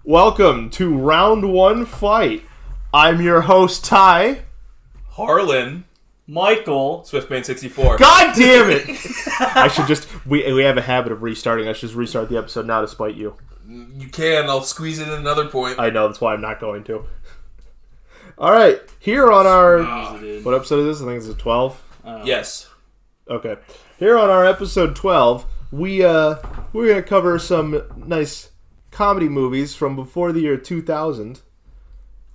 Welcome to Round 1 Fight. I'm your host, Ty. Harlan. Michael. Swiftman64. God damn it! I should just... We have a habit of restarting. I should just restart the episode now to spite you. You can. I'll squeeze it in another point. I know, that's why I'm not going to. Alright, here on our... What episode is this? I think it's 12. Yes. Okay. Here on our episode 12, we're going to cover some nice comedy movies from before the year 2000.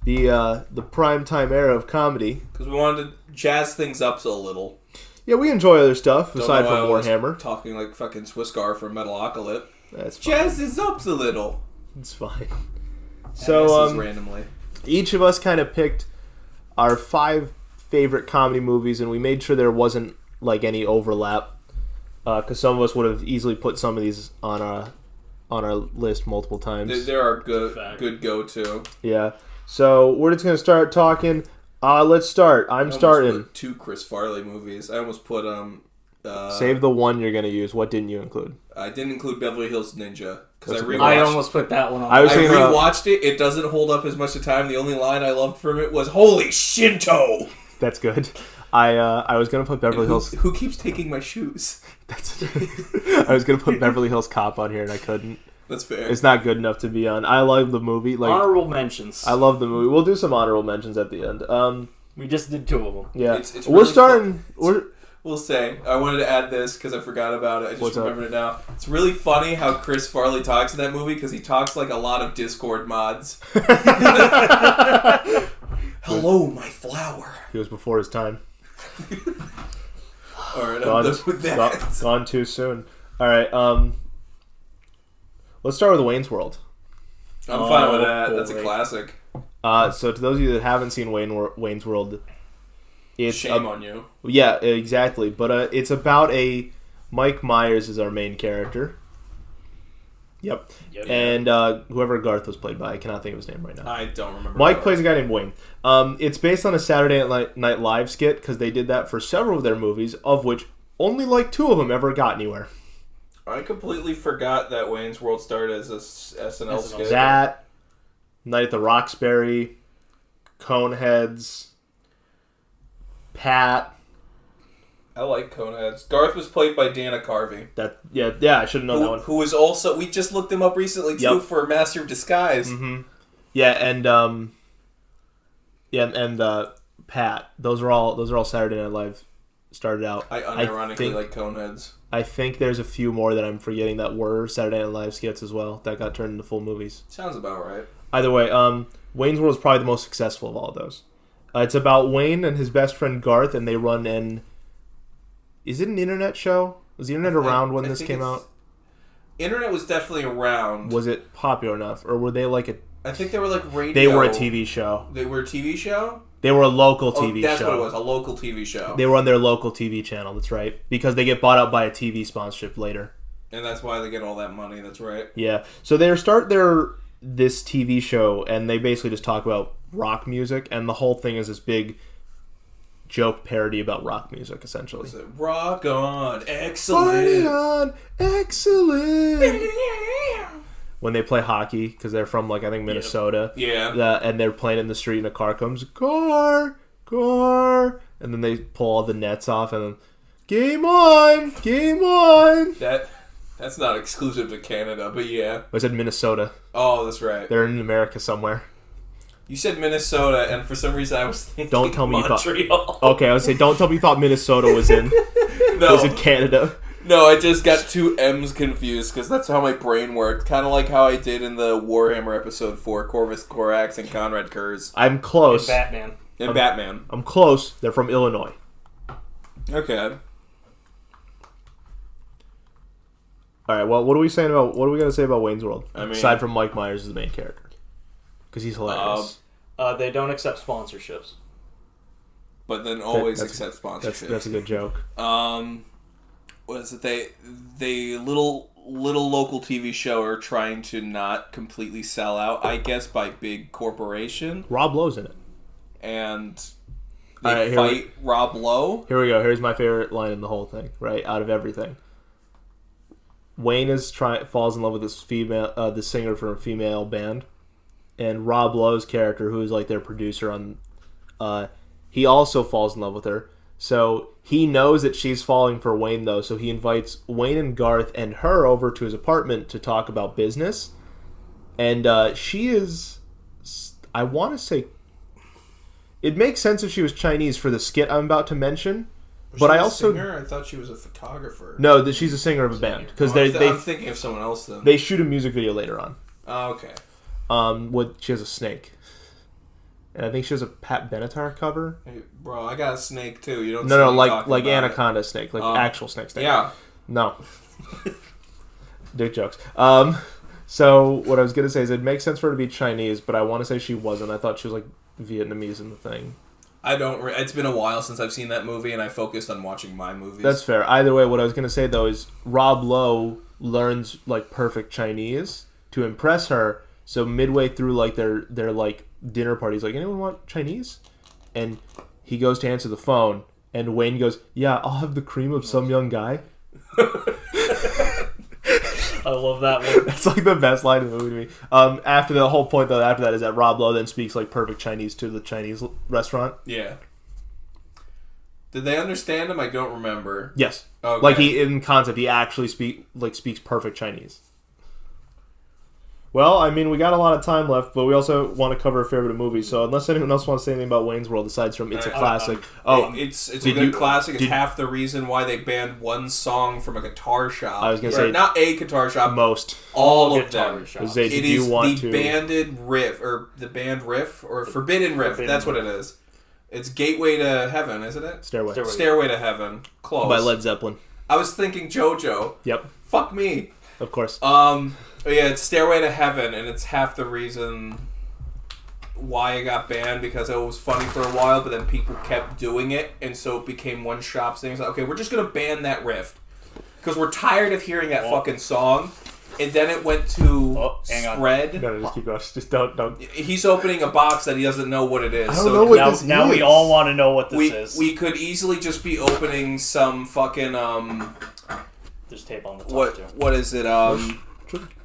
The primetime era of comedy. Because we wanted to jazz things up a little. Yeah, we enjoy other stuff aside from I was Warhammer. talking like fucking Swissgar from Metalocalypse. That's fine. Jazz this up a little. It's fine. So, randomly. Each of us kind of picked our 5 favorite comedy movies, and we made sure there wasn't like any overlap. Because some of us would have easily put some of these on our list multiple times. There are good go-to. Yeah. So we're just gonna start talking. Let's start. I'm starting. Put 2 Chris Farley movies. I almost put Save the one you're gonna use. What didn't you include? I didn't include Beverly Hills Ninja because I almost put that one on. I rewatched it. It doesn't hold up as much of time. The only line I loved from it was "Holy Shinto." That's good. I was gonna put Beverly Hills. Who keeps taking my shoes? I was gonna put Beverly Hills Cop on here and I couldn't. That's fair. It's not good enough to be on. I love the movie. Like honorable mentions. I love the movie. We'll do some honorable mentions at the end. We just did 2 of them. Yeah, it's we're really starting. We'll say. I wanted to add this because I forgot about it. I just remembered it now. It's really funny how Chris Farley talks in that movie because he talks like a lot of Discord mods. Hello, my flower. He was before his time. Alright, I'm done with that. Gone too soon. Alright, let's start with Wayne's World. I'm fine with that. That's a classic. So to those of you that haven't seen Wayne's World, it's shame on you. Yeah, exactly. But it's about Mike Myers is our main character. Yep. And whoever Garth was played by, I cannot think of his name right now. I don't remember. Mike plays a guy named Wayne. It's based on a Saturday Night Live skit because they did that for several of their movies, of which only like 2 of them ever got anywhere. I completely forgot that Wayne's World started as a SNL skit. That, Night at the Roxbury, Coneheads, Pat. I like Coneheads. Garth was played by Dana Carvey. Yeah, I should have known that one. Who was also, we just looked him up recently too for Master of Disguise. Mm-hmm. Yeah, and Pat. Those are all Saturday Night Live started out. I unironically like Coneheads. I think there's a few more that I'm forgetting that were Saturday Night Live skits as well that got turned into full movies. Sounds about right. Either way, Wayne's World is probably the most successful of all of those. It's about Wayne and his best friend Garth, and they run an... Is it an internet show? Was the internet around when this came out? Internet was definitely around. Was it popular enough? Or were they like a... I think they were like radio. They were a TV show. They were a TV show? They were a local TV show. That's what it was, a local TV show. They were on their local TV channel, that's right. Because they get bought out by a TV sponsorship later. And that's why they get all that money, that's right. Yeah. So they start this TV show, and they basically just talk about rock music, and the whole thing is this big joke parody about rock music, essentially. Rock on, excellent. Party on, excellent. When they play hockey, because they're from, like, I think Minnesota. Yeah. And they're playing in the street, and a car comes, car, and then they pull all the nets off, and then, game on. That's not exclusive to Canada, but yeah. I said Minnesota. Oh, that's right. They're in America somewhere. You said Minnesota, and for some reason I was thinking don't tell me Montreal. You thought. Okay, I would say don't tell me you thought Minnesota was in. No, was in Canada. No, I just got 2 M's confused because that's how my brain worked. Kind of like how I did in the Warhammer episode 4, Corvus Corax and Conrad Kurz. I'm close. And Batman. I'm close. They're from Illinois. Okay. All right. Well, what are we gonna say about Wayne's World? I mean, aside from Mike Myers as the main character, because he's hilarious. They don't accept sponsorships. But then always accept sponsorships. That's a good joke. What is it? They little local TV show are trying to not completely sell out, I guess, by big corporation. Rob Lowe's in it. And they fight Rob Lowe. Here we go. Here's my favorite line in the whole thing, right? Out of everything. Wayne falls in love with this singer from a female band. and Rob Lowe's character, who is like their producer on, he also falls in love with her. So he knows that she's falling for Wayne, though, so he invites Wayne and Garth and her over to his apartment to talk about business. And she is, I want to say, it makes sense if she was Chinese for the skit I'm about to mention. But I also, singer? I thought she was a photographer. No, that she's a singer of a band because I'm thinking of someone else then. They shoot a music video later on. Oh, okay. She has a snake, and I think she has a Pat Benatar cover. Hey, bro, I got a snake too. You don't. No, like anaconda snake, like actual snake. Yeah. No. Dick jokes. So what I was gonna say is it makes sense for her to be Chinese, but I want to say she wasn't. I thought she was like Vietnamese in the thing. It's been a while since I've seen that movie, and I focused on watching my movies. That's fair. Either way, what I was gonna say though is Rob Lowe learns like perfect Chinese to impress her. So midway through like their like dinner party, he's like, anyone want Chinese? And he goes to answer the phone, and Wayne goes, yeah, I'll have the cream of some young guy. I love that one. That's like the best line in the movie to me. After the whole point though, after that is that Rob Lowe then speaks like perfect Chinese to the Chinese restaurant. Yeah. Did they understand him? I don't remember. Yes. Okay. Like he in concept, he actually speaks perfect Chinese. Well, I mean, we got a lot of time left, but we also want to cover a fair bit of movies. So unless anyone else wants to say anything about Wayne's World aside from it's a classic. It's a good classic. It's half the reason why they banned one song from a guitar shop. I was going to say not a guitar shop. Most. All of them. Zay, it is the banded riff or the band riff or forbidden riff. That's what it is. It's Gateway to Heaven, isn't it? Stairway to Heaven. Close. By Led Zeppelin. I was thinking JoJo. Yep. Fuck me. Of course. Yeah, it's Stairway to Heaven, and it's half the reason why it got banned, because it was funny for a while, but then people kept doing it, and so it became one shop's thing. It's like, okay, we're just going to ban that riff, because we're tired of hearing that fucking song. And then it went to Spread. No, just keep going. Just don't. He's opening a box that he doesn't know what it is. I don't know what this is. Now we all want to know what this is. We could easily just be opening some fucking There's tape on the top too. What is it?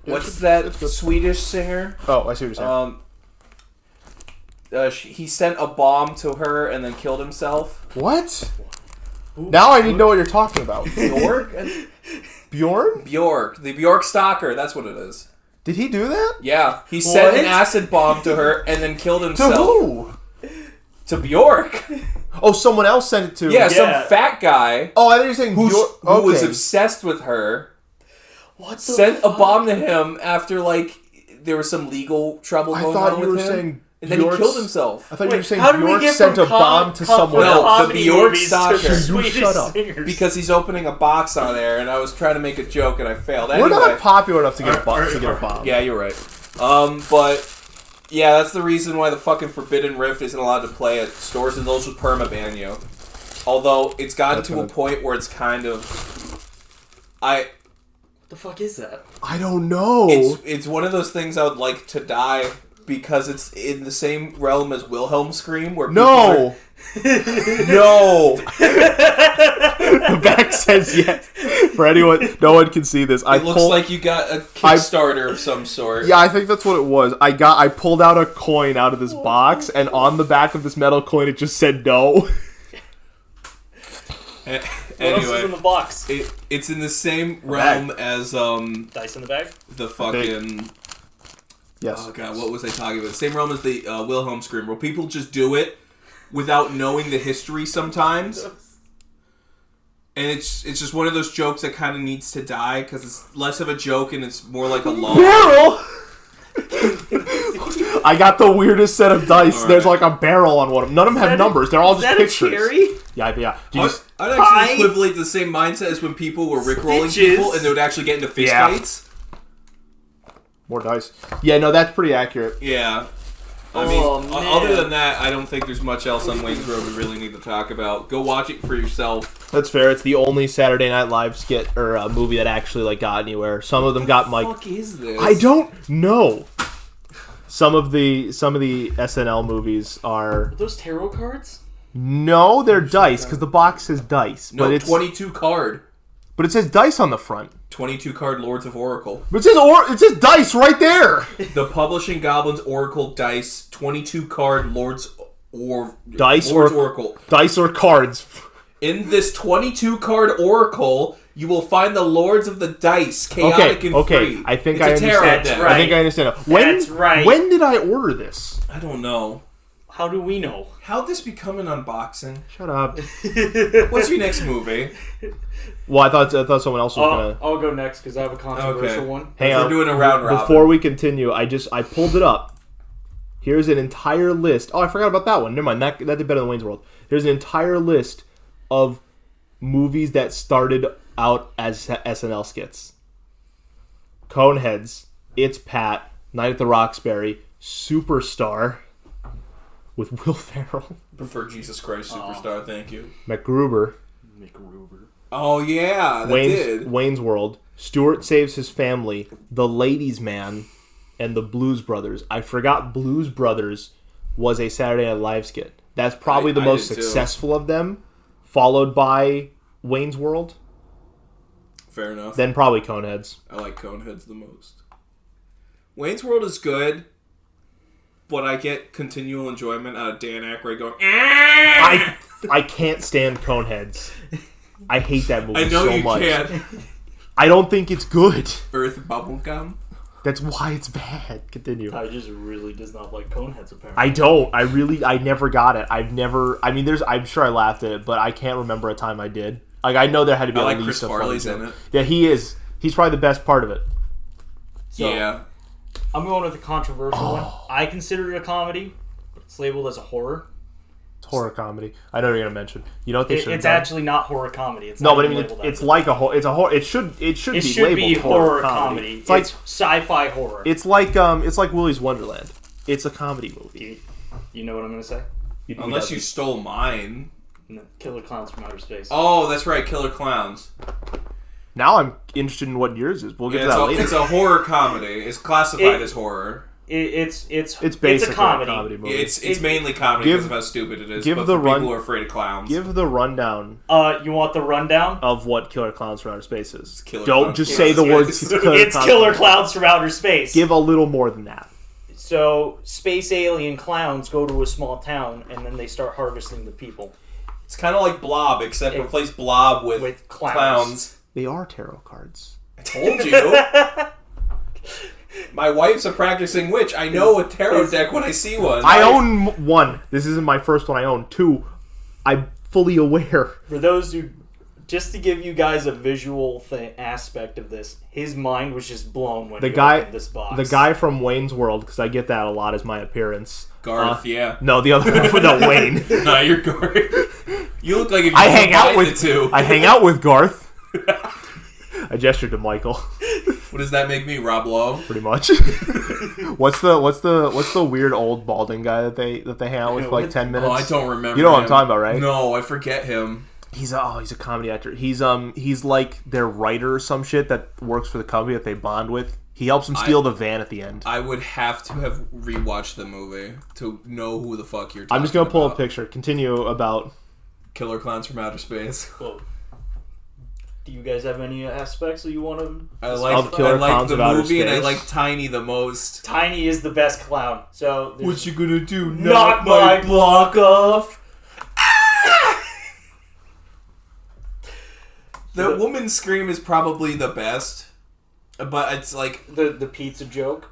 What's that Swedish singer? Oh, I see what you're saying. He sent a bomb to her and then killed himself. What? Now I need to know what you're talking about. Bjork? Bjork. The Bjork stalker. That's what it is. Did he do that? Yeah. He sent an acid bomb to her and then killed himself. To who? To Bjork. Oh, someone else sent it to... Yeah, some fat guy. Oh, I thought you were saying who was obsessed with her. Sent a bomb to him after, like, there was some legal trouble going on with him. Saying and then he killed himself. I thought you were saying Bjork sent a bomb to someone else. No, the Bjork stalker. Shut up. Because he's opening a box on air, and I was trying to make a joke, and I failed. We're not popular enough to get a bomb. Yeah, you're right. But, yeah, that's the reason why the fucking Forbidden Rift isn't allowed to play at stores, and those would permaban you. Although, it's gotten to a point where it's kind of... What the fuck is that? I don't know. It's one of those things I would like to die, because it's in the same realm as Wilhelm Scream, where no. No. The back says yes. For anyone, no one can see this. It looks like you got a Kickstarter of some sort. Yeah, I think that's what it was. I pulled out a coin out of this box, and on the back of this metal coin, it just said no. Anyway, what else is in the box? It's in the same realm as Dice in the bag. The fucking. Yes. Oh god, what was I talking about? The same realm as the Wilhelm Scream, where people just do it without knowing the history sometimes. And it's just one of those jokes that kind of needs to die, because it's less of a joke and it's more like a law. Barrel! I got the weirdest set of dice. Right. There's like a barrel on one of them. None of them have numbers. They're all just pictures. Is that a cherry? Yeah. I'd actually equivalent the same mindset as when people were rickrolling people and they would actually get into fist fights. More dice. Yeah, no, that's pretty accurate. Yeah. I mean, other than that, I don't think there's much else on Wayne's World we really need to talk about. Go watch it for yourself. That's fair. It's the only Saturday Night Live skit or movie that actually like got anywhere. Some of them got like. What the fuck is this? I don't know. Some of the SNL movies are those tarot cards? No, they're dice because the box says dice. No, but it's 22 card. But it says dice on the front. 22 card Lords of Oracle. But it says dice right there. The Publishing Goblins Oracle Dice 22 card Lords Dice Oracle. Dice or cards. In this 22 card Oracle, you will find the Lords of the Dice, chaotic and free. I think it's I a tarot understand. deck. I think I understand. That's right. When did I order this? I don't know. How do we know? How'd this become an unboxing? Shut up. What's your next movie? Well, I thought someone else was gonna. I'll go next because I have a controversial one. Hang on. We're doing a round robin. Before we continue, I pulled it up. Here's an entire list. Oh, I forgot about that one. Never mind. That did better than Wayne's World. Here's an entire list of movies that started out as SNL skits. Coneheads, It's Pat, Night at the Roxbury, Superstar with Will Ferrell. Prefer Jesus Christ Superstar, thank you. MacGruber. Oh yeah, that did. Wayne's World, Stuart Saves His Family, The Ladies' Man, and The Blues Brothers. I forgot Blues Brothers was a Saturday Night Live skit. That's probably the most successful of them, followed by Wayne's World. Fair enough. Then probably Coneheads. I like Coneheads the most. Wayne's World is good, but I get continual enjoyment out of Dan Aykroyd going, I can't stand Coneheads. I hate that movie so much. I know you can. I don't think it's good. Earth Bubblegum. That's why it's bad. Continue. Ty just really does not like Coneheads, apparently. I don't. I never got it. I'm sure I laughed at it, but I can't remember a time I did. Like, I know there had to be at least Chris Farley's in it. Yeah, he is. He's probably the best part of it. So, yeah. I'm going with a controversial one. I consider it a comedy, but it's labeled as a horror. It's horror comedy. I know you're gonna mention. You know what they should have It's done? actually not horror comedy. It's no, not but I mean, labeled it's as like a horror. It's a horror. It should be horror comedy. It's like sci-fi horror. It's like Willy's Wonderland. It's a comedy movie. You know what I'm gonna say? Unless you stole mine. No, Killer Clowns from Outer Space. Oh, that's right, Killer Clowns. Now I'm interested in what yours is. We'll get to that later. It's a horror comedy. It's classified as horror. It's basically a comedy movie. It's mainly comedy because of how stupid it is. But people who are afraid of clowns. Give the rundown. You want the rundown of what Killer Clowns from Outer Space is? Don't just say the words. It's Killer Clowns from Outer Space. Give a little more than that. So space alien clowns go to a small town and then they start harvesting the people. It's kind of like Blob, except replace Blob with clowns. They are tarot cards. I told you. My wife's a practicing witch. I know a tarot deck when I see one. I own one. This isn't my first one I own. Two, I'm fully aware. For those who... Just to give you guys a visual aspect of this, his mind was just blown when he opened this box. The guy from Wayne's World, because I get that a lot as my appearance. Garth, yeah. No, the other one. No, Wayne. No, you're Garth. You look like if you I hang out with the two. I hang out with Garth. I gestured to Michael. What does that make me, Rob Lowe? Pretty much. What's the weird old balding guy that they hang out with for like 10 minutes? Oh, I don't remember. You know what I'm talking about, right? No, I forget him. He's a comedy actor. He's like their writer or some shit that works for the company that they bond with. He helps them steal the van at the end. I would have to have rewatched the movie to know who the fuck you're talking about. I'm just gonna pull a picture. Continue about Killer Clowns from Outer Space. Cool. Do you guys have any aspects that you want to? I like the movie and I like Tiny the most. Tiny is the best clown. So what you gonna do? Knock my block off. The woman's scream is probably the best, but it's like the pizza joke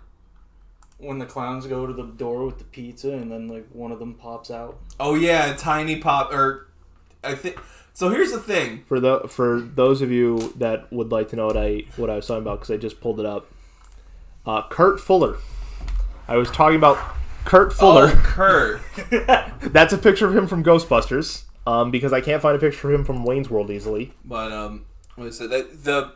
when the clowns go to the door with the pizza and then like one of them pops out. Oh yeah, Tiny pop or I think. So here's the thing. For those of you that would like to know what I was talking about because I just pulled it up. Kurt Fuller. I was talking about Kurt Fuller. Oh, Kurt. That's a picture of him from Ghostbusters. Because I can't find a picture of him from Wayne's World easily. But what is it? The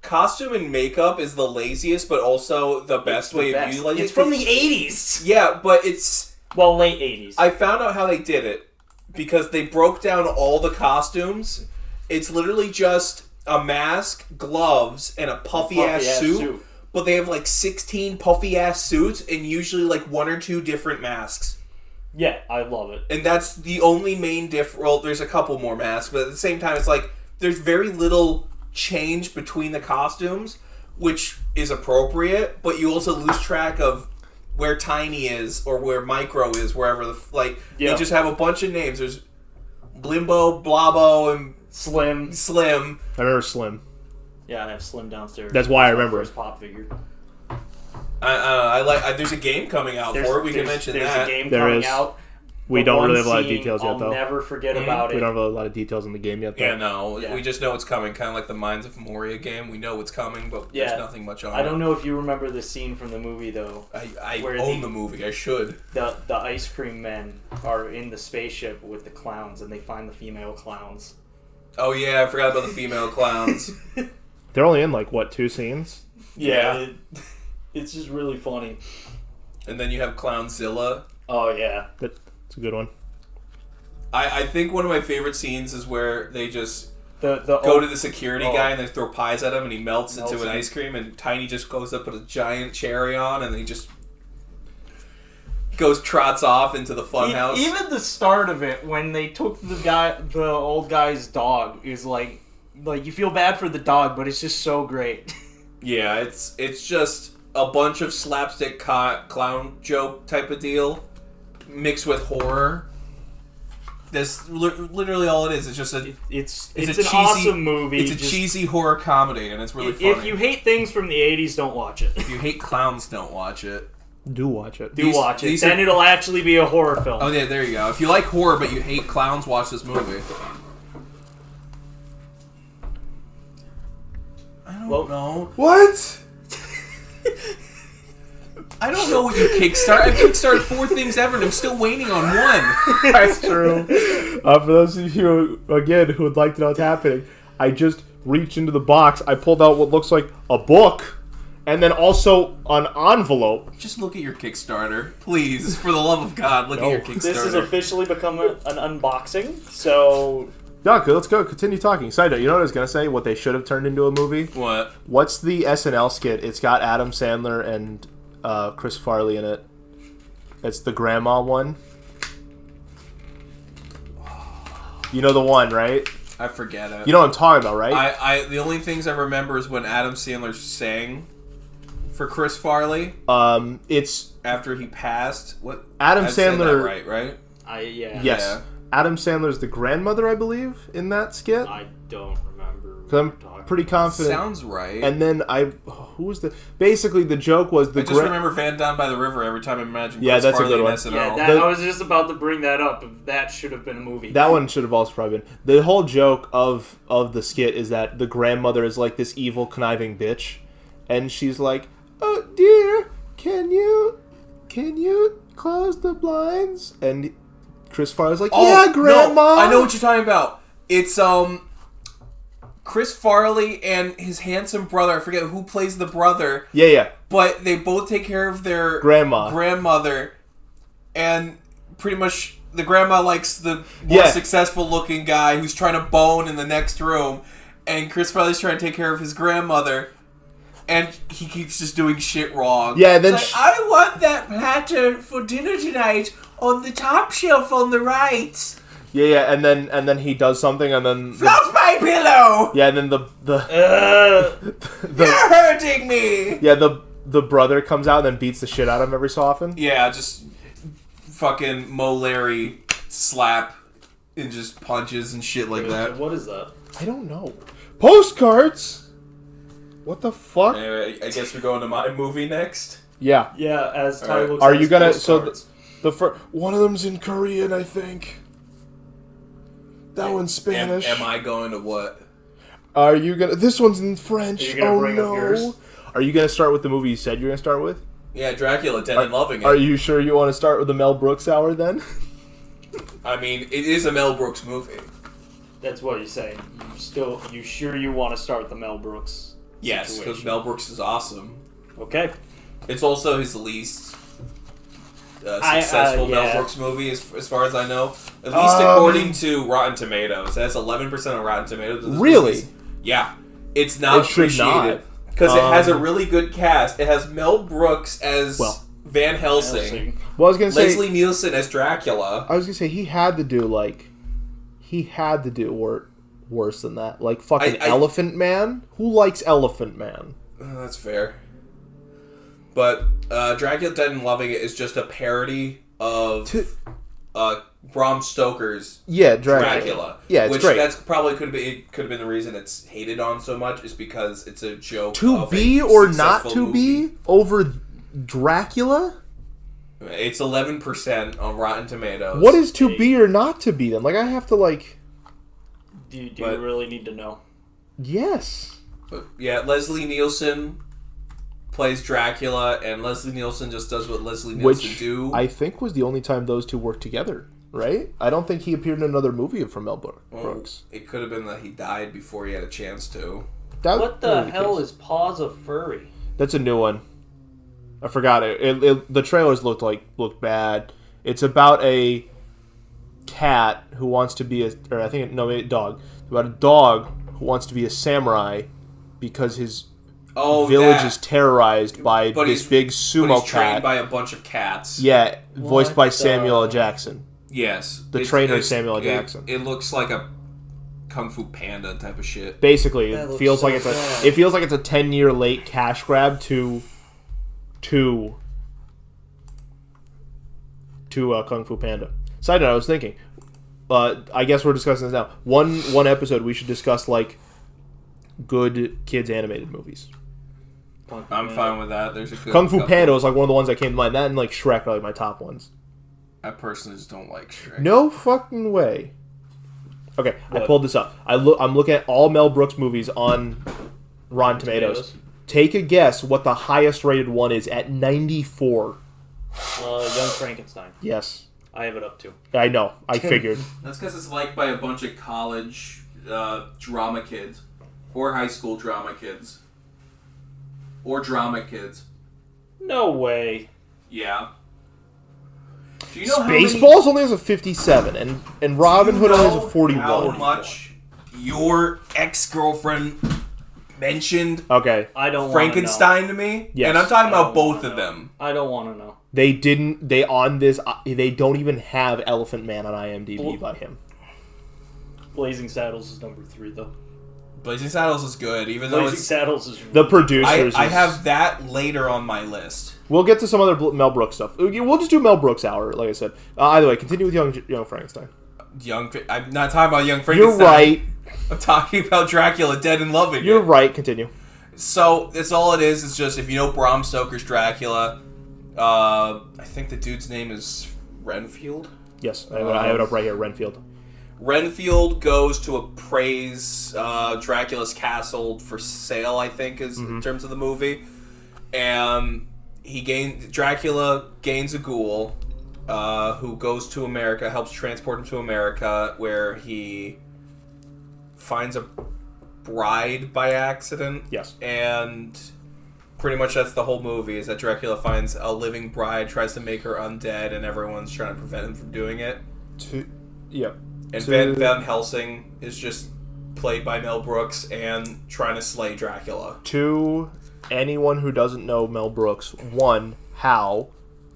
costume and makeup is the laziest, but also the best way of utilizing it. It's from the 80s. Yeah, but it's late 80s. I found out how they did it because they broke down all the costumes. It's literally just a mask, gloves, and a puffy ass suit. But they have like 16 puffy ass suits and usually like one or two different masks. Yeah, I love it. And that's the only main difference. Well, there's a couple more masks, but at the same time, it's like there's very little change between the costumes, which is appropriate, but you also lose track of where Tiny is or where Micro is, wherever they just have a bunch of names. There's Blimbo, Blobbo, and Slim. I remember Slim. Yeah, I have Slim downstairs. That's why I remember his pop figure. There's a game coming out for it. We can mention that. There's a game coming out. We don't really have a lot of details yet, though. I'll never forget about it. We don't have a lot of details in the game yet, though. Yeah, no. Yeah. We just know it's coming. Kind of like the Mines of Moria game. We know it's coming, but there's nothing much on it. I don't know if you remember the scene from the movie, though. I own the movie. I should. The ice cream men are in the spaceship with the clowns, and they find the female clowns. Oh, yeah. I forgot about the female clowns. They're only in, 2 scenes? Yeah. It's just really funny. And then you have Clownzilla. Oh, yeah. It's a good one. I think one of my favorite scenes is where they just go to the security guy and they throw pies at him and he melts into an ice cream and Tiny just goes up with a giant cherry on and he just trots off into the funhouse. Even the start of it, when they took the old guy's dog, is like you feel bad for the dog, but it's just so great. Yeah, it's just a bunch of slapstick clown joke type of deal mixed with horror. That's literally all it is. It's just it's an cheesy, awesome movie. It's a cheesy horror comedy, and it's really funny. If you hate things from the 80s, don't watch it. If you hate clowns, don't watch it. Do watch it. Watch it. Then it'll actually be a horror film. Oh yeah, there you go. If you like horror but you hate clowns, watch this movie. I don't know. What? I don't know what you kickstart. I've kickstarted 4 things ever, and I'm still waiting on one. That's true. For those of you, again, who would like to know what's happening, I just reached into the box. I pulled out what looks like a book, and then also an envelope. Just look at your Kickstarter. Please, for the love of God, look at your Kickstarter. This has officially become an unboxing, so... Yeah, okay, let's go. Continue talking. Side note, you know what I was going to say? What they should have turned into a movie? What? What's the SNL skit? It's got Adam Sandler and Chris Farley in it. It's the grandma one. You know the one, right? I forget it. You know what I'm talking about, right? The only things I remember is when Adam Sandler sang for Chris Farley. It's after he passed. What? Adam Sandler? Right? Yeah. Yes. Yeah. Adam Sandler's the grandmother, I believe, in that skit. I don't remember. Because I'm pretty confident. Sounds right. And then who was the? Basically, the joke was the. I just remember Van Down by the River every time I imagine. Yeah, Chris that's Farley a good one. SNL. Yeah, I was just about to bring that up. That should have been a movie. That one should have also probably been. The whole joke of the skit is that the grandmother is like this evil, conniving bitch, and she's like, "Oh dear, can you close the blinds?" And Chris Farley's like, "Yeah, Grandma." No, I know what you're talking about. It's Chris Farley and his handsome brother. I forget who plays the brother. Yeah. But they both take care of their grandmother, and pretty much the grandma likes the more successful looking guy who's trying to bone in the next room, and Chris Farley's trying to take care of his grandmother. And he keeps just doing shit wrong. Yeah, then I want that platter for dinner tonight on the top shelf on the right. Yeah, and then he does something, and then fluff my pillow. Yeah, and then you're hurting me. Yeah, the brother comes out and then beats the shit out of him every so often. Yeah, just fucking Mo Larry slap and just punches and shit like that. What is that? I don't know. Postcards. What the fuck? Anyway, I guess we're going to my movie next. Yeah. Yeah, as Ty looks Are at you gonna? postcards. So the first one of them's in Korean, I think. That one's Spanish. Am I going to what? Are you gonna? This one's in French. Are you gonna bring up yours? Are you gonna start with the movie you said you're gonna start with? Yeah, Dracula Dead and Loving It. Are you sure you want to start with the Mel Brooks hour then? I mean, it is a Mel Brooks movie. That's what you're saying. You sure you want to start with the Mel Brooks? Yes, because Mel Brooks is awesome. Okay. It's also his least successful Mel Brooks movie, as far as I know. At least according to Rotten Tomatoes. It has 11% on Rotten Tomatoes. Really? Yeah. It's not appreciated. Because it has a really good cast. It has Mel Brooks as Van Helsing. Well, I was gonna say Leslie Nielsen as Dracula. I was gonna say he had to do worse than that. Like fucking Elephant Man. Who likes Elephant Man? That's fair. But Dracula Dead and Loving It is just a parody of Bram Stoker's Dracula. Yeah, it's great. That's probably could have been the reason it's hated on so much, is because it's a joke. To be or not to be over Dracula? It's 11% on Rotten Tomatoes. What is to be or not to be then? Like, I have to like. Do you really need to know? Yes. But yeah, Leslie Nielsen plays Dracula, and Leslie Nielsen just does what Leslie Nielsen do. I think was the only time those two worked together, right? I don't think he appeared in another movie from Mel Brooks. It could have been that he died before he had a chance to. What the hell is Paws of Furry? That's a new one. I forgot it. The trailers looked bad. It's about a cat who wants to be a dog. About a dog who wants to be a samurai because his village is terrorized by this big sumo cat. Trained by a bunch of cats. Yeah, voiced by Samuel L. Jackson. Yes, the trainer Samuel L. Jackson. It looks like a Kung Fu Panda type of shit. Basically, it feels like it's a 10-year late cash grab to Kung Fu Panda. Side note, I was thinking, I guess we're discussing this now. One episode we should discuss like good kids animated movies. I'm fine with that. There's a good Kung Fu Panda was like one of the ones that came to mind. That and like Shrek are like my top ones. I personally just don't like Shrek. No fucking way. Okay, what? I pulled this up. I'm looking at all Mel Brooks movies on Rotten Tomatoes. Take a guess what the highest rated one is at 94. Young Frankenstein. Yes. I have it up too. I know. I figured. That's because it's liked by a bunch of college drama kids. Or high school drama kids. Or drama kids. No way. Yeah. Do you know Spaceballs only has a 57, and Robin Hood only has a 41. How much your ex-girlfriend mentioned I don't Frankenstein to me? Yes. And I'm talking about both of them. I don't want to know. They don't even have Elephant Man on IMDb by him. Blazing Saddles is number 3 though. Blazing Saddles is good, even though Saddles is really the producers. I have that later on my list. We'll get to some other Mel Brooks stuff. We'll just do Mel Brooks hour, like I said. Either way, continue with Young Frankenstein. I'm not talking about Young Frankenstein. You're right. I'm talking about Dracula Dead and Loving It. You're right. Continue. So that's all it is. It's just if you know Bram Stoker's Dracula, I think the dude's name is Renfield. Yes, I have it up right here. Renfield. Renfield goes to appraise Dracula's castle for sale, I think, is in terms of the movie. And Dracula gains a ghoul who goes to America, helps transport him to America, where he finds a bride by accident. Yes. And pretty much that's the whole movie, is that Dracula finds a living bride, tries to make her undead, and everyone's trying to prevent him from doing it. And Van Helsing is just played by Mel Brooks and trying to slay Dracula. To anyone who doesn't know Mel Brooks, 1, how?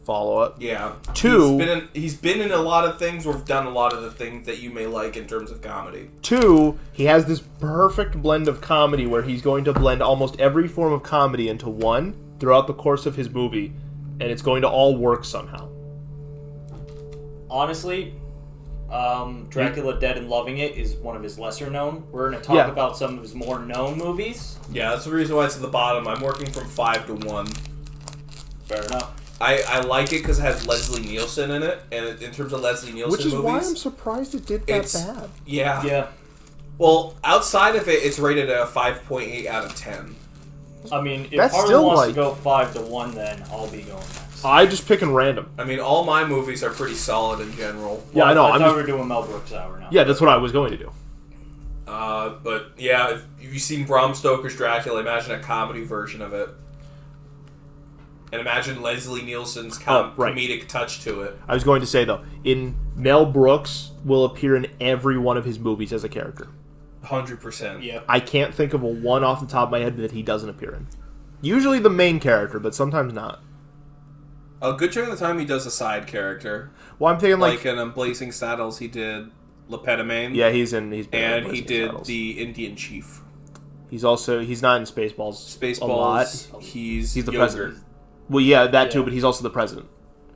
Follow up. Yeah. 2, he's been in a lot of things, or done a lot of the things that you may like in terms of comedy. 2, he has this perfect blend of comedy where he's going to blend almost every form of comedy into one throughout the course of his movie, and it's going to all work somehow. Honestly, Dracula Dead and Loving It is one of his lesser known. We're going to talk about some of his more known movies. Yeah, that's the reason why it's at the bottom. I'm working from 5 to 1. Fair enough. I like it because it has Leslie Nielsen in it, and in terms of Leslie Nielsen movies... Which is why I'm surprised it did that bad. Yeah. Well, outside of it, it's rated at a 5.8 out of 10. I mean, if Harlan wants to go 5 to 1, then I'll be going next. I just picking random. I mean, all my movies are pretty solid in general. Yeah, I know. I thought we were doing Mel Brooks hour now. Yeah, that's what I was going to do. But yeah, if you've seen Bram Stoker's Dracula, imagine a comedy version of it. And imagine Leslie Nielsen's comedic touch to it. I was going to say, though, Mel Brooks will appear in every one of his movies as a character. 100%. Yeah. I can't think of a one off the top of my head that he doesn't appear in. Usually the main character, but sometimes not. A good chunk of the time he does a side character. Well, I'm thinking like in Blazing Saddles he did Lepetamine. Yeah, he's and he did Saddles. the Indian Chief. He's not in Spaceballs. A lot. He's the yogurt. president. Well, yeah, that too, but he's also the president.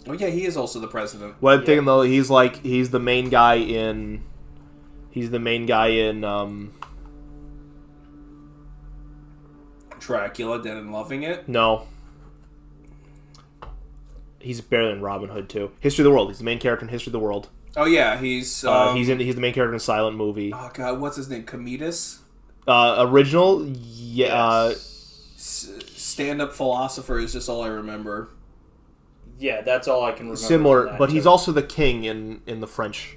Oh yeah, he is also the president. What I'm thinking though, he's the main guy in. He's the main guy in. Dracula, Dead and Loving It. No. He's barely in Robin Hood too. History of the World. He's the main character in History of the World. Oh yeah, he's the main character in Silent Movie. Oh god, what's his name? Cometus? Original, yeah. Stand-up philosopher is just all I remember. Yeah, that's all I can remember. Similar, but he's also the king in the French.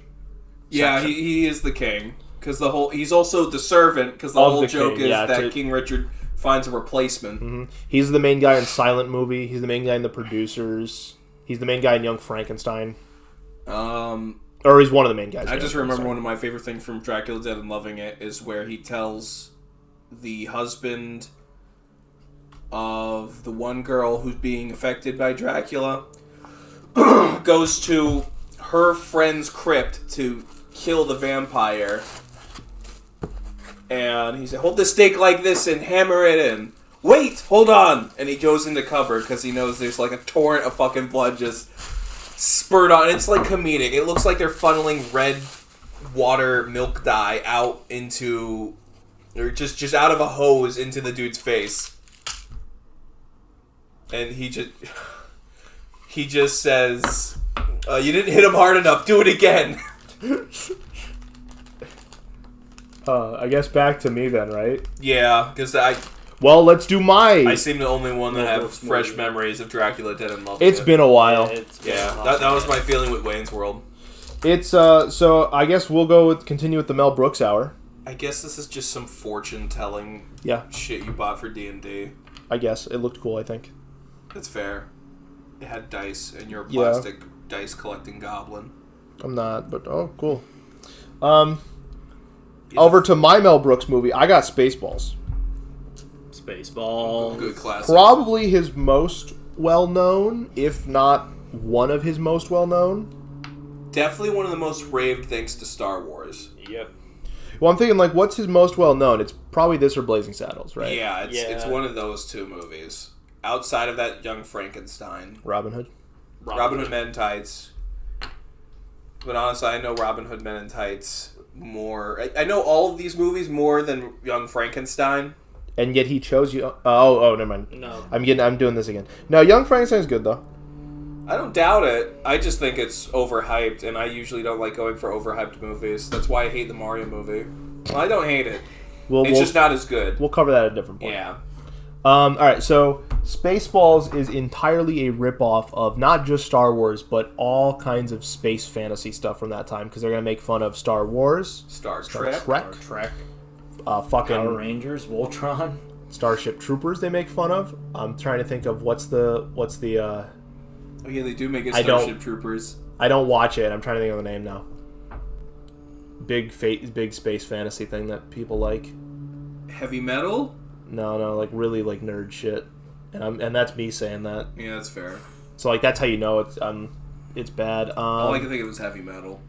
Yeah, section. he is the king because he's also the servant because the whole joke king, is that King Richard finds a replacement. Mm-hmm. He's the main guy in Silent Movie. He's the main guy in The Producers. He's the main guy in Young Frankenstein. Or he's one of the main guys. I just remember one of my favorite things from Dracula Dead and Loving It is where he tells the husband of the one girl who's being affected by Dracula goes to her friend's crypt to kill the vampire. And he said, hold the stake like this and hammer it in. Wait, hold on! And he goes into cover because he knows there's like a torrent of fucking blood just spurred on. It's like comedic. It looks like they're funneling red water milk dye out into, or just out of a hose into the dude's face. And he just says, you didn't hit him hard enough, do it again. I guess back to me then, right? Yeah, because well, let's do I seem the only one that have fresh memories of Dracula Dead and Loving It. It's been a while. Yeah, that was my feeling with Wayne's World. It's so I guess we'll continue with the Mel Brooks hour. I guess this is just some fortune telling shit you bought for D&D. I guess it looked cool. I think that's fair. It had dice, and you're a plastic dice collecting goblin. I'm not, but cool. Over to my Mel Brooks movie. I got Spaceballs. Spaceballs. Good classic. Probably his most well-known, if not one of his most well-known. Definitely one of the most raved thanks to Star Wars. Yep. Well, I'm thinking, what's his most well-known? It's probably this or Blazing Saddles, right? Yeah, it's one of those two movies. Outside of that, Young Frankenstein. Robin Hood? Robin Hood Men in Tights. But honestly, I know Robin Hood Men in Tights more. I know all of these movies more than Young Frankenstein. And yet he chose you. Oh, never mind. No, I'm doing this again. No, Young Frankenstein's good though. I don't doubt it. I just think it's overhyped, and I usually don't like going for overhyped movies. That's why I hate the Mario movie. Well, I don't hate it. It's just not as good. We'll cover that at a different point. Yeah. All right. So Spaceballs is entirely a ripoff of not just Star Wars, but all kinds of space fantasy stuff from that time because they're gonna make fun of Star Wars, Star Trek. Fucking Power Rangers, Voltron, Starship Troopers. They make fun of. I'm trying to think of what's the. Oh yeah, they do make it Starship Troopers. I don't watch it. I'm trying to think of the name now. Big space fantasy thing that people like. Heavy Metal? No, really nerd shit. And that's me saying that. Yeah, that's fair. So that's how you know it's bad. All I can think of is Heavy Metal.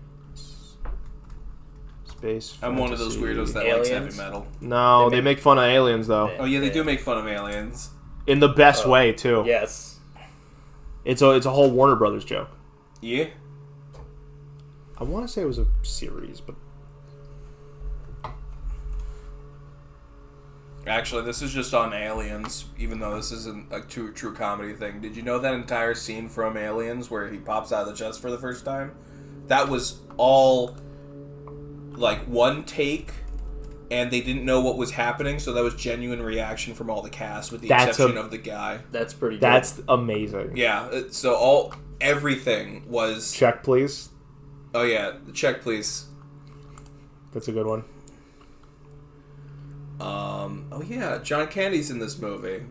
Space. I'm one of those weirdos that likes heavy metal. No, they make fun of aliens though. Oh yeah, they do make fun of aliens. In the best way too. Yes. It's a whole Warner Brothers joke. Yeah. I want to say it was a series, but actually, this is just on Aliens, even though this isn't a true comedy thing. Did you know that entire scene from Aliens where he pops out of the chest for the first time? That was all one take, and they didn't know what was happening, so that was genuine reaction from all the cast, with the exception of the guy. That's pretty good. That's amazing. Yeah, so everything was... Check, please. Oh yeah, check, please. That's a good one. Oh yeah, John Candy's in this movie.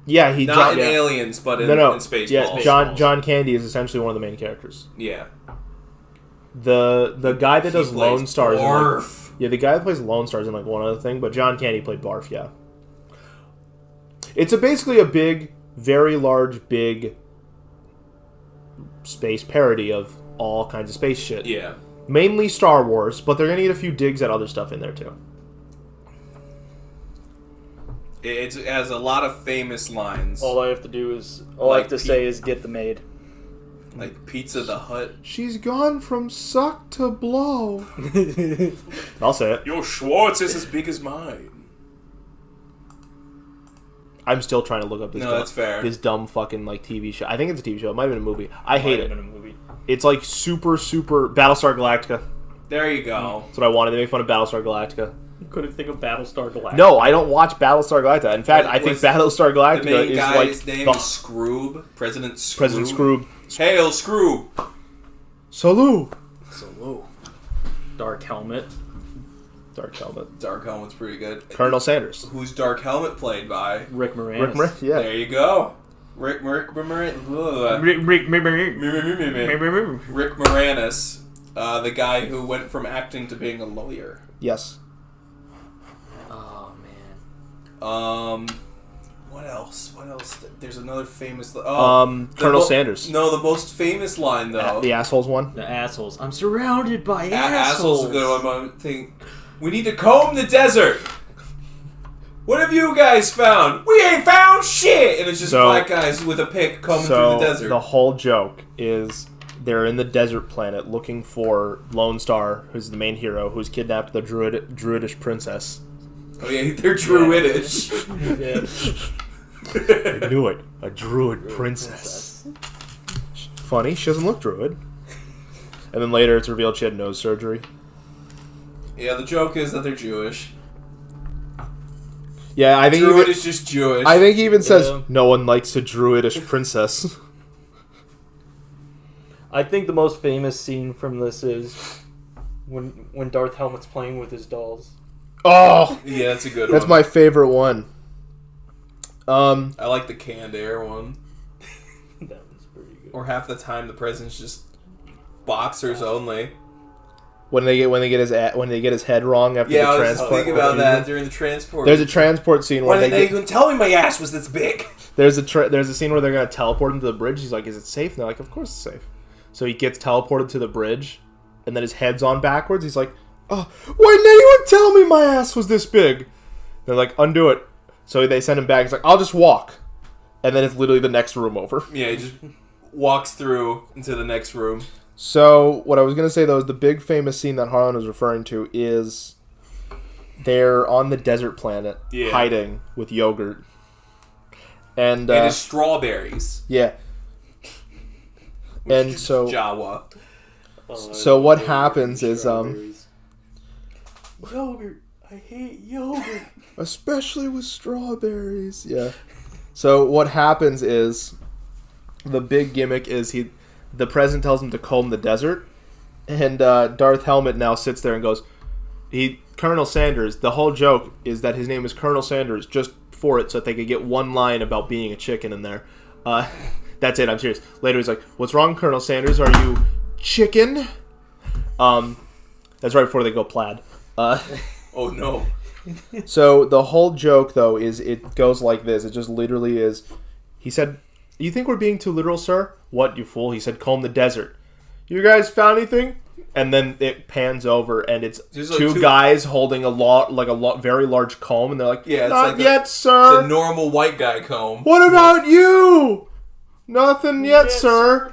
Yeah, not in Aliens, but in Spaceballs. Yeah, John Candy is essentially one of the main characters. Yeah. The guy that does Lone Stars. Barf. The guy that plays Lone Stars in one other thing, but John Candy played Barf. Yeah. It's basically a very large, space parody of all kinds of space shit. Yeah. Mainly Star Wars, but they're going to get a few digs at other stuff in there, too. It has a lot of famous lines. All I have to say is get the maid. Like Pizza the Hut. She's gone from suck to blow. I'll say it. Your Schwartz is as big as mine. I'm still trying to look up that's fair. This dumb fucking like TV show. I think it's a TV show. It might have been a movie. I hate it. Been a movie. It's like super Battlestar Galactica. There you go. That's what I wanted. They make fun of Battlestar Galactica. You couldn't think of Battlestar Galactica. No, I don't watch Battlestar Galactica. In fact, I think Battlestar Galactica the main is guy's like name is Scroob. President Scroob. President Scroob. Hail Scroob. Salute. Dark Helmet. Dark Helmet's pretty good. Colonel Sanders. Who's Dark Helmet played by? Rick Moranis. Yeah. There you go. Rick Moranis. The guy who went from acting to being a lawyer. Yes. Oh man. What else? There's another famous. Colonel Sanders. No, the most famous line though. The assholes one. The assholes. I'm surrounded by assholes. Assholes. A good one. Thing. We need to comb the desert. What have you guys found? We ain't found shit. And it's just black guys with a pick combing through the desert. The whole joke is they're in the desert planet looking for Lone Star, who's the main hero, who's kidnapped the druidish princess. Oh yeah, they're druidish. I knew it. A druid princess. Funny, she doesn't look druid. And then later it's revealed she had nose surgery. Yeah, the joke is that they're Jewish. Yeah, I think druid is just Jewish. I think he even says no one likes a druidish princess. I think the most famous scene from this is when Darth Helmet's playing with his dolls. Oh! Yeah, that's a good one. That's my favorite one. I like the canned air one. That was pretty good. Or half the time the president's just boxers only. When they get his head wrong after the transport. Yeah, I was thinking about that during the transport. There's a transport scene where they can tell me my ass was this big. There's a scene where they're gonna teleport him to the bridge. He's like, "Is it safe?" And they're like, "Of course it's safe." So he gets teleported to the bridge, and then his head's on backwards. He's like, "Oh, why didn't anyone tell me my ass was this big?" They're like, "Undo it." So they send him back. He's like, "I'll just walk," and then it's literally the next room over. Yeah, he just walks through into the next room. So, what I was going to say, though, is the big famous scene that Harlan was referring to is they're on the desert planet, hiding with yogurt. And it is strawberries. Yeah. And so... Jawa. So what happens is... Yogurt. I hate yogurt. Especially with strawberries. Yeah. So, what happens is... The big gimmick is the president tells him to comb the desert, and Darth Helmet now sits there and goes, Colonel Sanders, the whole joke is that his name is Colonel Sanders just for it so that they could get one line about being a chicken in there. That's it, I'm serious. Later he's like, "What's wrong, Colonel Sanders? Are you chicken?" That's right before they go plaid. Oh no. So the whole joke, though, is it goes like this. It just literally is, he said... "You think we're being too literal, sir?" "What, you fool?" He said, "Comb the desert." "You guys found anything?" And then it pans over, and it's two guys holding a very large comb, and they're like, "Not yet, sir." It's a normal white guy comb. "What about you?" "Nothing yet, sir."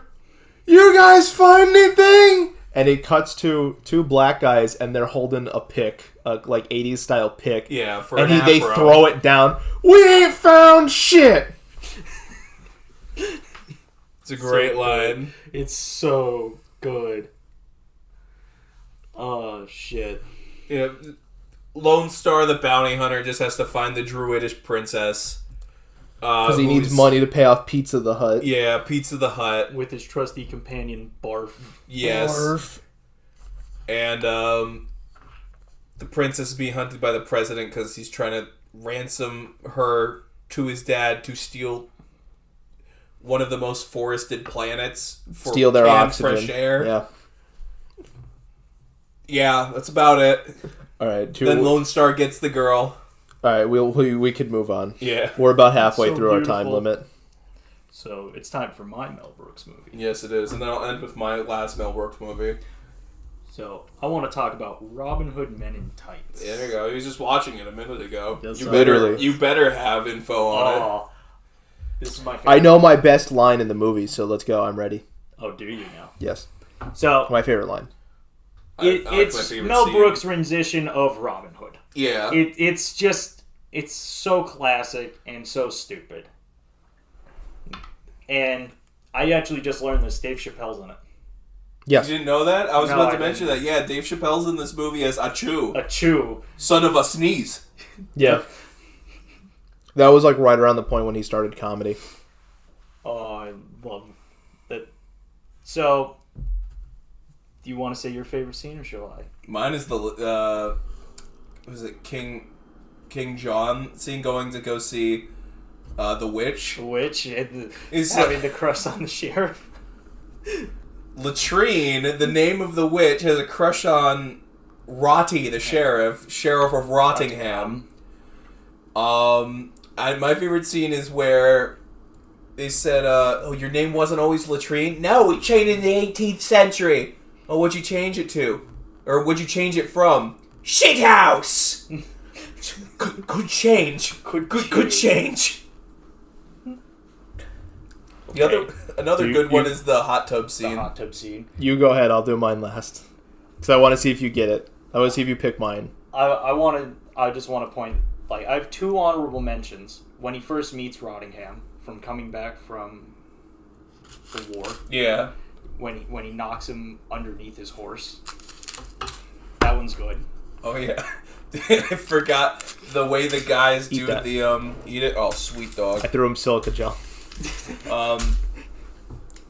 "You guys find anything?" And it cuts to two black guys, and they're holding a pick, like 80s style pick. Yeah, for and an afro. They throw it down. "We ain't found shit." It's a great line. It's so good. Oh, shit. Yeah, Lone Star the bounty hunter just has to find the druidish princess. Because he needs money to pay off Pizza the Hut. Yeah, Pizza the Hut. With his trusty companion, Barf. Yes. Barf. And the princess is being hunted by the president because he's trying to ransom her to his dad to steal one of the most forested planets for steal their oxygen. Fresh air. Yeah. Yeah, that's about it. All right. Then Lone Star gets the girl. All right, we could move on. Yeah. We're about halfway through beautiful. Our time limit. So it's time for my Mel Brooks movie. Yes, it is. And then I'll end with my last Mel Brooks movie. So, I want to talk about Robin Hood Men in Tights. Yeah, there you go. He was just watching it a minute ago. Yes, You better have info on it. This is my favorite. I know my best line in the movie, so let's go. I'm ready. Oh, do you now? Yes. So, My favorite line. it's Mel Brooks' rendition of Robin Hood. Yeah. It's just, it's so classic and so stupid. And I actually just learned this. Dave Chappelle's in it. Yes. You didn't know that? I was No, about to I mention that. Yeah, Dave Chappelle's in this movie as Achoo. Achoo. Son of a sneeze. Yeah. That was like right around the point when he started comedy. Oh, I love that. So, do you want to say your favorite scene or shall I? Mine is the, was it King John scene going to go see the witch? The witch and Is having the crush on the sheriff. Latrine, the name of the witch, has a crush on Rotty, the sheriff of Rottingham. My favorite scene is where they said, "Oh, your name wasn't always Latrine." No, it changed in the 18th century. Oh, what'd you change it to, or what'd you change it from? Shithouse. Good change. Good change. Another good one is the hot tub scene. The hot tub scene. You go ahead. I'll do mine last. Because I want to see if you get it. I want to see if you pick mine. I just want to point, like, I have two honorable mentions. When he first meets Rottingham from coming back from the war. Yeah. When he knocks him underneath his horse. That one's good. Oh yeah. I forgot the way the guys do that. the eat it. Oh, sweet dog. I threw him silica gel.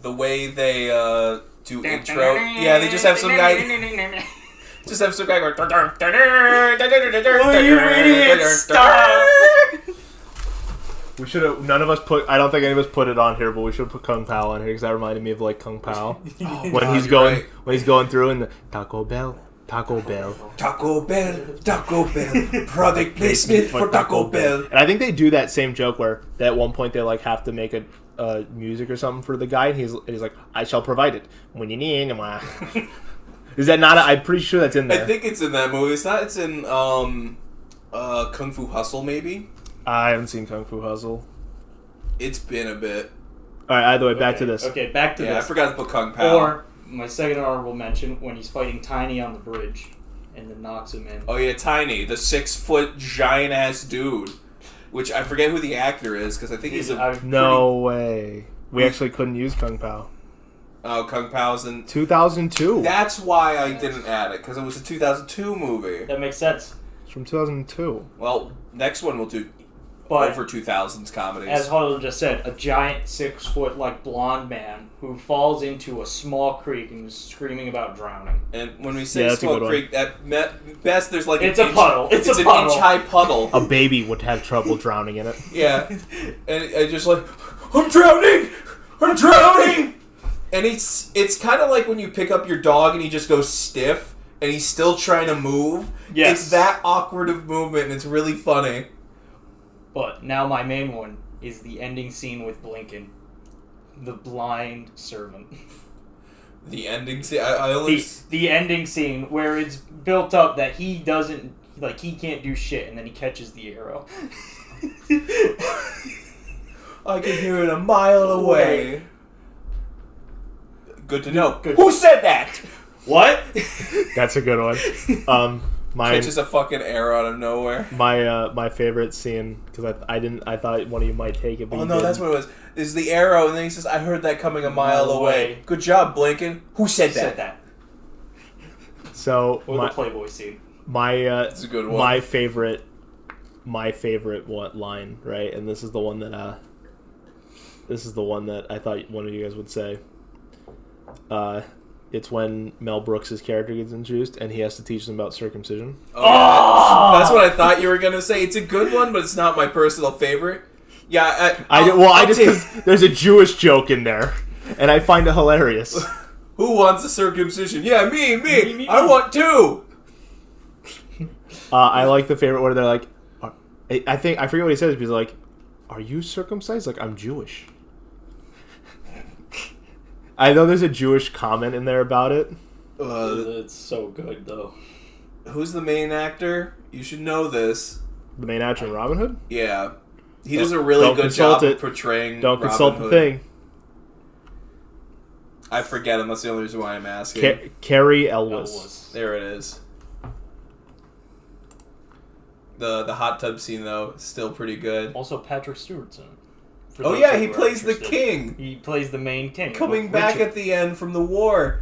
The way they do intro. Yeah, they just have some guy. Just have some guy going. Will you idiots stop? We should have. None of us put. I don't think any of us put it on here, but we should put Kung Pao on here because that reminded me of like Kung Pao when he's going through in the Taco Bell. Taco Bell, product placement for Taco Bell. And I think they do that same joke where at one point they like have to make a music or something for the guy, and he's like, "I shall provide it when you need." Is that not? I'm pretty sure that's in there. I think it's in that movie. It's not. It's in Kung Fu Hustle, maybe. I haven't seen Kung Fu Hustle. It's been a bit. All right, either way, back to this. Okay, back to this. Yeah, I forgot to put Kung Pao. Or my second honorable mention when he's fighting Tiny on the bridge and then knocks him in. Oh yeah, Tiny, the 6-foot giant ass dude. Which I forget who the actor is because I think he's a no way. We actually couldn't use Kung Pao. Oh, Kung Pao's in 2002. That's why I didn't add it because it was a 2002 movie. That makes sense. It's from 2002. Well, next one we'll do over 2000s comedies. As Harlan just said, a giant 6-foot like blonde man who falls into a small creek and is screaming about drowning. And when we say small creek, at best there's like it's a puddle. It's an inch-high puddle. A baby would have trouble drowning in it. Yeah, and I just like, I'm drowning. And it's kind of like when you pick up your dog and he just goes stiff and he's still trying to move. Yes. It's that awkward of movement and it's really funny. But now my main one is the ending scene with Blinken. The blind servant. The ending scene? I only... The ending scene where it's built up that he doesn't... Like, he can't do shit, and then he catches the arrow. I can hear it a mile away. Good to know. Good. Who said that? What? That's a good one. Catches a fucking arrow out of nowhere. My favorite scene, because I thought one of you might take it. But no, that's what it was. Is the arrow, and then he says, "I heard that coming a mile away." Good job, Blinken. Who said that? So the Playboy scene. That's a good one. My favorite line, right? And this is the one that I thought one of you guys would say. It's when Mel Brooks' character gets introduced and he has to teach them about circumcision. Oh! That's what I thought you were going to say. It's a good one, but it's not my personal favorite. Yeah, because there's a Jewish joke in there, and I find it hilarious. Who wants a circumcision? Yeah, me. I want two. I like the favorite where they're like, I forget what he says, but he's like, "Are you circumcised?" Like, I'm Jewish. I know there's a Jewish comment in there about it. It's so good, though. Who's the main actor? You should know this. The main actor in Robin Hood? Yeah. He does a really good job of portraying Don't Robin consult Hood. the thing. I forget him. That's the only reason why I'm asking. Carrie Elwes. There it is. The hot tub scene, though, is still pretty good. Also, Patrick Stewart's in it. Oh, yeah, he plays the king. He plays the main king. Coming back at the end from the war.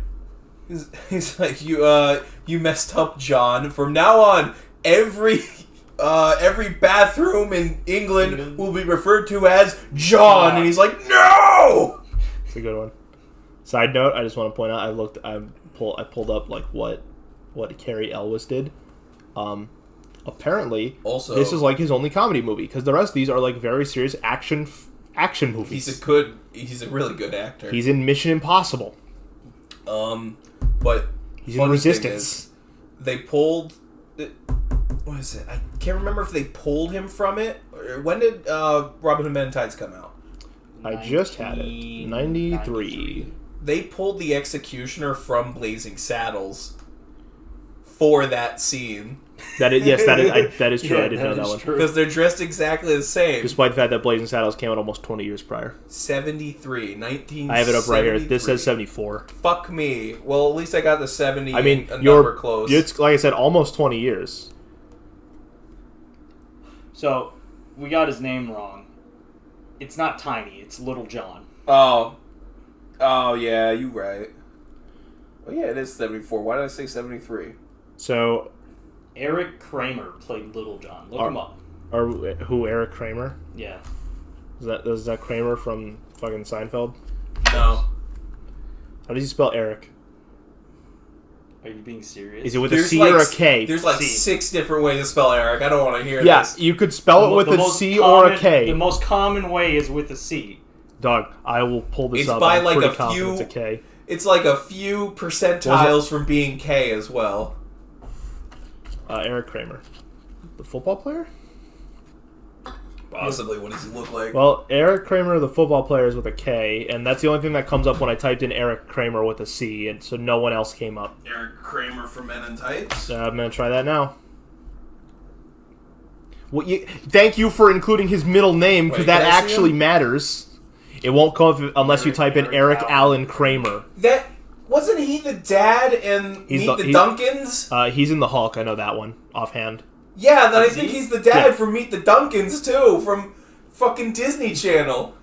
He's like, you messed up, John. From now on, every bathroom in England will be referred to as John. And he's like, no! It's a good one. Side note, I just want to point out, I pulled up like what Carrie Elwes did. Apparently, also, this is like his only comedy movie because the rest of these are like very serious action movies. He's a really good actor. He's in Mission Impossible. But he's in Resistance. They pulled. What is it? I can't remember if they pulled him from it. When did Robin Hood Men in Tights come out? I just had it. 93. They pulled the Executioner from Blazing Saddles for that scene. That is true. Yeah, I didn't know that one. Because they're dressed exactly the same. Despite the fact that Blazing Saddles came out almost 20 years prior. 1973. I have it up right here. This says 74. Fuck me. Well, at least I got the 70. I mean, number close. It's like I said, almost 20 years. So, we got his name wrong. It's not Tiny. It's Little John. Oh, yeah, you right. Oh, yeah, it is 74. Why did I say 73? So, Eric Kramer played Little John. Look him up. Who, Eric Kramer? Yeah. Is that Kramer from fucking Seinfeld? No. How does he spell Eric? Are you being serious? Is it with a C or a K? There's like 6 different ways to spell Eric. I don't want to hear this. Yes, you could spell it with a C or a K. The most common way is with a C. Dog, I will pull this up. By I'm like pretty a confident few. it's a K. It's like a few percentiles from being K as well. Eric Kramer, the football player. Possibly. What does he look like? Well, Eric Kramer, the football player, is with a K, and that's the only thing that comes up when I typed in Eric Kramer with a C, and so no one else came up. Eric Kramer from Men in Tights. I'm gonna try that now. Thank you for including his middle name because that actually matters. It won't come up unless you type in Eric Allen Kramer. That wasn't he the dad in Meet the Duncans? He's in the Hulk. I know that one offhand. Yeah, then I think he's the dad from Meet the Duncans too, from fucking Disney Channel.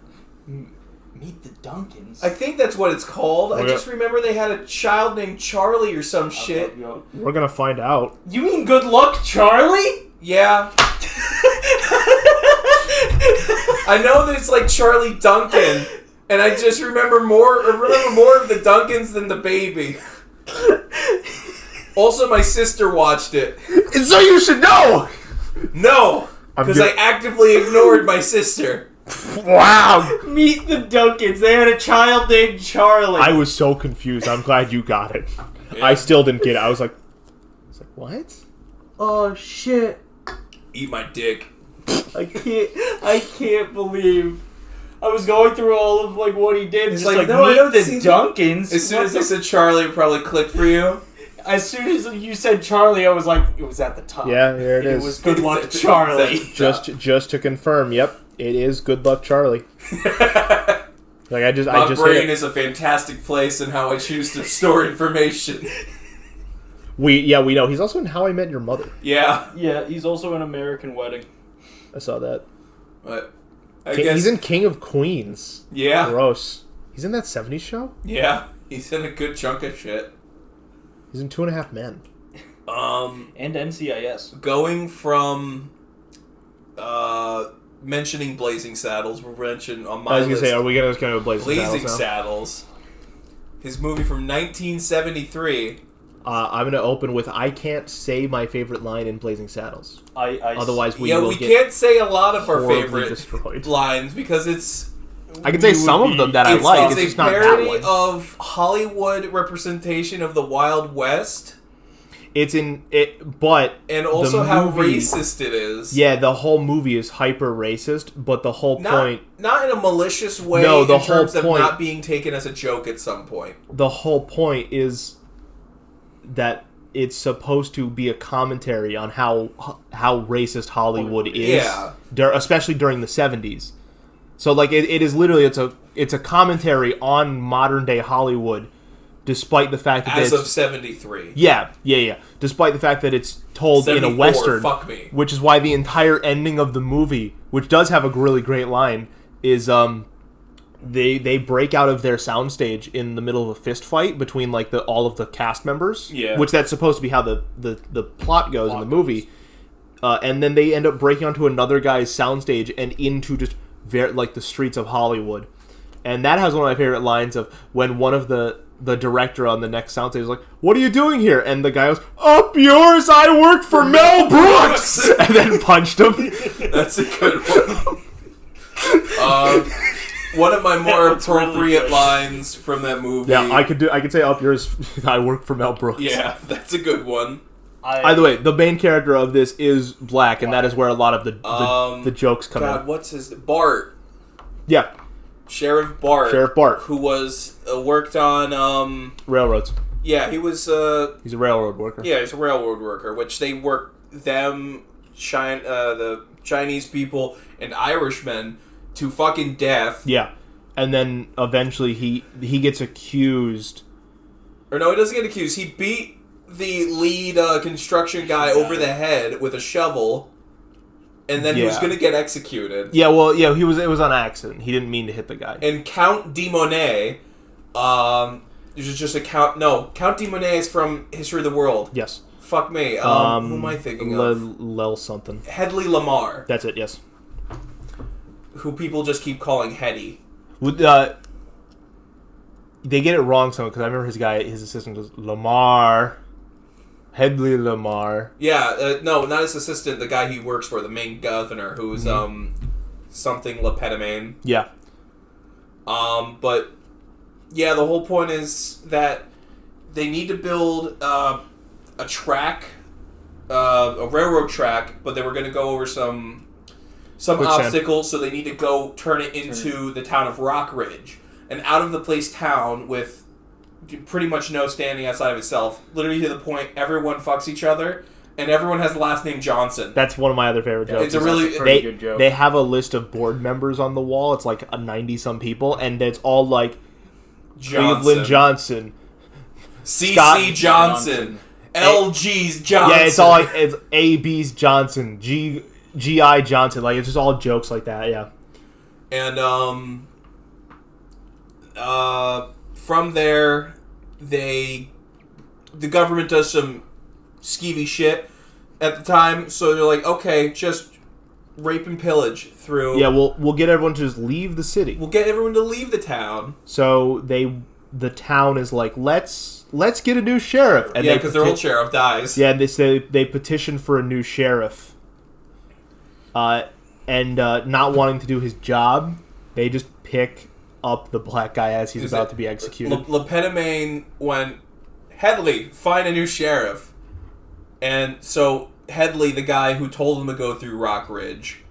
Meet the Duncans? I think that's what it's called. I just remember they had a child named Charlie or some shit. We're gonna find out. You mean Good Luck Charlie? Yeah. I know that it's like Charlie Duncan, and I just remember more of the Duncans than the baby. Also, my sister watched it. And so you should know! No! Because I actively ignored my sister. Wow! Meet the Duncans. They had a child named Charlie. I was so confused. I'm glad you got it. Yeah. I still didn't get it. I was like, what? Oh, shit. Eat my dick. I can't believe... I was going through all of like what he did. It's just like, no, Meet the Duncans. As soon as I said Charlie, it probably clicked for you. As soon as you said Charlie, I was like, it was at the top. Yeah, here it is. It was Good Luck Charlie. Just to confirm, yep, it is Good Luck Charlie. My brain is a fantastic place in how I choose to store information. We know. He's also in How I Met Your Mother. Yeah. Yeah, he's also in American Wedding. I saw that. But he's in King of Queens. Yeah. Gross. He's in that 70s show? Yeah. He's in a good chunk of shit. He's in 2.5 Men. And NCIS. Going from mentioning Blazing Saddles, we're mentioning on my list. I was going to say, are we going to go Blazing Saddles? His movie from 1973. I'm going to open with, I can't say my favorite line in Blazing Saddles. Otherwise, we can't say a lot of our favorite destroyed. lines because it's... I can say some of them that I like. It's just not that one. It's a parody of Hollywood representation of the Wild West. But and also how racist it is. Yeah, the whole movie is hyper racist, but the whole point... Not in a malicious way, no, the in terms whole point, of not being taken as a joke at some point. The whole point is that it's supposed to be a commentary on how racist Hollywood is, especially during the 70s. So like it is literally it's a commentary on modern day Hollywood, despite the fact that as of 73. Yeah. Despite the fact that it's told in a western, fuck me. Which is why the entire ending of the movie, which does have a really great line, is they break out of their soundstage in the middle of a fist fight between like all of the cast members. Yeah. Which that's supposed to be how the plot goes in the movie. And then they end up breaking onto another guy's soundstage and into just like the streets of Hollywood. And that has one of my favorite lines of when one of the director on the next soundstage is like, "What are you doing here?" And the guy goes, "Up yours, I work for Mel Brooks!" And then punched him. That's a good one. One of my more appropriate lines from that movie. Yeah, I could say "Up yours, I work for Mel Brooks." Yeah, that's a good one. By the way, the main character of this is black, and that is where a lot of the jokes come in. What's his... Bart. Yeah. Sheriff Bart. Who was... worked on... railroads. Yeah, he was... he's a railroad worker. Yeah, he's a railroad worker, which they work the Chinese people and Irishmen to fucking death. Yeah. And then eventually he gets accused. Or no, he doesn't get accused. He beat the lead construction guy over the head with a shovel, and then he was going to get executed. Yeah, well, yeah, it was on accident. He didn't mean to hit the guy. And Count de Monet, this is just a Count de Monet is from History of the World. Yes. Fuck me. Who am I thinking of? Lel something. Hedley Lamar. That's it, yes. Who people just keep calling Hetty. They get it wrong somehow, because I remember his assistant goes, Lamar. Hedley Lamar. Yeah, no, not his assistant, the guy he works for, the main governor, who's, something Lepetamine. Yeah. But, yeah, the whole point is that they need to build, a track, a railroad track, but they were going to go over some obstacles, so they need to go turn it into the town of Rock Ridge. An out-of-the-place town with pretty much no standing outside of itself. Literally to the point everyone fucks each other, and everyone has the last name Johnson. That's one of my other favorite jokes. It's a really pretty good joke. They have a list of board members on the wall. It's like 90-some people, and it's all like Cleveland Johnson, C.C. Johnson, L.G.'s Johnson. Yeah, it's all like it's A.B.'s Johnson, G.I. Johnson. Like, it's just all jokes like that, yeah. And, from there, the government does some skeevy shit at the time, so they're like, okay, just rape and pillage through... Yeah, we'll get everyone to just leave the city. We'll get everyone to leave the town. So the town is like, let's get a new sheriff. And yeah, because their old sheriff dies. Yeah, they petition for a new sheriff. And not wanting to do his job, they just pick up the black guy as he's about to be executed. Lepetamine went, Hedley, find a new sheriff. And so Hedley, the guy who told him to go through Rock Ridge,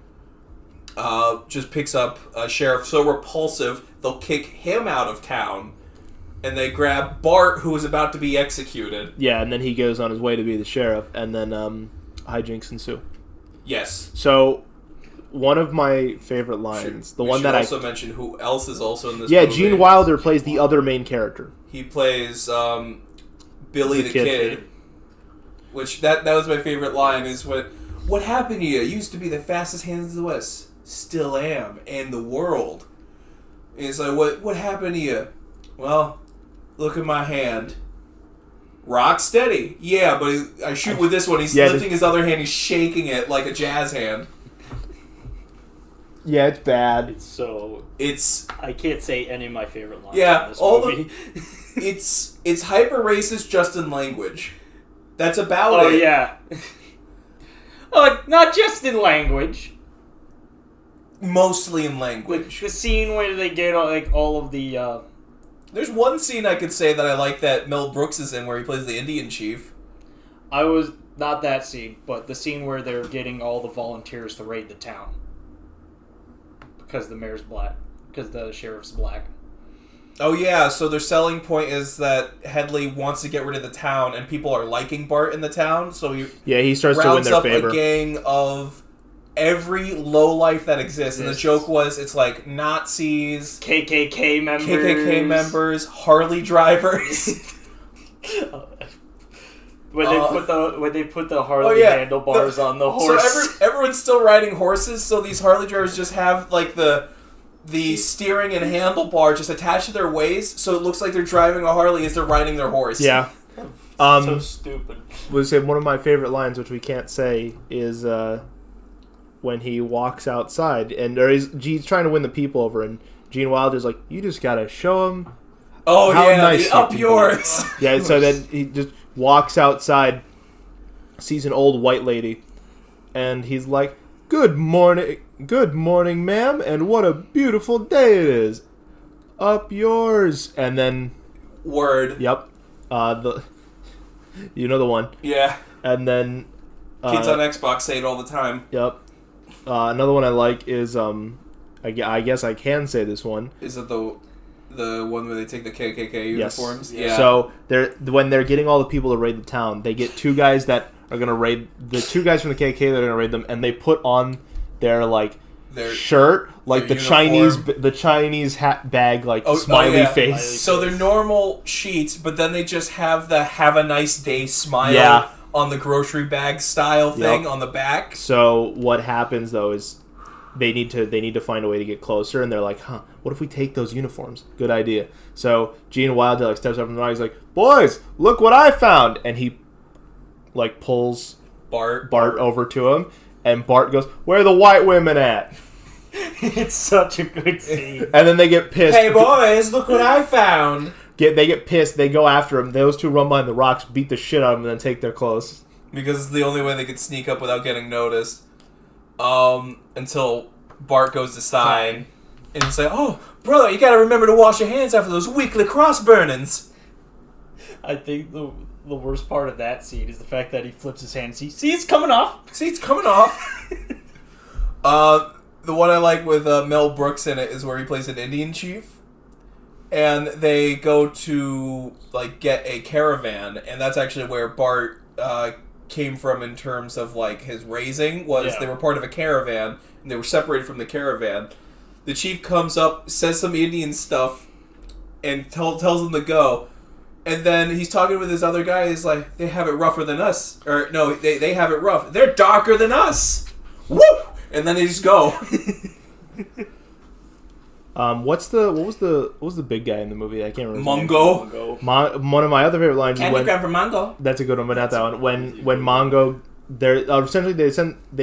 just picks up a sheriff so repulsive, they'll kick him out of town. And they grab Bart, who was about to be executed. Yeah, and then he goes on his way to be the sheriff, and then hijinks ensue. Yes. So... one of my favorite lines, we should also mention who else is also in this movie. Yeah, Gene Wilder plays the other main character. He plays Billy the Kid. Which, that was my favorite line, is what happened to you? You used to be the fastest hands in the West. Still am. And the world. And he's like, what happened to you? Well, look at my hand. Rock steady. Yeah, but I shoot with this one. He's lifting his other hand. He's shaking it like a jazz hand. Yeah, it's bad. It's I can't say any of my favorite lines. Yeah, in this movie. It's hyper racist just in language. That's about it. Oh yeah. Not just in language. Mostly in language. The scene where they get all of the. There's one scene I could say that I like that Mel Brooks is in, where he plays the Indian chief. Not that scene, but the scene where they're getting all the volunteers to raid the town. Because the mayor's black. Because the sheriff's black. Oh yeah, so their selling point is that Headley wants to get rid of the town, and people are liking Bart in the town. So he starts to win rounds their up favor. a gang of every lowlife that exists, and the joke was it's like Nazis, KKK members, Harley drivers. When they put the Harley handlebars on the horse. So everyone's still riding horses, so these Harley drivers just have like the steering and handlebar just attached to their waist, so it looks like they're driving a Harley as they're riding their horse. Yeah. So stupid. Was one of my favorite lines, which we can't say, is when he walks outside and he's trying to win the people over, and Gene Wilder's like, "You just gotta show him." Oh how yeah, nice up yours. Yeah. So then he just walks outside, sees an old white lady, and he's like, Good morning, ma'am, and what a beautiful day it is. Up yours." And then... Word. Yep. You know the one. Yeah. And then... Kids on Xbox say it all the time. Yep. Another one I like is, I guess I can say this one. Is it the one where they take the KKK uniforms? Yes. Yeah. So when they're getting all the people to raid the town, they get two guys that are gonna raid the two guys from the KKK that are gonna raid them, and they put on their shirt like the uniform. Chinese hat bag smiley face. So they're normal sheets, but then they just have the "Have a nice day" smile on the grocery bag style thing on the back. So what happens though is they need to find a way to get closer, and they're like, what if we take those uniforms? Good idea. So Gene Wilder steps up from the rock. He's like, "Boys, look what I found!" And he pulls Bart over to him, and Bart goes, "Where are the white women at?" It's such a good scene. And then they get pissed. "Hey boys, look what I found!" They get pissed. They go after him. Those two run behind the rocks, beat the shit out of him, and then take their clothes. Because it's the only way they could sneak up without getting noticed. Until Bart goes to sign, and he's like, "Oh, brother, you gotta remember to wash your hands after those weekly cross burnings." I think the worst part of that scene is the fact that he flips his hand. See, it's coming off. See, it's coming off. The one I like with Mel Brooks in it is where he plays an Indian chief, and they go to get a caravan, and that's actually where Bart came from in terms of his raising. They were part of a caravan, and they were separated from the caravan. The chief comes up, says some Indian stuff, and tells them to go. And then he's talking with this other guy. He's like, "They have it rougher than us." Or, no, they have it rough. They're darker than us. Woo! And then they just go. What was the big guy in the movie? I can't remember. Mongo. One of my other favorite lines. Candy grab for Mongo. That's a good one, but not that one. When Mongo, essentially they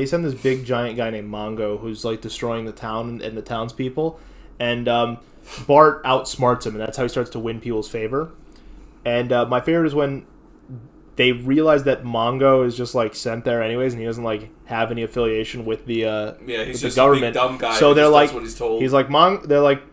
send this big giant guy named Mongo who's destroying the town and the townspeople, and Bart outsmarts him, and that's how he starts to win people's favor. And my favorite is when they realize that Mongo is just sent there anyways, and he doesn't have any affiliation with the he's just government. A big dumb guy. So they're that's what he's told. He's like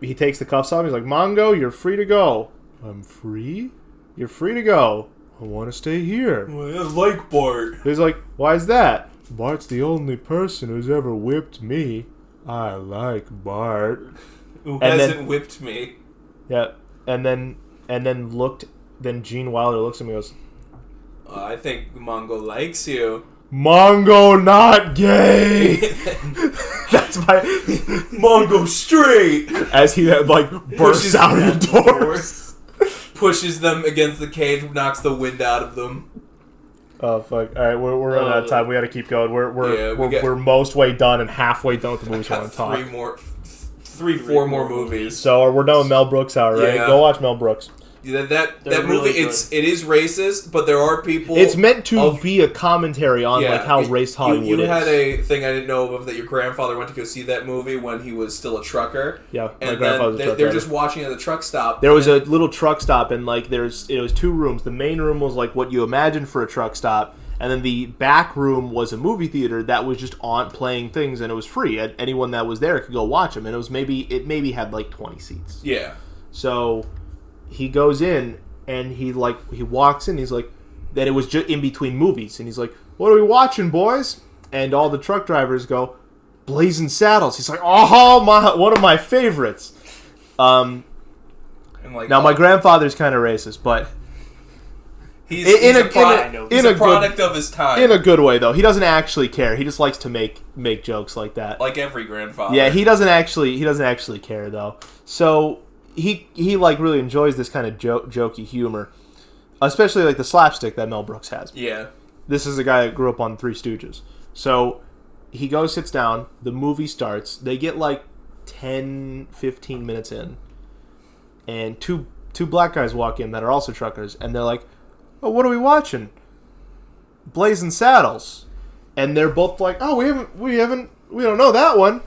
he takes the cuffs off. He's like, "Mongo, you're free to go." "I'm free? You're free to go. I want to stay here." Well, I like Bart. He's like, "Why is that?" "Bart's the only person who's ever whipped me. I like Bart." Who hasn't whipped me? Yeah, and then Then Gene Wilder looks at me and goes, "I think Mongo likes you." "Mongo not gay." That's my Mongo straight. As he bursts out of the doors, pushes them against the cage, knocks the wind out of them. Oh fuck! All right, we're running out of time. We got to keep going. We're most way done and halfway done with the movies we want to talk. Four more movies. So we're done with Mel Brooks hour, right? Yeah. Go watch Mel Brooks. That movie, it is racist, but there are people. It's meant to be a commentary on how race Hollywood is. You had a thing I didn't know of that your grandfather went to go see that movie when he was still a trucker. Yeah, and then they're just watching at the truck stop. There was a little truck stop, and it was two rooms. The main room was what you imagine for a truck stop, and then the back room was a movie theater that was just on playing things, and it was free. Anyone that was there could go watch them, and it maybe had 20 seats. Yeah. So he goes in and he walks in. He's like, that it was just in between movies, and he's like, "What are we watching, boys?" And all the truck drivers go, "Blazing Saddles." He's like, "Oh, one of my favorites." And like, Now, my grandfather's kind of racist, but he's a product of his time. In a good way, though. He doesn't actually care. He just likes to make jokes like that. Like every grandfather. Yeah, he doesn't actually care, though. So he like really enjoys this kind of jokey humor, especially like the slapstick that Mel Brooks has. Yeah. This is a guy that grew up on Three Stooges. So he goes, sits down, the movie starts. They get like 10, 15 minutes in, and two black guys walk in that are also truckers, and they're like, "Oh, what are we watching? Blazing Saddles." And they're both like, "Oh, we don't know that one."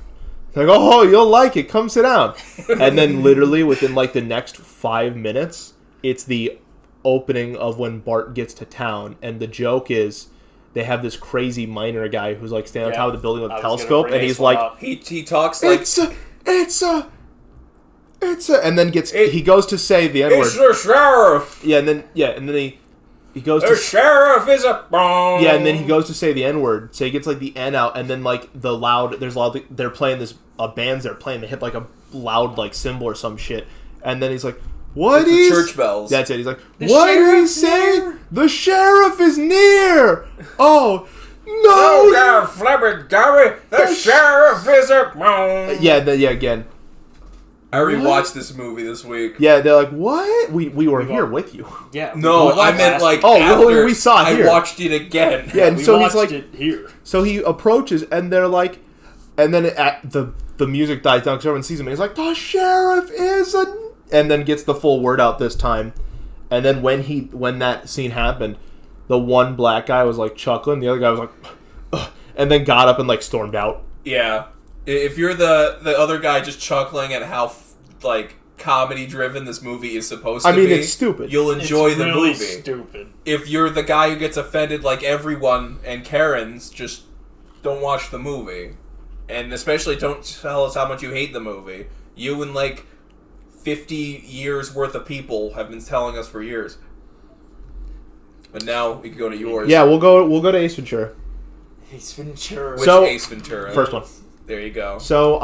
They're like, "Oh, you'll like it. Come sit down." And then literally within like the next 5 minutes, it's the opening of when Bart gets to town, and the joke is they have this crazy miner guy who's like standing on top of the building with a telescope, and he's like, he talks like it's a, and then he goes to say the N-word. It's the sheriff. And then he goes the to sheriff is a bomb. Yeah, and then he goes to say the N-word, so he gets like the N out, and then like they're playing this bands they're playing, they hit like a loud like cymbal or some shit, and then he's like, "What is the church bells?" That's it. He's like, "What did he say? The sheriff is near." Oh no! The sheriff is a bomb. Yeah, again. I rewatched this movie this week. Yeah, they're like, "What? We were here with you." Yeah. No, I meant like after we saw it here. I watched it again. Yeah, and so he's like, it here. So he approaches, and they're like, and then the music dies down because everyone sees him, and he's like, "The sheriff is a," and then gets the full word out this time. And then when that scene happened, the one black guy was like chuckling, the other guy was like, "Ugh," and then got up and like stormed out. Yeah, if you're the other guy just chuckling at how like comedy driven this movie is supposed to be. I mean, it's stupid. You'll enjoy it's the really movie. Stupid. If you're the guy who gets offended like everyone and Karen's, just don't watch the movie. And especially don't tell us how much you hate the movie. You and like 50 years worth of people have been telling us for years. But now we can go to yours. Yeah, we'll go to Ace Ventura. Ace Ventura. Which Ace Ventura? First one. There you go. So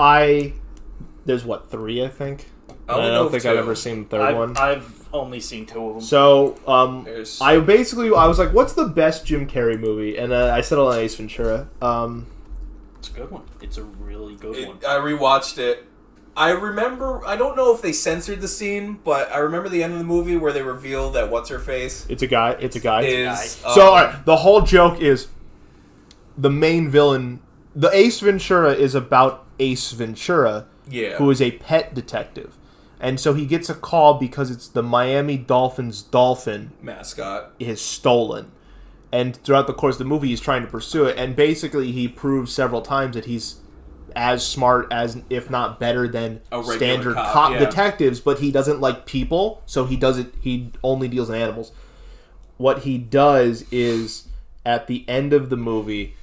there's what, 3 I think. I don't think I've ever seen the third one. I've only seen 2 of them. So I was like, what's the best Jim Carrey movie? And I settled on Ace Ventura. It's a good one. It's a really good one. I rewatched it. I remember, I don't know if they censored the scene, but I remember the end of the movie where they reveal that what's-her-face It's a guy. so, alright, the whole joke is the main villain. The Ace Ventura is about Ace Ventura, who is a pet detective. And so he gets a call because it's the Miami Dolphins dolphin mascot is stolen. And throughout the course of the movie, he's trying to pursue it. And basically, he proves several times that he's as smart as, if not better than, standard cop detectives. But he doesn't like people, so he only deals in animals. What he does is, at the end of the movie,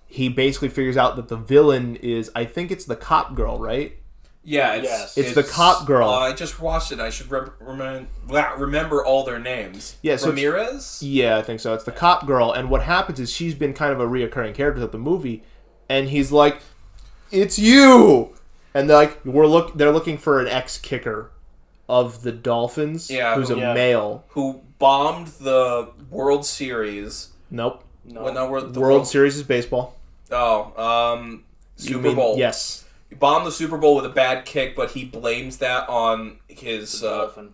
he basically figures out that the villain is, I think it's the cop girl, right? Yeah, it's the cop girl. I just watched it. I should remember all their names. Yeah, so Ramirez? Yeah, I think so. It's the cop girl, and what happens is she's been kind of a reoccurring character throughout the movie, and he's like, "It's you!" And they're like, they're looking for an ex-kicker of the Dolphins, who's a male. Who bombed the World Series. Nope. No. Well, no, the World Series is baseball. Oh, Super Bowl. Yes. He bombed the Super Bowl with a bad kick, but he blames that on his... Dolphin.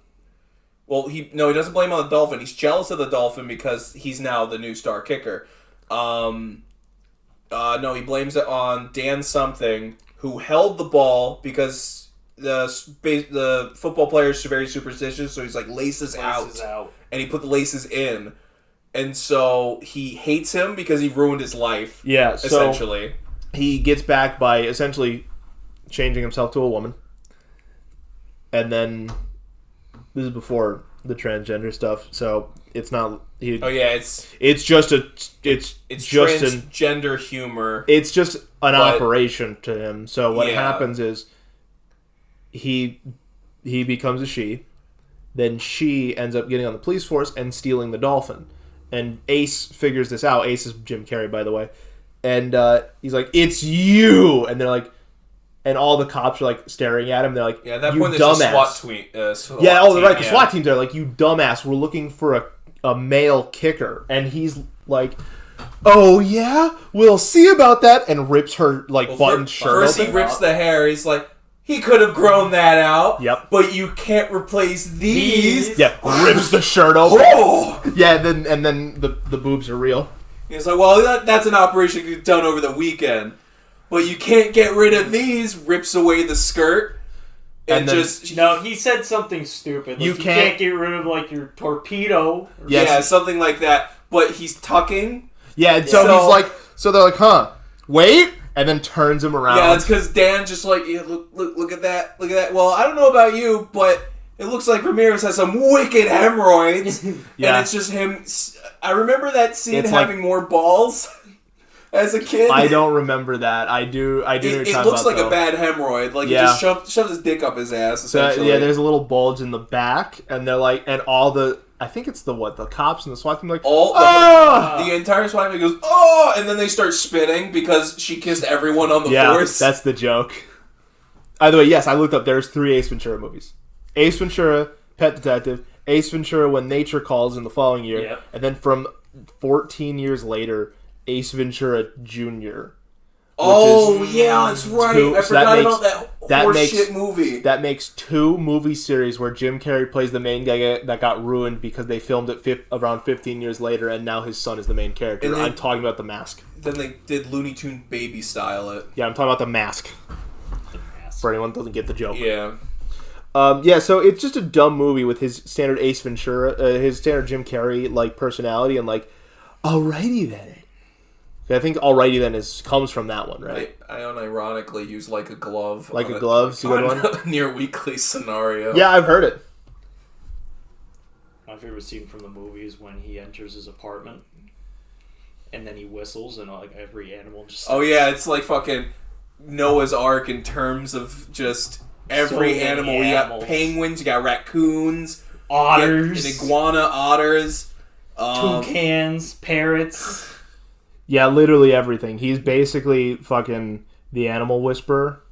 Well, he doesn't blame it on the Dolphin. He's jealous of the Dolphin because he's now the new star kicker. No, he blames it on Dan something, who held the ball because the football players are very superstitious, so he's like, laces out. And he put the laces in. And so he hates him because he ruined his life. Yeah, essentially. He gets back by essentially changing himself to a woman. And then this is before the transgender stuff, so it's not it's just transgender humor. It's just an operation to him. So what happens is he becomes a she, then she ends up getting on the police force and stealing the dolphin. And Ace figures this out. Ace is Jim Carrey, by the way. And he's like, "It's you!" And they're like, and all the cops are like staring at him. They're like, Yeah, at that you point, there's dumbass. a SWAT Yeah, team, right. The SWAT team's there. Like, you dumbass. We're looking for a male kicker, and he's like, "Oh yeah, we'll see about that," and rips her buttoned shirt. First, open. he rips the hair. He's like, he could have grown that out. Yep. But you can't replace these. Yeah, rips the shirt open. Oh! Yeah, and then the boobs are real. He's like, well, that's an operation done over the weekend. But you can't get rid of these. Rips away the skirt. And then, just... No, he said something stupid. Like, you can't get rid of, your torpedo. Yeah, something like that. But he's tucking. Yeah, and so he's like... So they're like, huh, wait? And then turns him around. Yeah, it's because Dan's just like, yeah, look at that. Look at that. Well, I don't know about you, but it looks like Ramirez has some wicked hemorrhoids. Yeah. And it's just him... I remember that scene having more balls as a kid. I don't remember that. I do. It looks like a bad hemorrhoid. Like, he just shoved his dick up his ass, essentially. So, yeah, there's a little bulge in the back, and they're like, and all the... I think it's the cops and the SWAT team, like, the entire SWAT team goes, oh! And then they start spitting because she kissed everyone on the force. That's the joke. By the way, yes, I looked up, there's 3 Ace Ventura movies. Ace Ventura, Pet Detective, Ace Ventura, When Nature Calls in the following year, and then from 14 years later, Ace Ventura Jr. Oh, yeah, that's right. I forgot about that horseshit movie. That makes 2 movie series where Jim Carrey plays the main guy that got ruined because they filmed it around 15 years later, and now his son is the main character. I'm talking about The Mask. Then they did Looney Tune Baby Style it. Yeah, I'm talking about The Mask. For anyone that doesn't get the joke. Yeah. So it's just a dumb movie with his standard Ace Ventura, his standard Jim Carrey personality, and alrighty then. I think alrighty then comes from that one, right? I unironically use Like a Glove. Like a Glove, it's a good one. A near weekly scenario. Yeah, I've heard it. My favorite scene from the movie is when he enters his apartment and then he whistles and every animal just... Oh yeah, it's like fucking Noah's Ark in terms of just every animal. You got penguins, you got raccoons, otters, an iguana, otters, toucans, parrots. Yeah, literally everything. He's basically fucking the animal whisperer.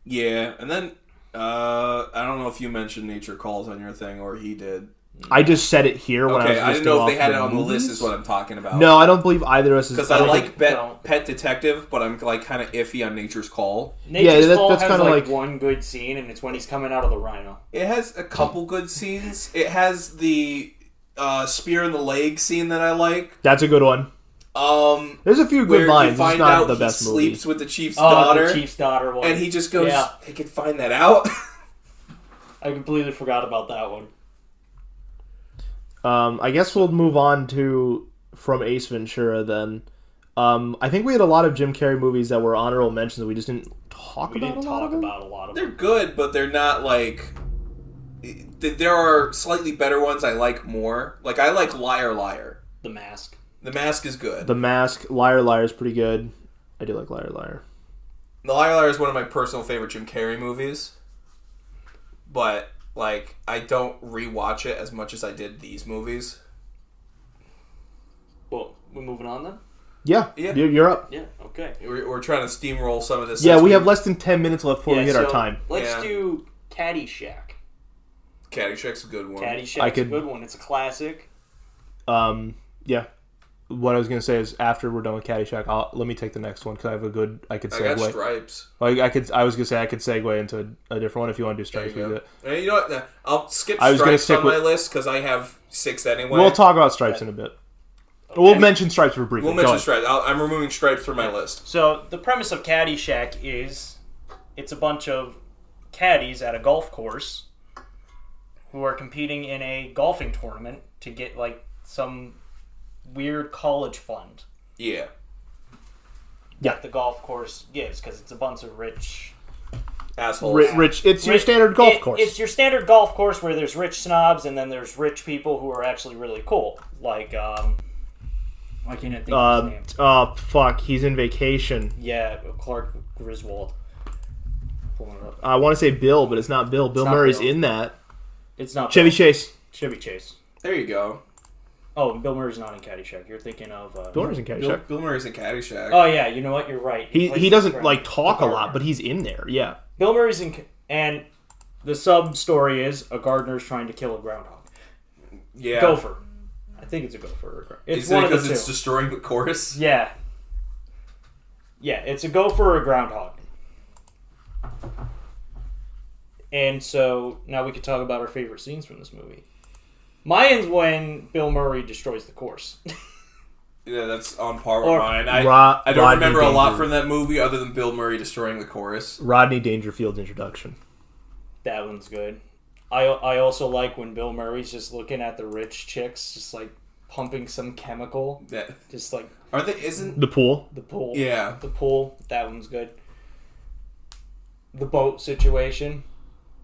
Yeah, and then I don't know if you mentioned Nature Calls on your thing or he did. I just said it here when I was listing I didn't know if they had it on movies. the list is what I'm talking about. No, I don't believe either of us is... Because I like Pet Detective, but I'm kind of iffy on Nature's Call. Nature's Call has one good scene, and it's when he's coming out of the rhino. It has a couple good scenes. It has the spear in the leg scene that I like. That's a good one. There's a few good lines. It's not the best movie. He sleeps with the chief's daughter. The chief's daughter one. And he just goes, they can find that out. I completely forgot about that one. I guess we'll move on from Ace Ventura then. I think we had a lot of Jim Carrey movies that were honorable mentions that we just didn't talk about a lot of them. They're good, but they're not there are slightly better ones I like more. I like Liar Liar. The Mask. The Mask is good. The Mask, Liar Liar is pretty good. I do like Liar Liar. The Liar Liar is one of my personal favorite Jim Carrey movies. But, I don't rewatch it as much as I did these movies. Well, we're moving on then? Yeah. You're up. Yeah, okay. We're trying to steamroll some of this. Yeah, we have less than 10 minutes left before we hit our time. Let's do Caddyshack. Caddyshack's a good one. Caddyshack's a good one. It's a classic. Yeah. What I was going to say is after we're done with Caddyshack, let me take the next one because I have a good... I could segue. I got Stripes. I was going to say I could segue into a different one if you want to do Stripes. You know what? I'll skip Stripes on my list because I have 6 anyway. We'll talk about Stripes in a bit. Okay. We'll mention Stripes for briefly. We'll mention Stripes. I'm removing Stripes from my list. So the premise of Caddyshack is it's a bunch of caddies at a golf course who are competing in a golfing tournament to get some weird college fund. Yeah. That the golf course gives because it's a bunch of rich assholes. It's your standard golf course. It's your standard golf course where there's rich snobs and then there's rich people who are actually really cool. Why can't I think of his name? Oh, fuck. He's in Vacation. Yeah, Clark Griswold. Pulling it up. I want to say Bill, but it's not Bill. Bill Murray's in that. It's not Chevy Bill. Chase. Chevy Chase. There you go. Oh, Bill Murray's not in Caddyshack. You're thinking of Bill Murray's in Caddyshack. Bill Murray's in Caddyshack. Oh yeah, you know what? You're right. He doesn't like talk a lot, but he's in there. Yeah. Bill Murray's in, and the sub story is a gardener's trying to kill a groundhog. Yeah. Gopher. I think it's a gopher. It's Is one it of the because it's two. destroying the chorus? Yeah. Yeah, it's a gopher or a groundhog. And so now we could talk about our favorite scenes from this movie. Mine's when Bill Murray destroys the course. Yeah, that's on par with mine. I don't Rodney remember a lot Danger- from that movie other than Bill Murray destroying the chorus. Rodney Dangerfield's introduction. That one's good. I also like when Bill Murray's just looking at the rich chicks, just like pumping some chemical. That Just like aren't they? Isn't The pool. the pool. yeah? The pool. That one's good. The boat situation.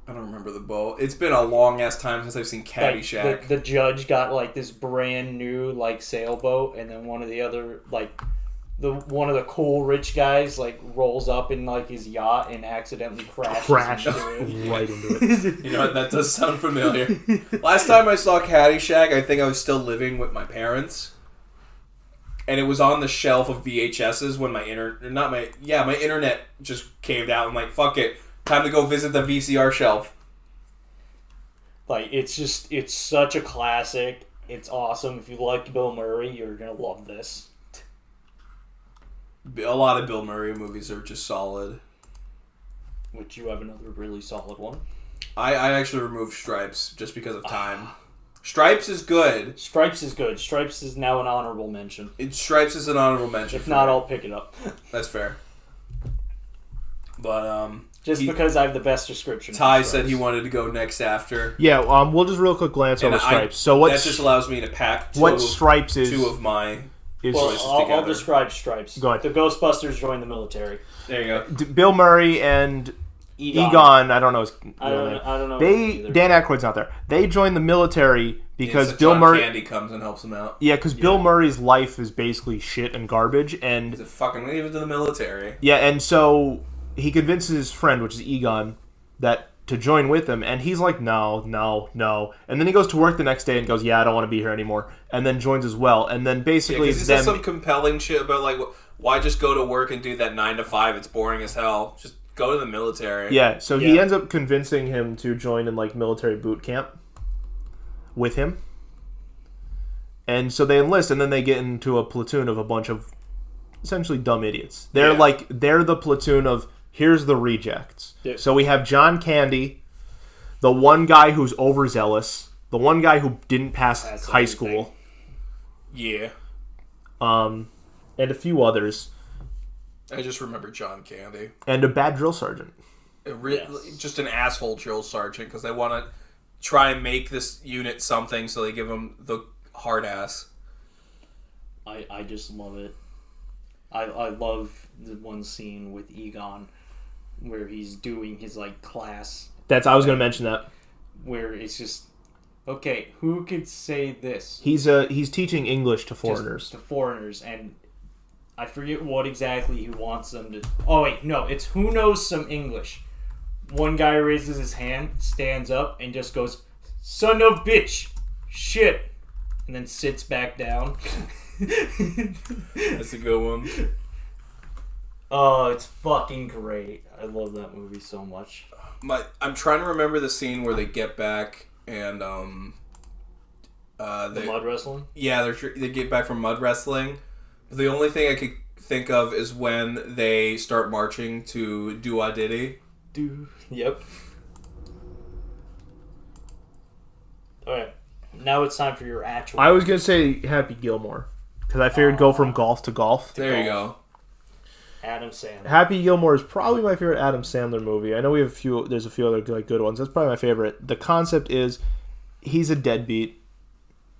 I don't remember the boat. It's been a long ass time since I've seen Like, Caddyshack. the judge got like this brand new like sailboat, and then one of the other like one of the cool rich guys like rolls up in like his yacht and accidentally crashes into it. right into it. You know what? That does sound familiar. Last time I saw Caddyshack, I think I was still living with my parents, and it was on the shelf of VHSs when my internet just came down. I'm like, fuck it, time to go visit the VCR shelf. Like it's such a classic. It's awesome. If you like Bill Murray, you're gonna love this. A lot of Bill Murray movies are just solid. Which you have another really solid one. I actually removed Stripes just because of time. Stripes is good. Stripes is good. Stripes is now an honorable mention. Stripes is an honorable mention. If for not, me. I'll pick it up. That's fair. But Just because I have the best description. Ty of said he Stripes. wanted to go next after. Yeah. We'll just real quick glance over Stripes. So that what's just allows me to pack what Stripes is? two of my Is Well, choices I'll together. describe Stripes. Go ahead. The Ghostbusters joined the military. There you go. Bill Murray and Egon. I don't know his I don't know. They either. Dan Aykroyd's out there. They join the military because So Bill John Murray. Candy comes and helps him out. Yeah, because Bill Murray's life is basically shit and garbage, and He's a fucking leave it to the military. yeah, and so he convinces his friend, which is Egon, that to join with him, and he's like, no, and then he goes to work the next day and goes, yeah, I don't want to be here anymore, and then joins as well, and then basically Because it's he says them. some compelling shit about like, why just go to work and do that 9 to 5? It's boring as hell. Just go to the military. Yeah, so he Yeah. ends up convincing him to join in like military boot camp with him. And so they enlist, and then they get into a platoon of a bunch of essentially dumb idiots. They're Yeah. they're the platoon of here's the rejects. Yeah. So we have John Candy, the one guy who's overzealous, the one guy who didn't pass That's high everything. school, Yeah. and a few others, I just remember John Candy. and a bad drill sergeant. Yes. Just an asshole drill sergeant because they want to try and make this unit something, so they give him the hard ass. I just love it. I love the one scene with Egon where he's doing his like class I was going to mention that. where it's just okay, who could say this? He's teaching English to Just foreigners. to foreigners, and I forget what exactly he wants them to. Oh wait, no, it's who knows some English. One guy raises his hand, stands up, and just goes, "Son of bitch, shit," and then sits back down. That's a good one. Oh, it's fucking great. I love that movie so much. I'm trying to remember the scene where they get back and The mud wrestling? yeah, they get back from mud wrestling. The only thing I could think of is when they start marching to Dua Diddy. Yep. Alright. Now it's time for your actual. I was going to say Happy Gilmore, because I figured go from golf to golf. There you go. Adam Sandler. Happy Gilmore is probably my favorite Adam Sandler movie. I know we have there's a few other like good ones. That's probably my favorite. The concept is he's a deadbeat.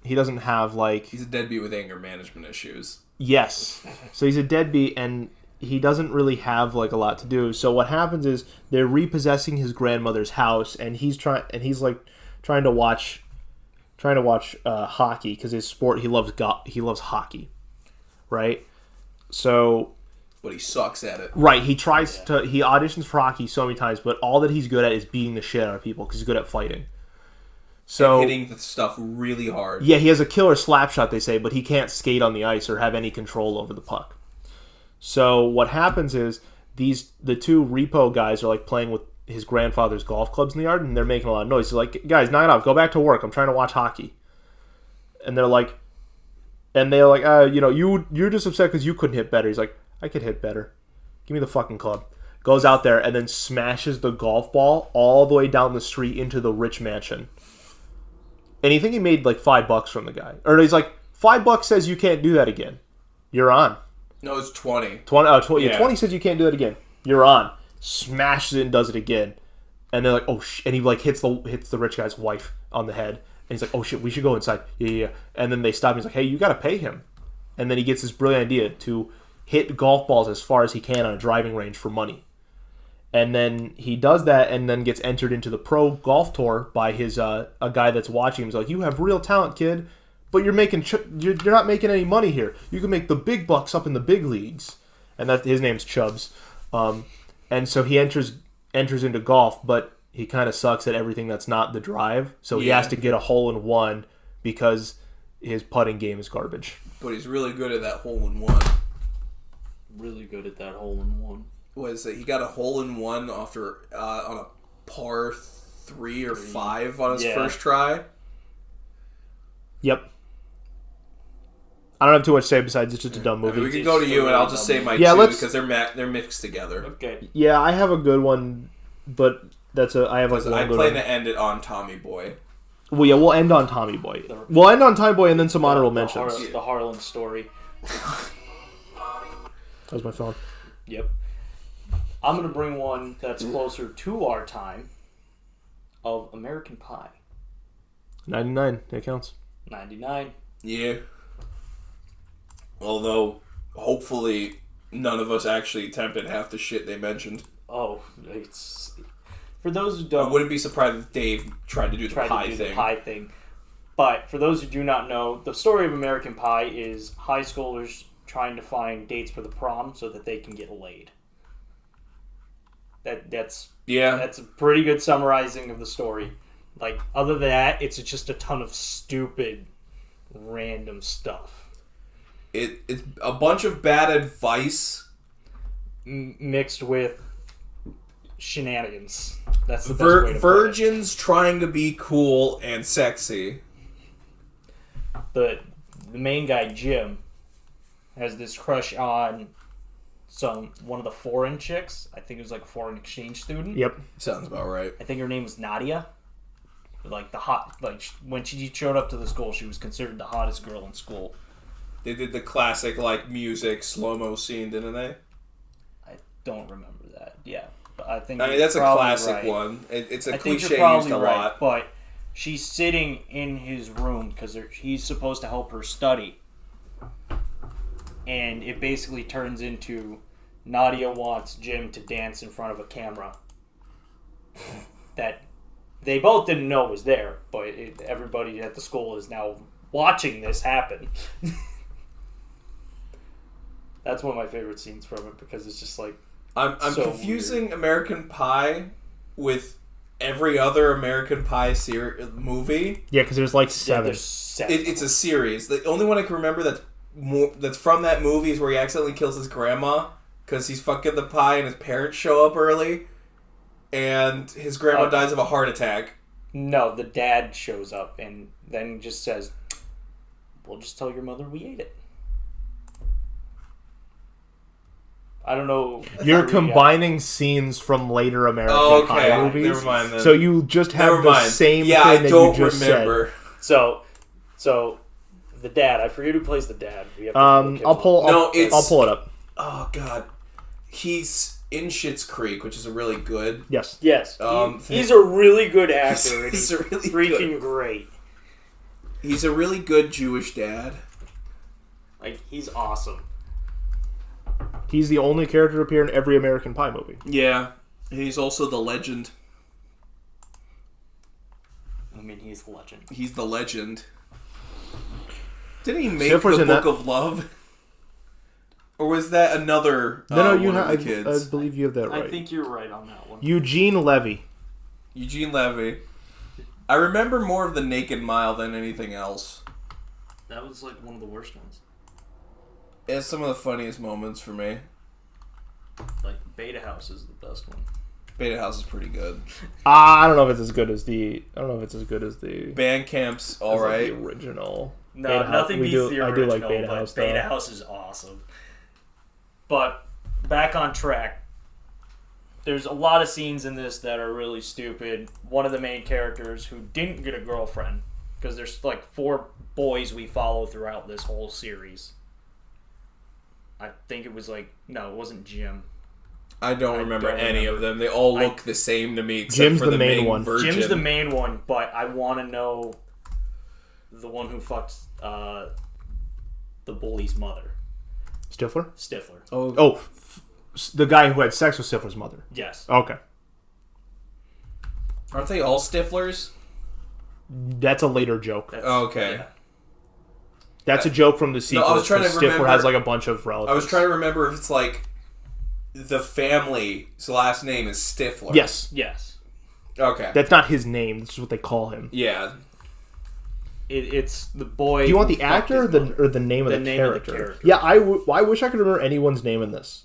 He doesn't have like He's a deadbeat with anger management issues. yes. So he's a deadbeat and he doesn't really have like a lot to do. So what happens is they're repossessing his grandmother's house and he's trying to watch hockey because his sport he loves hockey. Right? So But he sucks at it. right, he auditions for hockey so many times, but all that he's good at is beating the shit out of people because he's good at fighting. So and hitting the stuff really hard. Yeah, he has a killer slap shot, they say, but he can't skate on the ice or have any control over the puck. So what happens is the two repo guys are like playing with his grandfather's golf clubs in the yard, and they're making a lot of noise. He's like, guys, knock it off. Go back to work. I'm trying to watch hockey. And they're like, you're just upset because you couldn't hit better. He's like, I could hit better. Give me the fucking club. Goes out there and then smashes the golf ball all the way down the street into the rich mansion. And you think he made like $5 from the guy. Or he's like, $5 says you can't do that again. You're on. No, it's 20. 20 Yeah. 20 says you can't do that again. You're on. Smashes it and does it again. And they're like, oh shit. And he like hits the rich guy's wife on the head. And he's like, oh shit, we should go inside. Yeah. And then they stop. He's like, hey, you got to pay him. And then he gets this brilliant idea to hit golf balls as far as he can on a driving range for money. And then he does that and then gets entered into the pro golf tour by his a guy that's watching him. He's like, you have real talent, kid, but you're not making any money here. You can make the big bucks up in the big leagues. And that his name's Chubbs. And so he enters into golf, but he kind of sucks at everything that's not the drive. So he has to get a hole-in-one because his putting game is garbage. But he's really good at that hole-in-one. Really good at that hole-in-one. Was that he got a hole-in-one after on a par 3 or 5 on his first try? Yep. I don't have too much to say besides it's just a dumb movie. I mean, we can go to you, and I'll just say my two because they're mixed together. Okay. Yeah, I have a good one, but I have like one I good plan one. to end it on Tommy Boy. Well, yeah, we'll end on Tommy Boy. We'll end on Tommy Boy and then some honorable mentions. The Harlan story. That was my phone. Yep. I'm going to bring one that's closer to our time of American Pie. 99, that counts. 99. Yeah. Although, hopefully, none of us actually attempted half the shit they mentioned. Oh, it's... For those who don't... I wouldn't be surprised if Dave tried to do the pie thing. But for those who do not know, the story of American Pie is high schoolers trying to find dates for the prom so that they can get laid. That's a pretty good summarizing of the story. Like, other than that, it's just a ton of stupid, random stuff. It's a bunch of bad advice mixed with shenanigans. That's the best way to put it. Virgins trying to be cool and sexy. The main guy, Jim, has this crush on one of the foreign chicks. I think it was like a foreign exchange student. Yep. Sounds about right. I think her name was Nadia. Like when she showed up to the school, she was considered the hottest girl in school. They did the classic music slow-mo scene, didn't they? I don't remember that. Yeah, but I think that's a classic one. It's a cliche used a lot. But she's sitting in his room because he's supposed to help her study. And it basically turns into Nadia wants Jim to dance in front of a camera that they both didn't know was there, but everybody at the school is now watching this happen. That's one of my favorite scenes from it because it's just like I'm so confusing weird. American Pie with every other American Pie movie. Yeah, because there's like 7. Yeah, there's 7. It's a series. The only one I can remember that's from that movie is where he accidentally kills his grandma because he's fucking the pie and his parents show up early and his grandma dies of a heart attack. No, the dad shows up and then just says, "We'll just tell your mother we ate it." I don't know. You're combining scenes from later American Pie movies. Never mind then. So you just have the same thing I that don't you just remember. said. So the dad, I forget who plays the dad. We have to I'll pull it up. Oh god. He's in Schitt's Creek, which is a really good. Yes. He's a really good actor. He's and a really freaking great. He's a really good Jewish dad. Like, he's awesome. He's the only character to appear in every American Pie movie. Yeah. He's also the legend. I mean, he's the legend. He's the legend. Didn't he make the Book of Love? Or was that another No, one of the kids? I believe you have that right. I think you're right on that one. Eugene Levy. Eugene Levy. I remember more of the Naked Mile than anything else. That was like one of the worst ones. It's some of the funniest moments for me. Like Beta House is the best one. Beta House is pretty good. I don't know if it's as good as the. Bandcamp's all right. The original. No, Beta nothing House. beats the original. I do like Beta House. Beta House is awesome. But back on track. There's a lot of scenes in this that are really stupid. One of the main characters who didn't get a girlfriend, because there's like 4 boys we follow throughout this whole series. I think it was like, no, it wasn't Jim. I don't remember any of them. They all look the same to me, except Jim's for the main one. Virgin. Jim's the main one, but I want to know the one who fucked the bully's mother. Stifler? Oh, The guy who had sex with Stifler's mother. Yes. Okay. aren't they all Stiflers? That's a later joke. Okay. Yeah. That's a joke from the sequel. I was trying to Stifler remember- has like a bunch of relatives. I was trying to remember if it's like the family's last name is Stifler. Yes. Yes. Okay. That's not his name. That's what they call him. Yeah. It's the boy. Do you want who the fucked actor his mother. or the name of The the name of the character? character. Yeah, I wish I could remember anyone's name in this.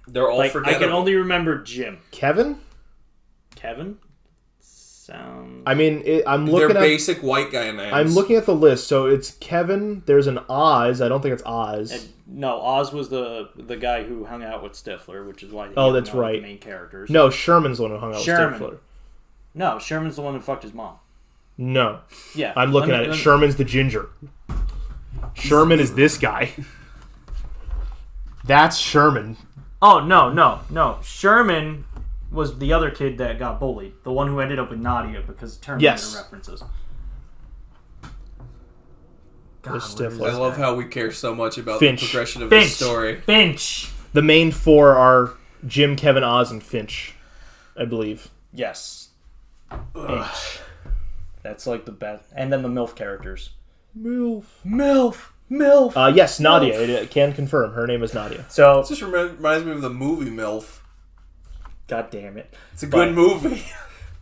They're all Like, I forgettable. can only remember Jim. Kevin? Kevin? Sounds... I mean, I'm They're looking at... basic white guy names. I'm looking at the list. So it's Kevin. There's an Oz. I don't think it's Oz. And, no, Oz was the guy who hung out with Stifler, which is why he Oh, hung that's out with right. the main characters. No, Sherman's the one who hung out Sherman. with Stifler. No, Sherman's the one who fucked his mom. No. Yeah. I'm looking at it. Sherman's the ginger. Sherman is this guy. That's Sherman. Oh, no. Sherman was the other kid that got bullied. The one who ended up with Nadia because of Terminator references. God, Stifler. I love how we care so much about Finch. the progression of the story. Finch. The main 4 are Jim, Kevin, Oz, and Finch, I believe. Yes. Finch. That's like the best. And then the MILF characters. MILF. Yes, Nadia. I can confirm. Her name is Nadia. So, It just reminds me of the movie MILF. God damn it. It's a good movie.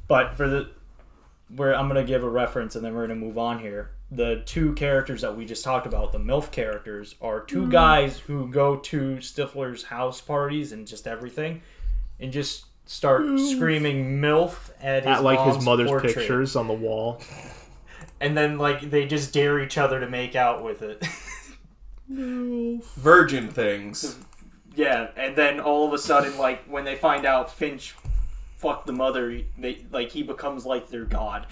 But I'm gonna give a reference and then we're gonna move on here. The 2 characters that we just talked about, the MILF characters, are 2 guys who go to Stifler's house parties and just everything, and just start screaming MILF at his mother's portrait. pictures on the wall. And then they just dare each other to make out with it. Virgin things. Yeah, and then all of a sudden, when they find out Finch fucked the mother, he becomes like their god.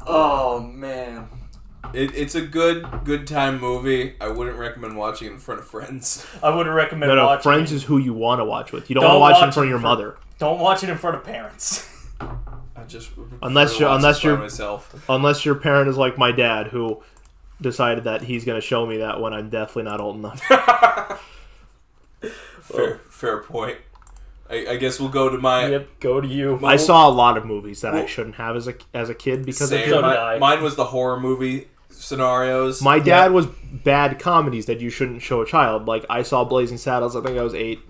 Oh man, It's a good time movie. I wouldn't recommend watching it in front of friends. I wouldn't recommend No, watching Friends it. is who you want to watch with. You don't want to watch it in front of your mother. Don't watch it in front of parents. I just Unless you're you're myself. Unless your parent is like my dad, who decided that he's going to show me that when I'm definitely not old enough. Fair point. I guess we'll go to my. Yep, go to you. I saw a lot of movies that I shouldn't have as a kid because Same. of him. Mine was the horror movie scenarios. My dad was bad comedies that you shouldn't show a child. Like, I saw Blazing Saddles, I think I was 8.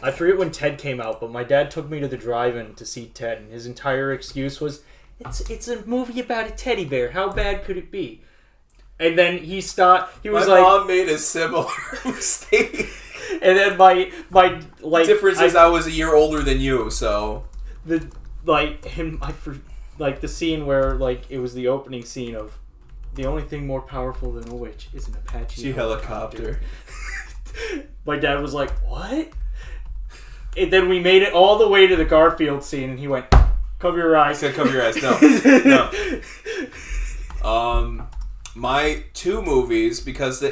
I forget when Ted came out, but my dad took me to the drive-in to see Ted, and his entire excuse was, it's a movie about a teddy bear. How bad could it be? And then he stopped. He was my mom made a similar mistake. And then my difference is I was a year older than you, so the scene where it was the opening scene of the only thing more powerful than a witch is an Apache helicopter. My dad was like, "What?" And then we made it all the way to the Garfield scene, and he went, "Cover your eyes." I said, "Cover your eyes." No. My 2 movies, because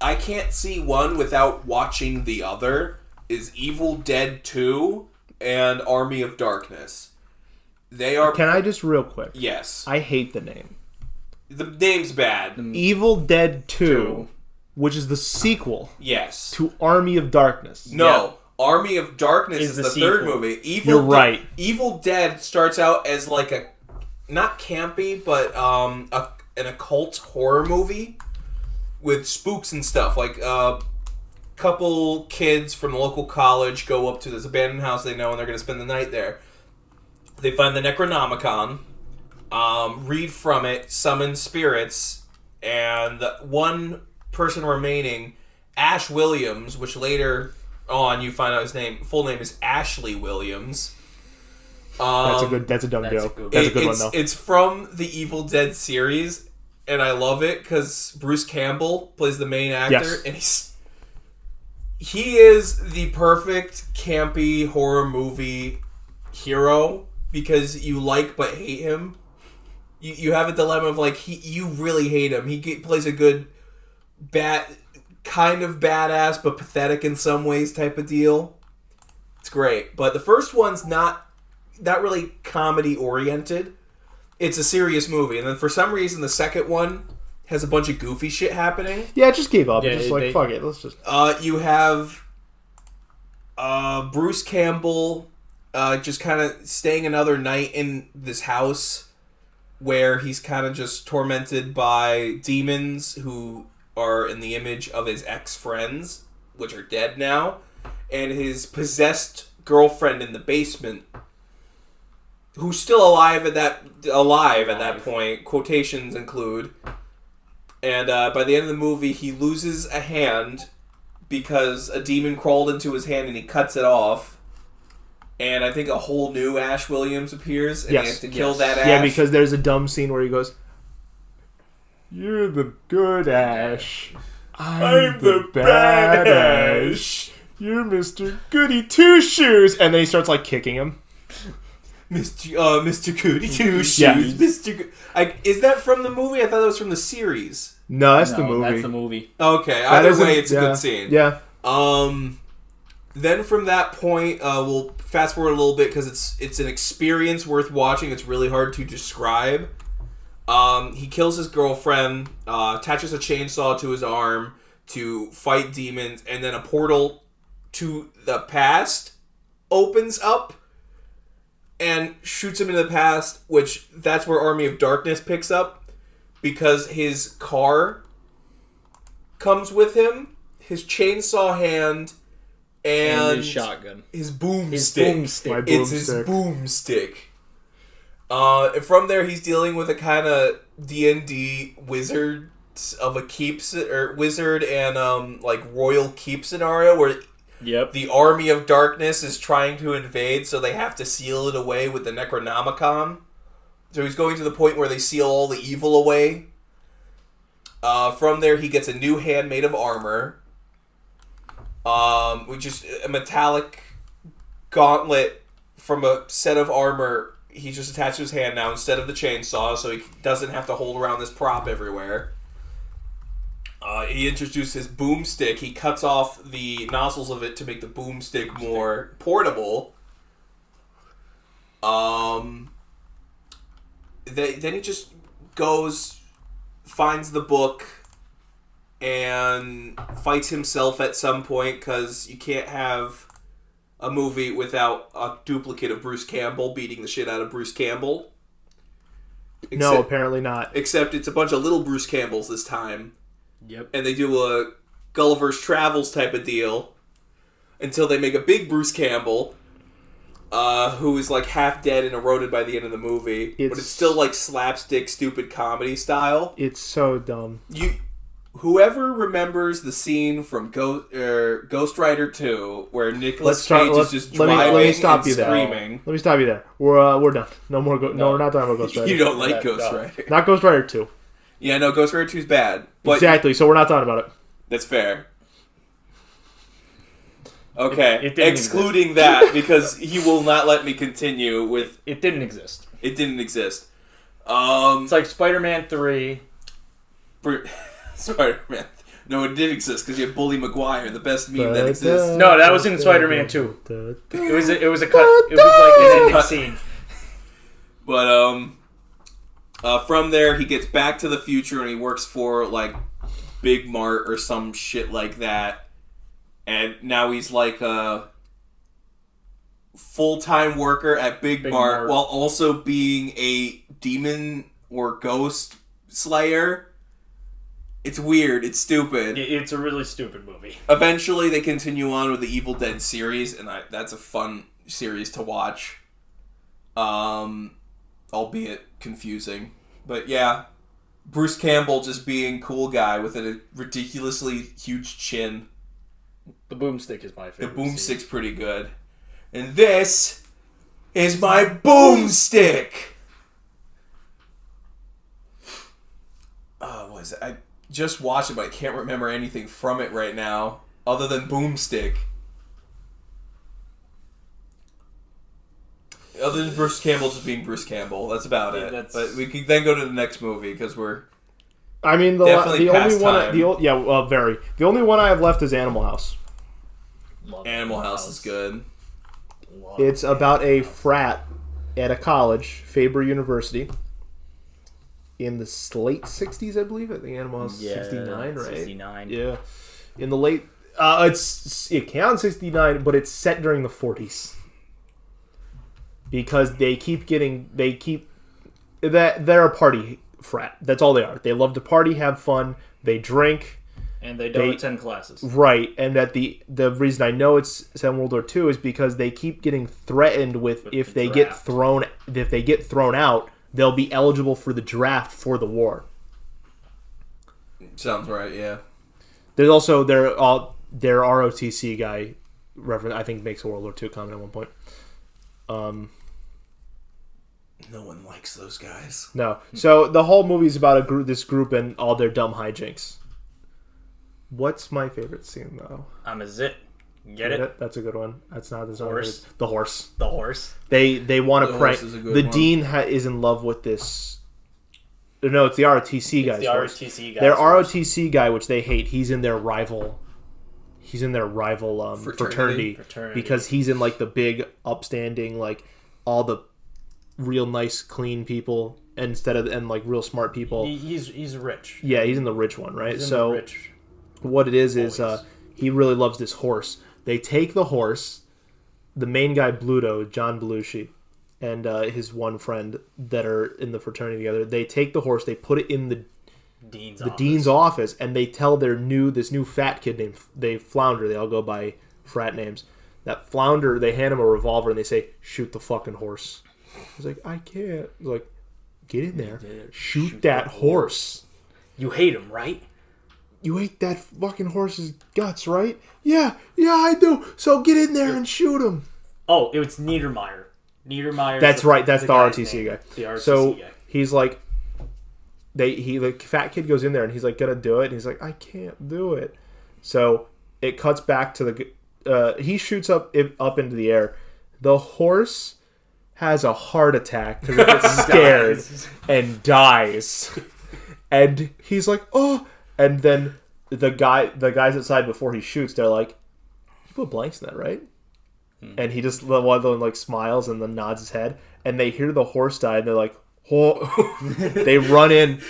I can't see one without watching the other, is Evil Dead 2 and Army of Darkness. They are. Can I just real quick? Yes. I hate the name. The name's bad. Evil Dead 2, which is the sequel Yes. to Army of Darkness. No. Army of Darkness is the third sequel. movie. You're right. Evil Dead starts out as like a, not campy, but an occult horror movie with spooks and stuff. Like couple kids from the local college go up to this abandoned house they know, and they're going to spend the night there. They find the Necronomicon, read from it, summon spirits, and the one person remaining, Ash Williams, which later on you find out his full name is Ashley Williams. That's a dumb joke. That's a good one though. It's from the Evil Dead series, and I love it because Bruce Campbell plays the main actor, and he is the perfect campy horror movie hero because you like but hate him. You have a dilemma of like you really hate him. He plays a good kind of badass but pathetic in some ways type of deal. It's great, but the first one's not really comedy oriented. It's a serious movie, and then for some reason the second one has a bunch of goofy shit happening. Yeah, I just gave up. Yeah, fuck it. Let's just. You have Bruce Campbell just kind of staying another night in this house where he's kind of just tormented by demons who are in the image of his ex-friends, which are dead now, and his possessed girlfriend in the basement, who's still alive at that point. Quotations include. And by the end of the movie, he loses a hand because a demon crawled into his hand and he cuts it off. And I think a whole new Ash Williams appears, and he has to kill that Ash. Yeah, because there's a dumb scene where he goes, "You're the good Ash. I'm the bad Ash. You're Mr. Goody Two Shoes." And then he starts like kicking him. Mr. Goody Two Shoes. Yeah. Is that from the movie? I thought that was from the series. No, that's the movie. That's the movie. Okay, either way, it's a good scene. Yeah. Then from that point, we'll fast forward a little bit because it's an experience worth watching. It's really hard to describe. He kills his girlfriend, attaches a chainsaw to his arm to fight demons, and then a portal to the past opens up and shoots him into the past, which that's where Army of Darkness picks up because his car comes with him, his chainsaw hand, and his shotgun. His boomstick. It's his boomstick. From there, he's dealing with a kind of D&D wizard of a wizard and like royal keep scenario where the Army of Darkness is trying to invade, so they have to seal it away with the Necronomicon. So he's going to the point where they seal all the evil away. From there, he gets a new hand made of armor. Which is a metallic gauntlet from a set of armor. He just attached to his hand now instead of the chainsaw, so he doesn't have to hold around this prop everywhere. He introduced his boomstick. He cuts off the nozzles of it to make the boomstick more portable. Then he just finds the book, and fights himself at some point because you can't have a movie without a duplicate of Bruce Campbell beating the shit out of Bruce Campbell. No, apparently not. Except it's a bunch of little Bruce Campbells this time. Yep. And they do a Gulliver's Travels type of deal until they make a big Bruce Campbell who is like half dead and eroded by the end of the movie. But it's still like slapstick, stupid comedy style. It's so dumb. Whoever remembers the scene from Ghost Rider 2 where Nicolas Cage is just driving and screaming. Let me stop you there. We're done. No more. No, we're not talking about Ghost Rider. You don't like Ghost Rider. Not Ghost Rider 2. Yeah, no, Ghost Rider 2 is bad. But exactly, so we're not talking about it. That's fair. Okay, excluding that because he will not let me continue with... It didn't exist. It didn't exist. It's like Spider-Man 3... Spider-Man. No, it did exist because you had Bully Maguire, the best meme that exists. No, that was in Spider-Man 2. It was a cut. It was like an ending scene. But from there, he gets back to the future and he works for like Big Mart or some shit like that. And now he's like a full-time worker at Big Mart while also being a demon or ghost slayer. It's weird. It's stupid. It's a really stupid movie. Eventually, they continue on with the Evil Dead series, and that's a fun series to watch. Albeit confusing. But yeah, Bruce Campbell just being cool guy with a ridiculously huge chin. The boomstick is my favorite. The boomstick's pretty good. And this is my boomstick! What is it? I just watched it, but I can't remember anything from it right now, other than boomstick. Other than Bruce Campbell just being Bruce Campbell. That's about it. But we can then go to the next movie, because we're... I mean, the only one... very. The only one I have left is Animal House. Animal House is good. It's about a frat at a college, Faber University, in the late 60s, I believe. I think Animal House is 69, right? 69. Yeah. In the late... it counts 69, but it's set during the 40s. Because they're a party frat. That's all they are. They love to party, have fun, they drink... And they don't attend classes. Right, and that the reason I know it's set in World War II is because they keep getting threatened with if they get thrown out, they'll be eligible for the draft for the war. Sounds right, yeah. There's also their ROTC guy reference, I think, makes a World War II comment at one point. No one likes those guys. No. So the whole movie is about this group and all their dumb hijinks. What's my favorite scene, though? I'm a zit. Get it? That's a good one. That's not the horse. The horse. The horse. They want to prank. The one. dean is in love with this. No, it's the ROTC guy. The ROTC guy. Their ROTC guy, which they hate. He's in their rival. Fraternity because he's in like the big, upstanding, like all the real nice, clean people and like real smart people. He's rich. Yeah, he's in the rich one, right? He's in the rich. What it is he really loves this horse. They take the horse, the main guy Bluto, John Belushi, and his one friend that are in the fraternity together. They take the horse, they put it in the dean's office, and they tell this new fat kid named Flounder. They all go by frat names. That Flounder, they hand him a revolver and they say, "Shoot the fucking horse." He's like, "I can't." He's like, "Get in there, shoot that horse." You hate him, right? You ate that fucking horse's guts, right? Yeah, I do. So get in there and shoot him. Oh, it was Niedermeyer. That's right. That's the ROTC guy. The ROTC so guy. He's like, the fat kid goes in there and he's like gonna do it, and he's like, "I can't do it." So it cuts back to he shoots up into the air. The horse has a heart attack because it gets scared and dies. And he's like, "Oh." And then the guys outside before he shoots, they're like, "You put blanks in that, right?" And he just one of them like smiles and then nods his head. And they hear the horse die, and they're like, "Oh!" They run in.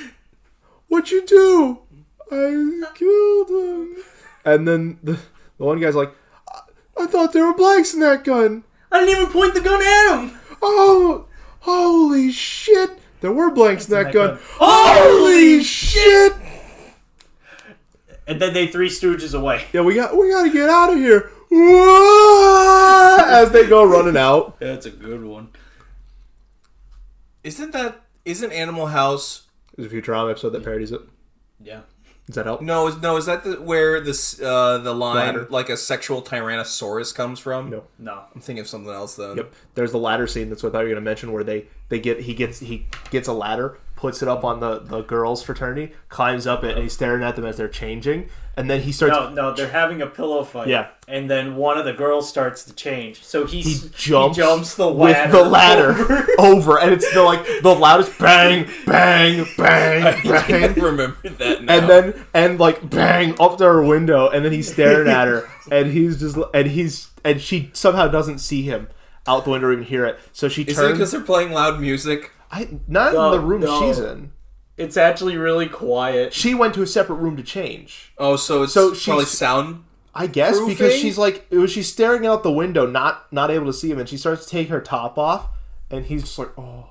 "What you do?" "I killed him." And then the one guy's like, "I thought there were blanks in that gun." "I didn't even point the gun at him." "Oh, holy shit! There were blanks in that gun. Holy shit!" And then they Three Stooges away. Yeah, we got to get out of here. As they go running out. That's a good one. Isn't Animal House? There's a Futurama episode that parodies it. Yeah. Does that help? No. Is that where the line Ladder. like a sexual Tyrannosaurus comes from? No. I'm thinking of something else then. Yep. There's the ladder scene. That's what I thought you were gonna mention, where he gets a ladder, puts it up on the girls' fraternity, climbs up it, and he's staring at them as they're changing, and then he starts. No, they're having a pillow fight. Yeah. And then one of the girls starts to change, so he jumps the ladder with the ladder over, and it's the loudest bang, bang, bang, I bang. can't remember that now. And like bang up to her window, and then he's staring at her, and she somehow doesn't see him out the window or even hear it. So she turns. Is it because they're playing loud music? Not in the room she's in. It's actually really quiet. She went to a separate room to change. Oh, so probably sound. I guess proofing? Because she's staring out the window, not able to see him, and she starts to take her top off, and he's just like, "Oh,"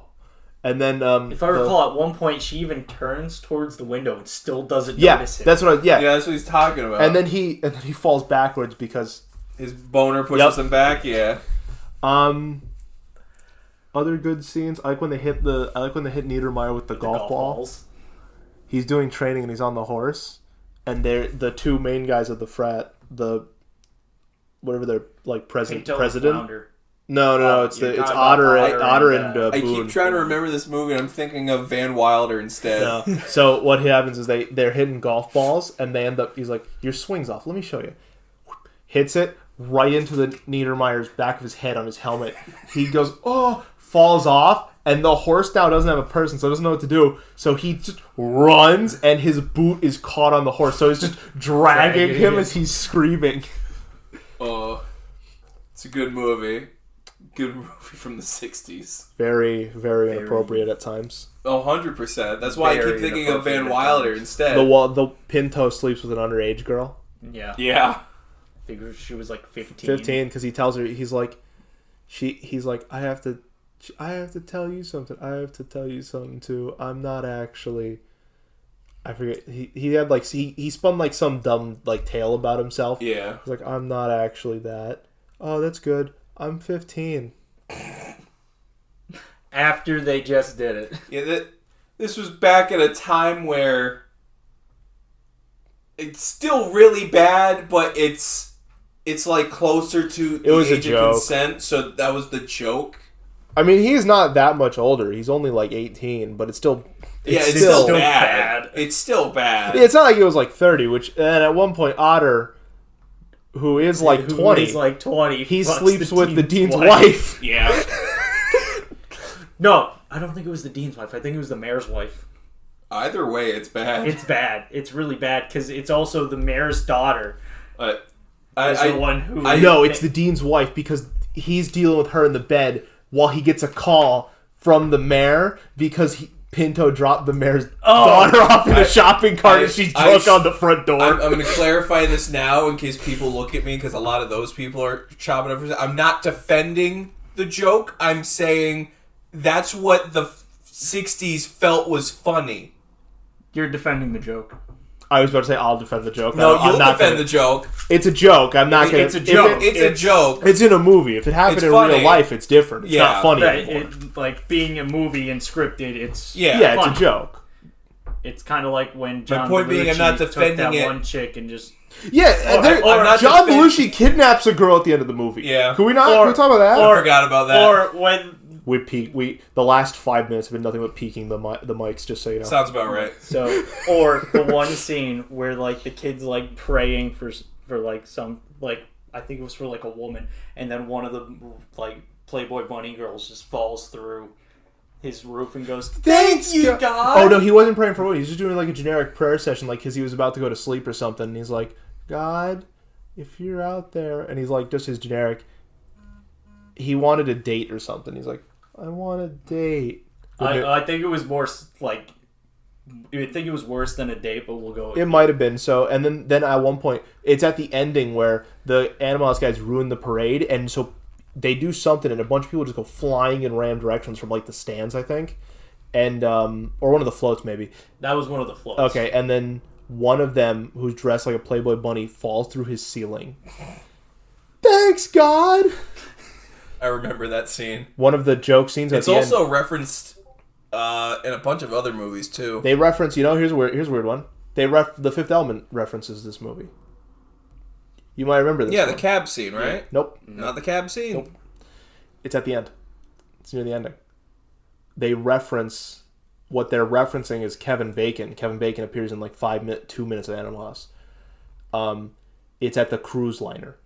And then if I recall, at one point she even turns towards the window and still doesn't notice him. That's what. Yeah, that's what he's talking about. And then he falls backwards because his boner pushes him back. Yeah. Other good scenes. I like when they hit Niedermeyer with the golf balls. He's doing training and he's on the horse, and they're the two main guys of the frat. Whatever they're like president. No, it's Otter and Boone. I keep trying to remember this movie and I'm thinking of Van Wilder instead. No. So what happens is they're hitting golf balls and they end up, he's like, your swing's off, let me show you. Hits it right into the Niedermeyer's back of his head on his helmet. He goes, falls off, and the horse now doesn't have a person, so doesn't know what to do. So he just runs and his boot is caught on the horse. So he's just dragging him as he's screaming. It's a good movie. Good movie from the 60s. Very, very inappropriate at times. 100%. That's why I keep thinking of Van Wilder instead. The Pinto sleeps with an underage girl. Yeah. Yeah. I think she was like 15. 15, because he tells her, he's like, I have to tell you something. I have to tell you something too. I'm not actually... I forget. He had like he spun like some dumb like tale about himself. Yeah. He's like, I'm not actually that. Oh, that's good. I'm 15. After they just did it. Yeah, this was back at a time where it's still really bad, but it's like closer to the age of consent, so that was the joke. I mean, he's not that much older. He's only like 18, but it's still... It's still bad. It's still bad. Yeah, it's not like he was like 30, and at one point, Otter... Who is like 20. He's like 20. He sleeps with the dean's wife. Yeah. No, I don't think it was the dean's wife. I think it was the mayor's wife. Either way, it's bad. It's bad. It's really bad because it's also the mayor's daughter. No, it's the dean's wife because he's dealing with her in the bed while he gets a call from the mayor because Pinto dropped the mayor's daughter off in a shopping cart and she's drunk on the front door. I'm going to clarify this now in case people look at me because a lot of those people are chopping up. I'm not defending the joke. I'm saying that's what the 60s felt was funny. You're defending the joke. I was about to say I'll defend the joke. No, you'll defend the joke. It's a joke. I'm not going to... It's a joke. It's a joke. It's in a movie. If it happened in real life, it's different. It's not funny anymore. Like being a movie and scripted, it's it's a joke. It's kind of like when John I'm not defending took that it. one chick and just... Yeah, John Belushi kidnaps a girl at the end of the movie. Yeah. Can we talk about that? I forgot about that. Or when... The last 5 minutes have been nothing but peeking the mics, just so you know. Sounds about right. So, or the one scene where like the kid's like praying for like some like I think it was for like a woman, and then one of the like Playboy bunny girls just falls through his roof and goes, "Thank you, God." Oh no, he wasn't praying for a woman. He was just doing like a generic prayer session, like because he was about to go to sleep or something. And he's like, "God, if you're out there," and he's like just his generic. He wanted a date or something. He's like, I want a date. I think it was more like... I think it was worse than a date, but we'll go... It might have been. So, and then at one point, it's at the ending where the Animal House guys ruin the parade, and so they do something, and a bunch of people just go flying in random directions from, like, the stands, I think. And, or one of the floats, maybe. That was one of the floats. Okay, and then one of them, who's dressed like a Playboy bunny, falls through his ceiling. Thanks, God! I remember that scene. One of the joke scenes at the end. It's also referenced in a bunch of other movies, too. They reference, here's a weird one. The Fifth Element references this movie. You might remember this. Yeah, one. the cab scene, right? Yeah. Nope. Not the cab scene? Nope. It's at the end. It's near the ending. They reference... What they're referencing is Kevin Bacon. Kevin Bacon appears in like 2 minutes of Animal House. It's at the cruise liner.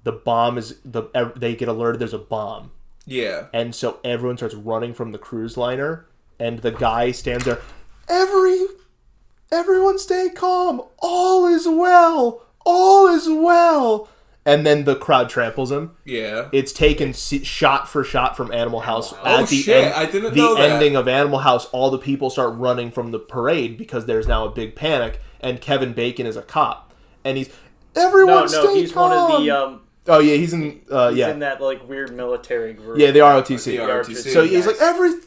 The bomb is... They get alerted there's a bomb. Yeah. And so everyone starts running from the cruise liner, and the guy stands there, everyone stay calm, all is well, all is well. And then the crowd tramples him. Yeah. It's taken shot for shot from Animal House. Oh, shit, I didn't know that. The ending of Animal House, all the people start running from the parade because there's now a big panic, and Kevin Bacon is a cop. And he's, everyone stay calm. One of the... Oh yeah, he's in. He's Yeah, in that like weird military group. yeah, the ROTC. The ROTC. So he's like,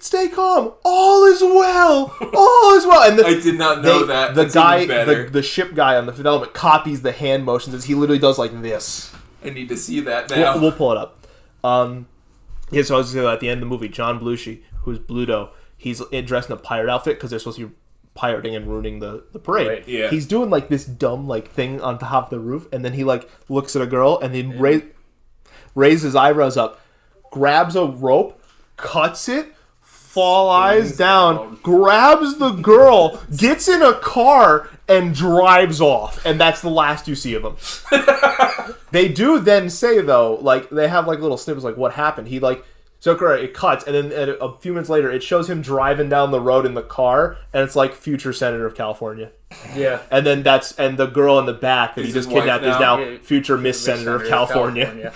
stay calm. All is well. All is well. And I did not know that. The That's guy, even better. the ship guy on the development copies the hand motions. As he literally does like this. I need to see that now. We'll pull it up. Yeah, so I was going to say at the end of the movie, John Belushi, who's Bluto, he's dressed in a pirate outfit because they're supposed to be pirating and ruining the parade. Right, yeah. He's doing like this dumb like thing on top of the roof, and then he like looks at a girl and then raises his eyebrows up, grabs a rope, cuts it, fall eyes down, grabs the girl, gets in a car, and drives off. And that's the last you see of him. They do then say, though, like, they have, like, little snippets, like, what happened. He, like, so it cuts, and then a few minutes later, it shows him driving down the road in the car, and it's, like, future senator of California. Yeah. And then and the girl in the back that he just kidnapped is now future Miss Senator of California.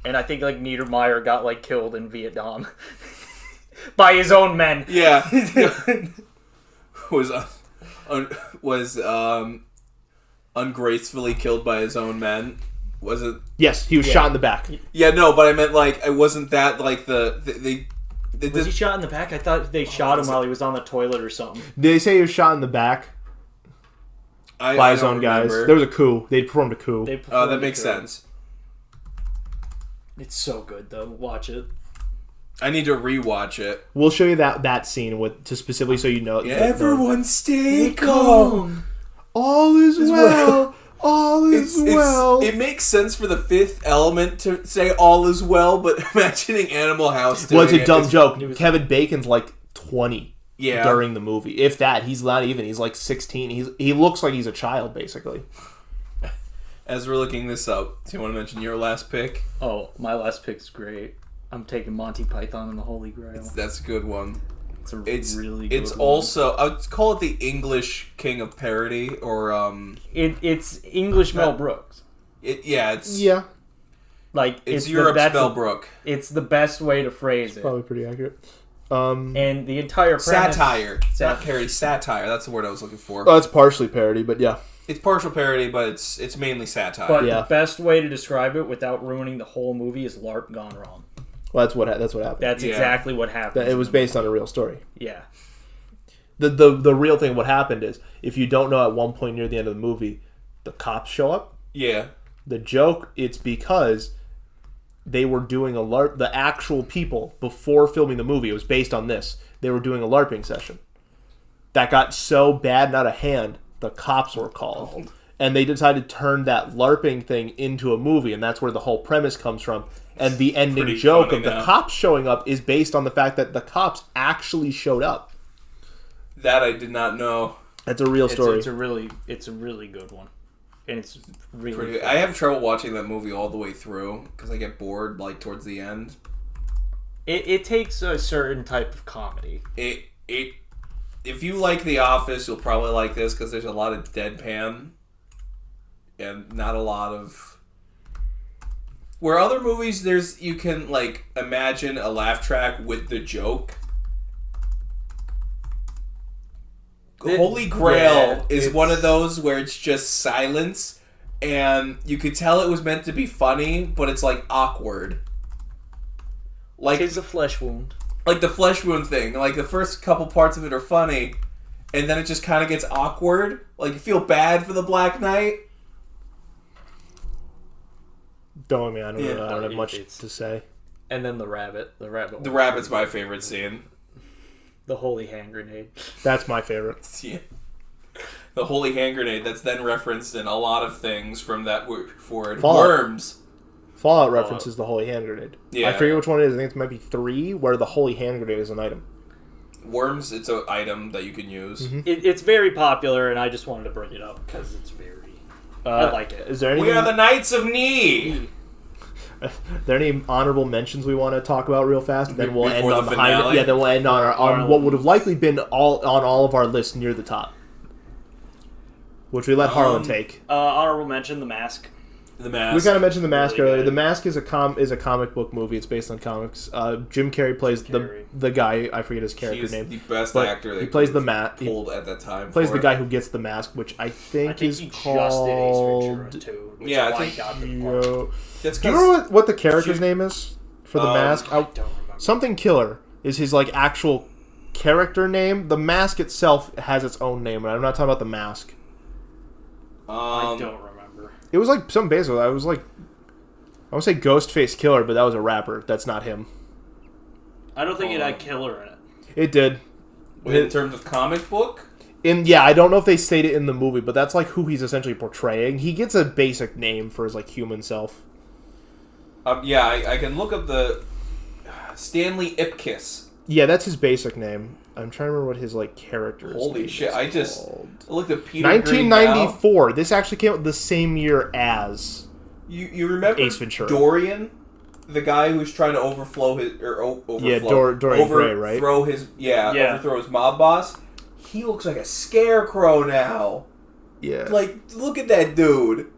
And I think, like, Niedermeyer got, like, killed in Vietnam. By his own men. Yeah. was ungracefully killed by his own men. Was it? Yes, he was shot in the back. Yeah, no, but I meant like it wasn't that like Was he shot in the back? I thought they shot him while he was on the toilet or something. Did they say he was shot in the back by his own guys? There was a coup. They performed a coup. Oh, that makes sense. It's so good though. Watch it. I need to rewatch it. We'll show you that scene to specifically so you know. Everyone stay calm. All is well. All is well. It makes sense for the Fifth Element to say all is well, but imagining Animal House doing Well, it's a dumb joke. was- Kevin Bacon's like 20 Yeah. during the movie. If that, he's not even. He's like 16. He looks like he's a child, basically. As we're looking this up, do you want to mention your last pick? Oh, my last pick's great. I'm taking Monty Python and the Holy Grail. That's a good one. It's really good. It's also, I would call it the English king of parody, or it's English Mel Brooks. Yeah. Like it's Europe's Mel Brooks. It's the best way to phrase it. Probably pretty accurate. And the entire premise, satire, not parody, satire. That's the word I was looking for. Oh, it's partially parody, but yeah. It's partial parody, but it's mainly satire. But Yeah. the best way to describe it without ruining the whole movie is LARP gone wrong. Well, that's what happened. That's exactly what happened. It was based on a real story. Yeah. The real thing, what happened is, if you don't know, at one point near the end of the movie, the cops show up. Yeah. The joke, it's because they were doing a LARP. The actual people, before filming the movie, it was based on this. They were doing a LARPing session. That got so bad and out of hand, the cops were called. And they decided to turn that LARPing thing into a movie, and that's where the whole premise comes from. And the ending Pretty joke funny of the now. cops showing up is based on the fact that the cops actually showed up. That I did not know. That's a real story. It's a really good one, and it's really. I have trouble watching that movie all the way through because I get bored like towards the end. It takes a certain type of comedy. If you like The Office, you'll probably like this because there's a lot of deadpan and not a lot of. Where other movies, you can like imagine a laugh track with the joke. Holy Grail is one of those where it's just silence, and you could tell it was meant to be funny, but it's like awkward. Like It's a flesh wound. Like the flesh wound thing. Like the first couple parts of it are funny, and then it just kind of gets awkward. Like you feel bad for the Black Knight. Don't I don't have much it's- to say. And then the rabbit. The Rabbit's my favorite scene. The holy hand grenade. That's my favorite. Yeah. The holy hand grenade that's then referenced in a lot of things from that word. Fallout. Worms. Fallout references the holy hand grenade. Yeah. I forget which one it is. I think it might be 3, where the holy hand grenade is an item. Worms, it's an item that you can use. Mm-hmm. It's very popular, and I just wanted to bring it up because it's very. I like it. Is there We are the Knights of Knee! Are there any honorable mentions we want to talk about real fast? Then we'll end Before on the behind. finale? Yeah, then we'll end on what would have likely been all of our lists near the top, which we let Harlan take. Honorable mention: The Mask. The Mask. We kind of mentioned The Mask Really earlier. good. The Mask is a comic book movie. It's based on comics. Jim Carrey plays the guy. I forget his character He's name. the best But actor. he plays the He pulled at that time. plays for the it. guy who gets the mask, which I think is he just called. did Ace Ventura 2. Which Yeah, is I why think- he got the part. Yo. That's Do you remember what the character's Jim- name is for the mask? I don't remember. Something Killer is his like actual character name. The mask itself has its own name, and I'm not talking about the mask. I don't remember. It was like some basic. I would say Ghostface Killer, but that was a rapper. That's not him. I don't think it had Killer in it. It did. in terms of comic book. I don't know if they stated it in the movie, but that's like who he's essentially portraying. He gets a basic name for his like human self. Yeah, I can look up the Stanley Ipkiss. Yeah, that's his basic name. I'm trying to remember what his like character is. Holy shit! I looked at Peter 1994. This actually came out the same year as. You remember Ace Ventura. Dorian, the guy who's trying to overflow his Dorian Gray, right? Overthrow his mob boss. He looks like a scarecrow now. Yeah. Like, look at that dude.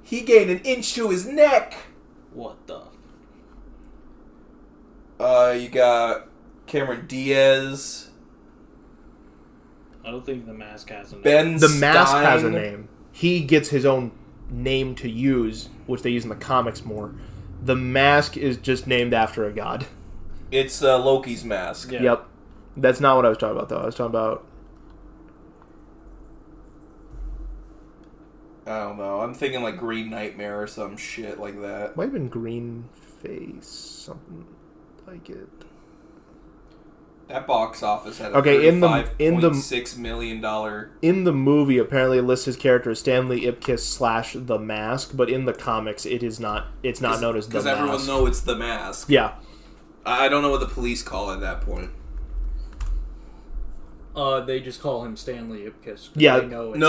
He gained an inch to his neck. What the? You got Cameron Diaz. I don't think the mask has a name. Ben The Mask Stein. has a name. He gets his own name to use, which they use in the comics more. The Mask is just named after a god. It's Loki's mask. Yeah. Yep. That's not what I was talking about, though. I was talking about... I don't know. I'm thinking like Green Nightmare or some shit like that. Might have been Green Face, something like it. That box office had a Okay, in the $35.6 million. In the movie, apparently it lists his character as Stanley Ipkiss / The Mask, but in the comics, it is not. It's not known as The Mask. Because everyone knows it's the mask. Yeah. I don't know what the police call it at that point. They just call him Stanley Ipkiss. Yeah. They know it's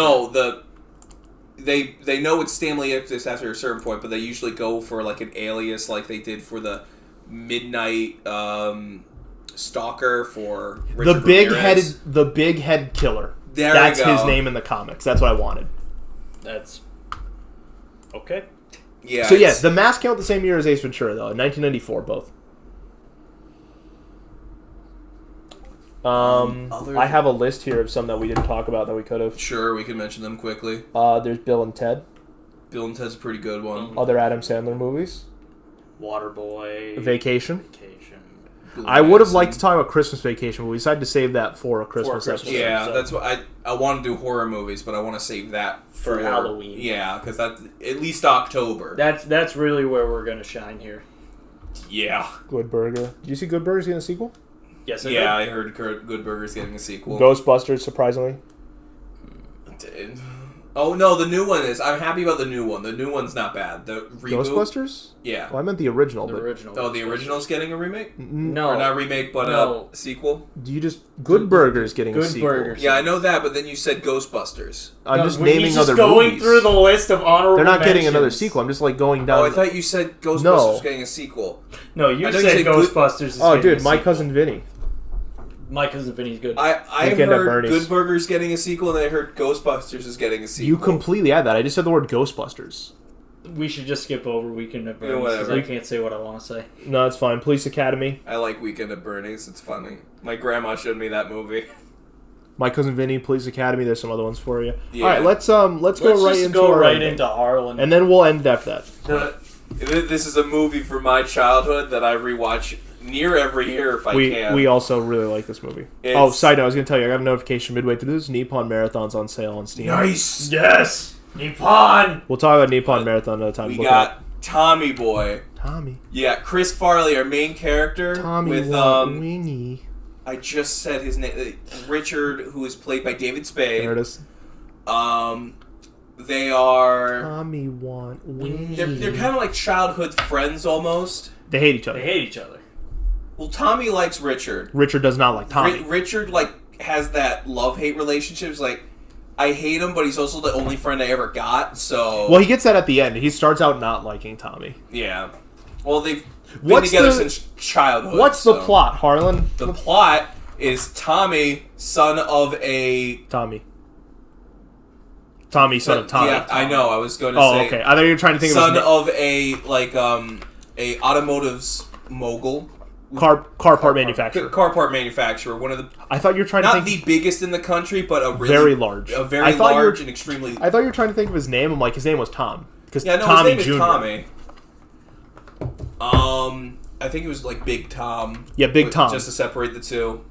They know it's Stanley Ipkiss after a certain point, but they usually go for like an alias, like they did for the Midnight Stalker for Richard Ramirez. the big head killer. There That's we go. his name in the comics. That's what I wanted. That's okay. Yeah. So yeah, The Mask came out the same year as Ace Ventura, though, in 1994, both. I have a list here of some that we didn't talk about that we could have. Sure, we can mention them quickly. There's Bill and Ted. Bill and Ted's a pretty good one. Other Adam Sandler movies. Waterboy. Vacation. Blue I would have Madison. liked to talk about Christmas Vacation, but we decided to save that for a Christmas Christmas. episode. Yeah, So- that's what I want to do horror movies, but I want to save that For Halloween. Yeah, because that's at least October. That's really where we're gonna shine here. Yeah. Good Burger. Did you see Good Burger's getting a sequel? Yes, Yeah, I heard Good Burger's getting a sequel. Ghostbusters, surprisingly. Oh no, the new one is. I'm happy about the new one. The new one's not bad. The reboot. Ghostbusters? Yeah. Well, I meant the original. The but original. Oh, the original's getting a remake? No. Or not remake, but No. a sequel? Do you just Good Burger's getting a Good sequel? Burgers. Yeah, I know that, but then you said Ghostbusters. I'm No, just when naming he's just other going movies. through the list of honorable They're not getting another mentions. sequel. I'm just like going down. Oh, I thought you said Ghostbusters No. was getting a sequel. No, you I know you said said good- Ghostbusters is Oh, getting dude, a My sequel. Cousin Vinny. My Cousin Vinny's good. I Weekend at heard Bernie's. Good Burger's getting a sequel, and I heard Ghostbusters is getting a sequel. You completely had that. I just said the word Ghostbusters. We should just skip over Weekend at Yeah, Bernie's because whatever. I can't say what I want to say. No, it's fine. Police Academy. I like Weekend at Bernie's. It's funny. My grandma showed me that movie. My Cousin Vinny, Police Academy. There's some other ones for you. Yeah. All right, let's go right just into go our right ending. into Harlan. And then we'll end after that. This is a movie from my childhood that I rewatch near every year if I can. We also really like this movie. It's- Side note, I was going to tell you, I got a notification midway through this. Nippon Marathon's on sale on Steam. Nice. Yes, Nippon. We'll talk about Nippon Marathon another time. We Look got it up. Tommy Boy. Tommy. Yeah, Chris Farley, our main character. Tommy with Wingy. I just said his name. Richard, who is played by David Spade. There it is. They are. Tommy want Wingy. They're kind of like childhood friends almost. They hate each other. They hate each other. Well, Tommy likes Richard. Richard does not like Tommy. Richard has that love-hate relationship. It's like, I hate him, but he's also the only friend I ever got. So Well, he gets that at the end. He starts out not liking Tommy. yeah. Well, they've been What's together the- since childhood. What's the so. plot, Harlan? The plot is Tommy, son of a Tommy. Tommy, son of Tommy. Yeah, I know. I was going to Oh, say. okay. I thought you were trying to think son of his a automotives mogul. car part manufacturer. Car part manufacturer. One of the. I thought you were trying to Not think the biggest in the country, but a really, very large. A very large and extremely. I thought you were trying to think of his name. I'm like, his name was Tom. Because Yeah, no, Tommy his name Jr. is Tommy. I think it was like Big Tom. Yeah, Big Tom. Just to separate the two.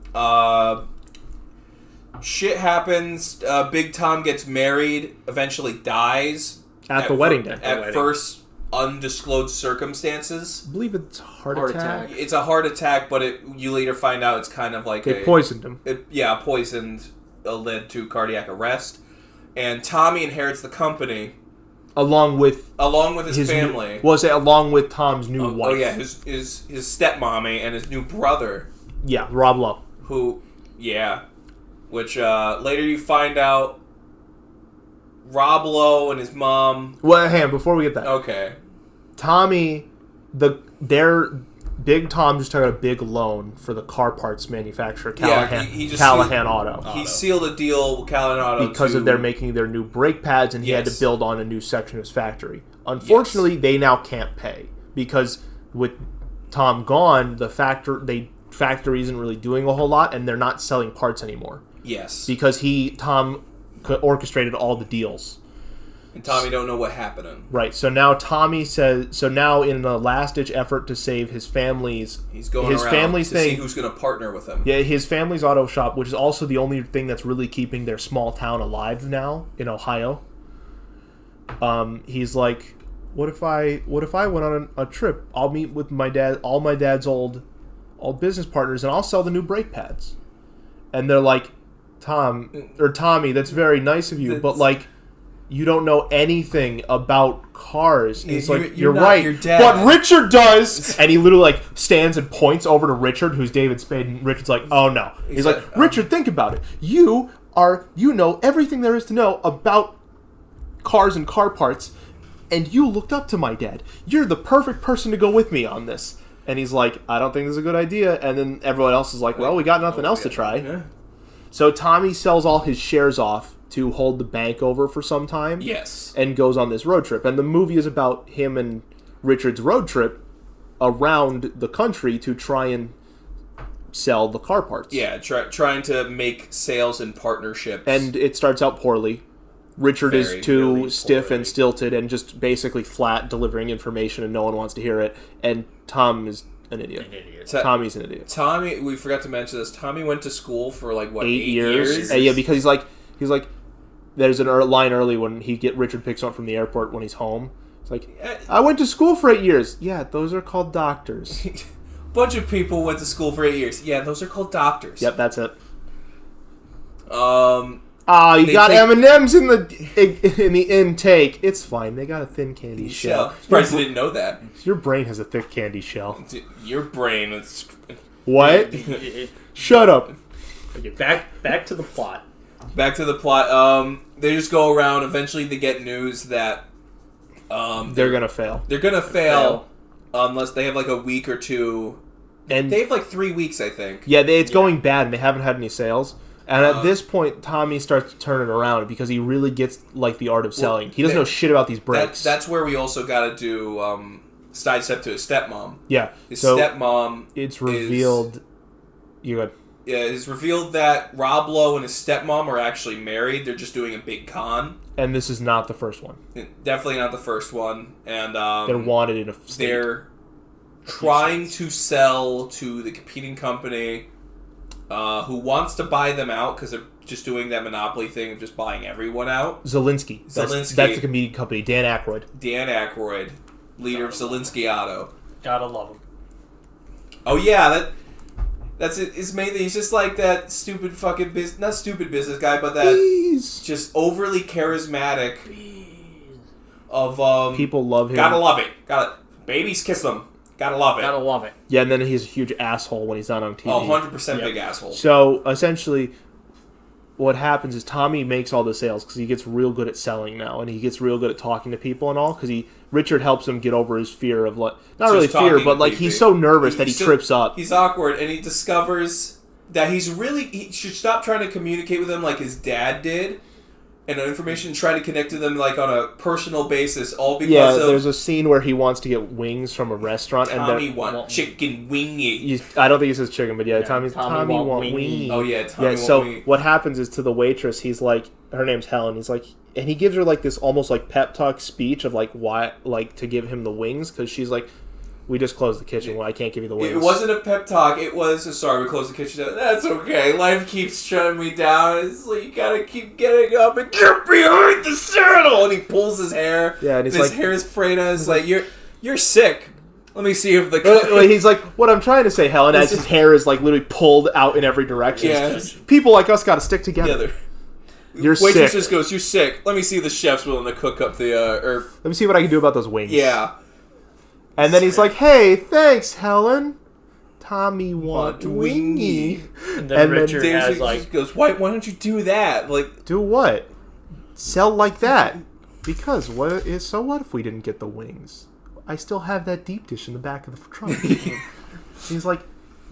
Shit happens. Big Tom gets married. Eventually dies At the wedding day. At first, undisclosed circumstances. I believe it's heart attack. It's a heart attack, but you later find out it's kind of like They poisoned him. Poisoned led to cardiac arrest. And Tommy inherits the company. Along with his family. Along with Tom's new wife. Oh yeah, his stepmommy and his new brother. Yeah, Rob Lowe. Which later you find out Rob Lowe and his mom. Well, hang on, before we get that. Okay. Tommy, Big Tom just took out a big loan for the car parts manufacturer, Callahan Auto. He sealed a deal with Callahan Auto because of their making their new brake pads, and he had to build on a new section of his factory. Unfortunately, they now can't pay because with Tom gone, the factory isn't really doing a whole lot, and they're not selling parts anymore. Yes. Because Tom orchestrated all the deals. And Tommy don't know what happened. Right. So now Tommy says. So now, in the last-ditch effort to save his family's, he's going around to see who's going to partner with him. Yeah, his family's auto shop, which is also the only thing that's really keeping their small town alive now in Ohio. He's like, what if I went on a trip? I'll meet with all my dad's old business partners, and I'll sell the new brake pads. And they're like, Tommy, that's very nice of you, but like, you don't know anything about cars. And he's like, you're right, your dad. But Richard does. And he literally like stands and points over to Richard, who's David Spade, and Richard's like, oh no. He's like, Richard, think about it. You know everything there is to know about cars and car parts, and you looked up to my dad. You're the perfect person to go with me on this. And he's like, I don't think this is a good idea. And then everyone else is like, well, we got nothing else to try. Yeah. So Tommy sells all his shares off to hold the bank over for some time. Yes. And goes on this road trip. And the movie is about him and Richard's road trip around the country to try and sell the car parts. Yeah, trying to make sales and partnerships. And it starts out poorly. Richard is too stiff and stilted and just basically flat delivering information, and no one wants to hear it. And Tom is an idiot. Tommy's an idiot. Tommy, we forgot to mention this. Tommy went to school for like what, 8 years? Yeah, because he's like, there's a line early when Richard picks him up from the airport when he's home. It's like, I went to school for 8 years. Yeah, those are called doctors. Bunch of people went to school for 8 years. Yeah, those are called doctors. Yep, that's it. You got M&Ms in the intake. It's fine. They got a thin candy shell. Surprised you didn't know that. Your brain has a thick candy shell. Your brain is... What? Shut up. Okay, back to the plot. Back to the plot. They just go around. Eventually, they get news that they're gonna fail. They're gonna fail unless they have like a week or two. And they have like 3 weeks, I think. Yeah, it's going bad, and they haven't had any sales. And at this point, Tommy starts to turn it around because he really gets like the art of selling. He doesn't know shit about these brakes. That's where we also got to do sidestep to his stepmom. Yeah, his stepmom. It's revealed. You good? Yeah, it's revealed that Rob Lowe and his stepmom are actually married. They're just doing a big con. And this is not the first one. Definitely not the first one. And they're wanted in a state. They're trying to sell to the competing company. Who wants to buy them out because they're just doing that monopoly thing of just buying everyone out. Zelinsky. That's the competing company. Dan Aykroyd. Leader of Zelinsky Auto. Gotta love him. Oh yeah, that's it. It's mainly he's just like that stupid fucking not stupid business guy, but that just overly charismatic of people love him. Gotta love it. Babies kiss them. Gotta love it. Yeah, and then he's a huge asshole when he's not on TV. Oh, 100% big asshole. So, essentially, what happens is Tommy makes all the sales because he gets real good at selling now, and he gets real good at talking to people and all, because Richard helps him get over his fear of, not really fear, but, he's so nervous that he trips up. He's awkward, and he discovers that he should stop trying to communicate with him like his dad did, and information, trying to connect to them like on a personal basis, all because of... there's a scene where he wants to get wings from a restaurant. Tommy want chicken wingy. I don't think he says chicken, but Tommy want wingy. wingy. Oh yeah, Tommy want so wingy. What happens is to the waitress, he's like, her name's Helen, he's like, and he gives her like this almost like pep talk speech of like why, like to give him the wings, because she's like, we just closed the kitchen. Well, I can't give you the wings. It wasn't a pep talk. It was, sorry, we closed the kitchen down. That's okay. Life keeps shutting me down. It's like, you gotta keep getting up and get behind the saddle. And he pulls his hair. Yeah, and his hair is frayed out. It's like, you're sick. Let me see if the... He's like, what I'm trying to say, Helen, as his hair is like literally pulled out in every direction. Yeah. People like us gotta stick together. You're Waitress sick. just goes, you're sick. Let me see if the chef's willing to cook up the... Let me see what I can do about those wings. Yeah. And then he's like, hey, thanks, Helen. Tommy want wingy. And then Richard has like... goes, why don't you do that? Like, do what? Sell like that. Because so what if we didn't get the wings? I still have that deep dish in the back of the trunk. He's like,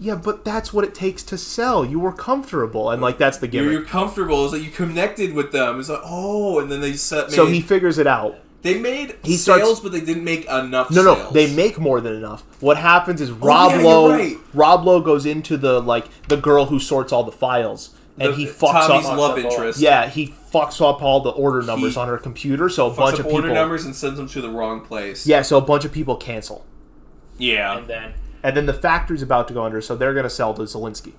yeah, but that's what it takes to sell. You were comfortable. And like, that's the gimmick. You're comfortable. It's like you connected with them. It's like, oh, and then they set... So he figures it out. They made sales, but they didn't make enough sales. No, they make more than enough. What happens is Rob Lowe goes into the girl who sorts all the files, and he fucks Tommy's up love interest. Yeah, he fucks up all the order numbers on her computer, so a bunch of people order numbers and sends them to the wrong place. Yeah, so a bunch of people cancel. Yeah, and then the factory's about to go under, so they're going to sell to Zelensky.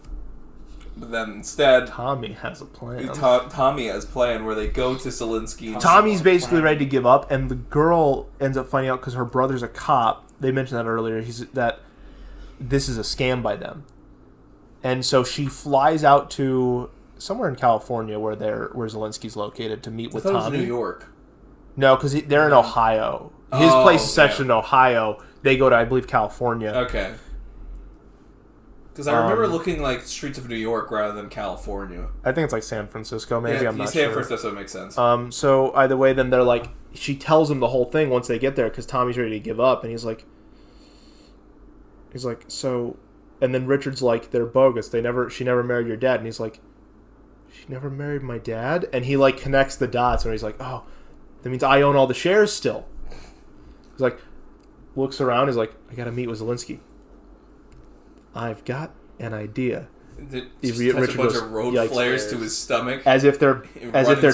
But then instead, Tommy has a plan. Tommy has a plan where they go to Zelensky. Tommy's basically ready to give up, and the girl ends up finding out because her brother's a cop. They mentioned that earlier. That this is a scam by them, and so she flies out to somewhere in California where Zelensky's located to meet with Tommy. I thought it was New York. No, because they're in Ohio. His place is actually in Ohio. They go to, I believe, California. Okay. Because I remember looking like streets of New York rather than California. I think it's like San Francisco, maybe. I'm not sure. San Francisco makes sense. So either way, then they're like, she tells him the whole thing once they get there because Tommy's ready to give up, and he's like, so, and then Richard's like, they're bogus. She never married your dad, and he's like, she never married my dad, and he like connects the dots, and he's like, oh, that means I own all the shares still. He's like, looks around, he's like, I gotta meet with Zelensky. I've got an idea. Just has a bunch of road flares to his stomach, as if they're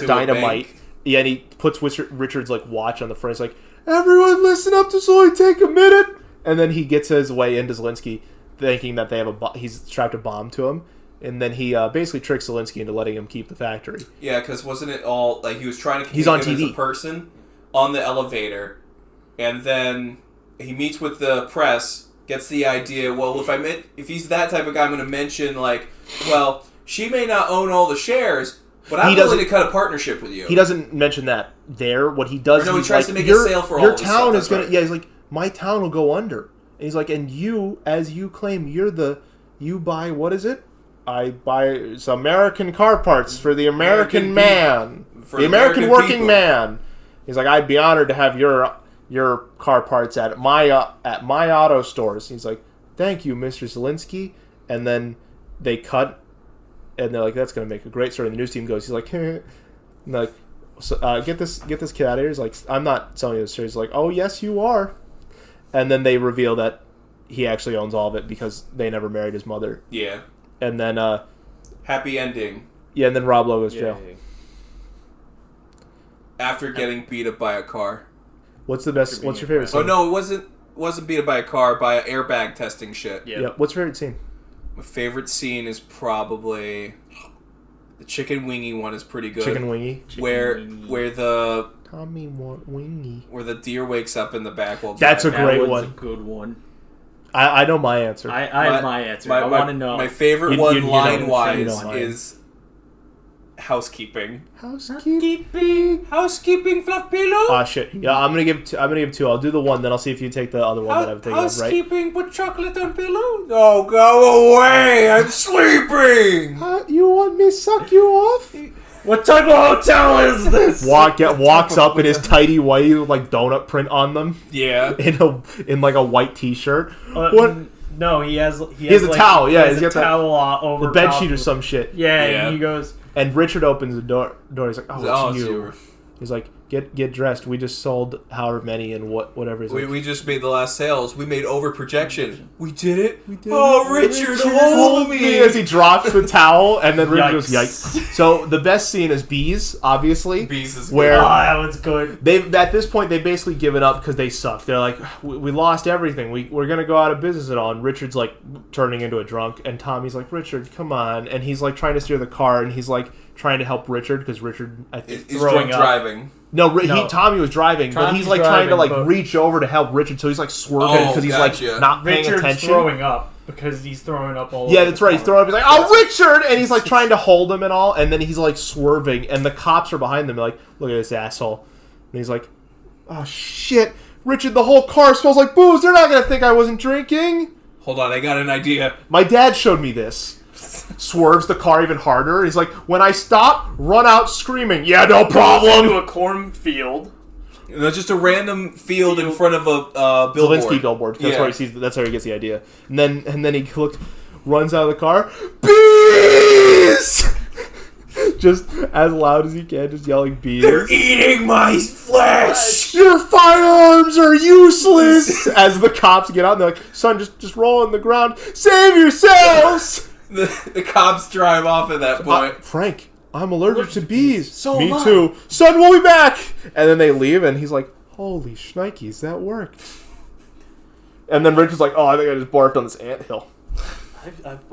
dynamite. Yeah, and he puts Richard's like watch on the front. He's like, "Everyone, listen up! This will only take a minute." And then he gets his way into Zelensky, thinking that they have he's strapped a bomb to him, and then he basically tricks Zelensky into letting him keep the factory. Yeah, because wasn't it all like he was trying to he's on him TV as a person on the elevator, and then he meets with the press. Gets the idea, well, if he's that type of guy, I'm going to mention, like, well, she may not own all the shares, but I'm willing to cut a partnership with you. He doesn't mention that there. What he does is he tries to make a sale for all your town is going to... Yeah, he's like, my town will go under. And he's like, and you, as you claim, you buy, what is it? I buy some American car parts for the American man. For the American working people. Man. He's like, I'd be honored to have your car parts at my auto stores. He's like, thank you, Mr. Zelensky. And then they cut, and they're like, that's going to make a great story. And the news team goes, he's like, and they're like, so, get this kid out of here. He's like, I'm not selling you this story. He's like, oh yes, you are. And then they reveal that he actually owns all of it because they never married his mother. Yeah. And then happy ending. Yeah, and then Rob Lowe goes to jail. After getting beat up by a car. What's your favorite scene? Oh no, it wasn't beat up by a car, by an airbag testing shit. Yeah. What's your favorite scene? My favorite scene is probably the chicken wingy one is pretty good. Chicken wingy. Where the Tommy want wingy. Where the deer wakes up in the back while that's a great one. A good one. I know my answer. I have my answer. I want to know. My favorite one line-wise is housekeeping. Housekeeping, fluff pillow. Ah shit. Yeah, I'm gonna give two. I'll do the one, then I'll see if you take the other one that I've taken. Housekeeping, put chocolate on pillow. No, go away! I'm sleeping. You want me to suck you off? What type of hotel is this? Walks up in his tidy white with like donut print on them. Yeah. In like a white t-shirt. What? No, he has a towel. Yeah, he's got a towel over the bed sheet or some shit. Yeah, and he goes, And Richard opens the door. He's like, "Oh, it's it's you." you. He's like, "Get dressed. We just sold however many and whatever." He's like, We just made the last sales. We made over projection. We did it. We did Oh, it. Richard, hold me! As he drops the towel, and then Richard goes, Yikes. "Yikes!" So the best scene is Bees, obviously. Bees is where Oh, that was good. they've at this point they've basically given up because they suck. They're like, we lost everything. We're gonna go out of business and all. And Richard's like turning into a drunk, and Tommy's like, "Richard, come on!" And he's like trying to steer the car, and he's like trying to help Richard because Richard, I think, He's throwing drunk up. driving. No, No. Tommy was driving, but he's Tommy's like trying to driving, like but- reach over to help Richard, so he's like swerving because he's gotcha. like not paying Richard's attention. throwing up because he's throwing up all Yeah, over that's the right. He's car. throwing up. He's like, "Oh, Richard!" And he's like trying to hold him and all, and then he's like swerving, and the cops are behind them. They're like, "Look at this asshole!" And he's like, "Oh shit, Richard! The whole car smells like booze. They're not gonna think I wasn't drinking." Hold on, I got an idea. My dad showed me this. Swerves the car even harder. He's like, "When I stop, run out screaming." Yeah, no Into problem. a cornfield. That's just a random field in front of a billboard. Zelensky billboard. That's Yeah. where he sees. That's how he gets the idea. And then he runs out of the car. Bees! Just as loud as he can, just yelling bees. They're eating my flesh. Your firearms are useless. As the cops get out, and they're like, "Son, just roll on the ground. Save yourselves." The cops drive off at that point. Frank, I'm allergic to bees. So Me am I. too. Son, we'll be back. And then they leave, and he's like, "Holy shnikes, that worked." And then Richard's like, "Oh, I think I just barfed on this anthill."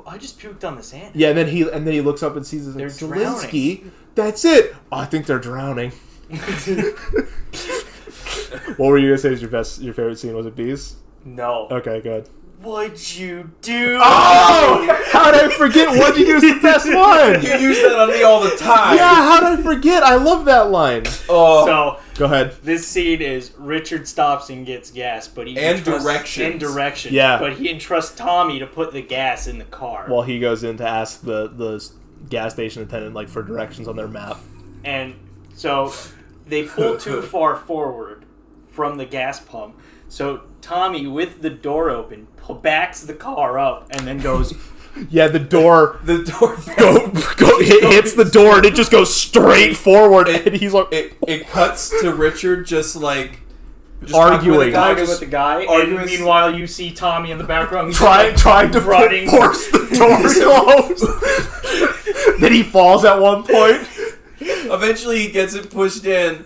I just puked on the sand. Yeah, and then he looks up and sees this. They're Like, drowning. Zelensky. That's it. Oh, I think they're drowning. What were you gonna say? Was your favorite scene? Was it bees? No. Okay, good. What'd you do? Oh, how did I forget? What'd you use the best one? You use that on me all the time. Yeah, how did I forget? I love that line. Oh, So Go ahead. this scene is Richard stops and gets gas, but he And entrusts- directions. And directions. Yeah. But he entrusts Tommy to put the gas in the car. While he goes in to ask the gas station attendant like for directions on their map. And so they pull too far forward from the gas pump. So Tommy, with the door open, backs the car up and then goes, Yeah, the door the door. hits the door and it just goes straight forward, and he's like It cuts to Richard just arguing Arguing. with the guy. arguing with the guy. arguing And with- meanwhile, you see Tommy in the background. He's trying to running. force the door closed. Then he falls at one point, Eventually, he gets it pushed in.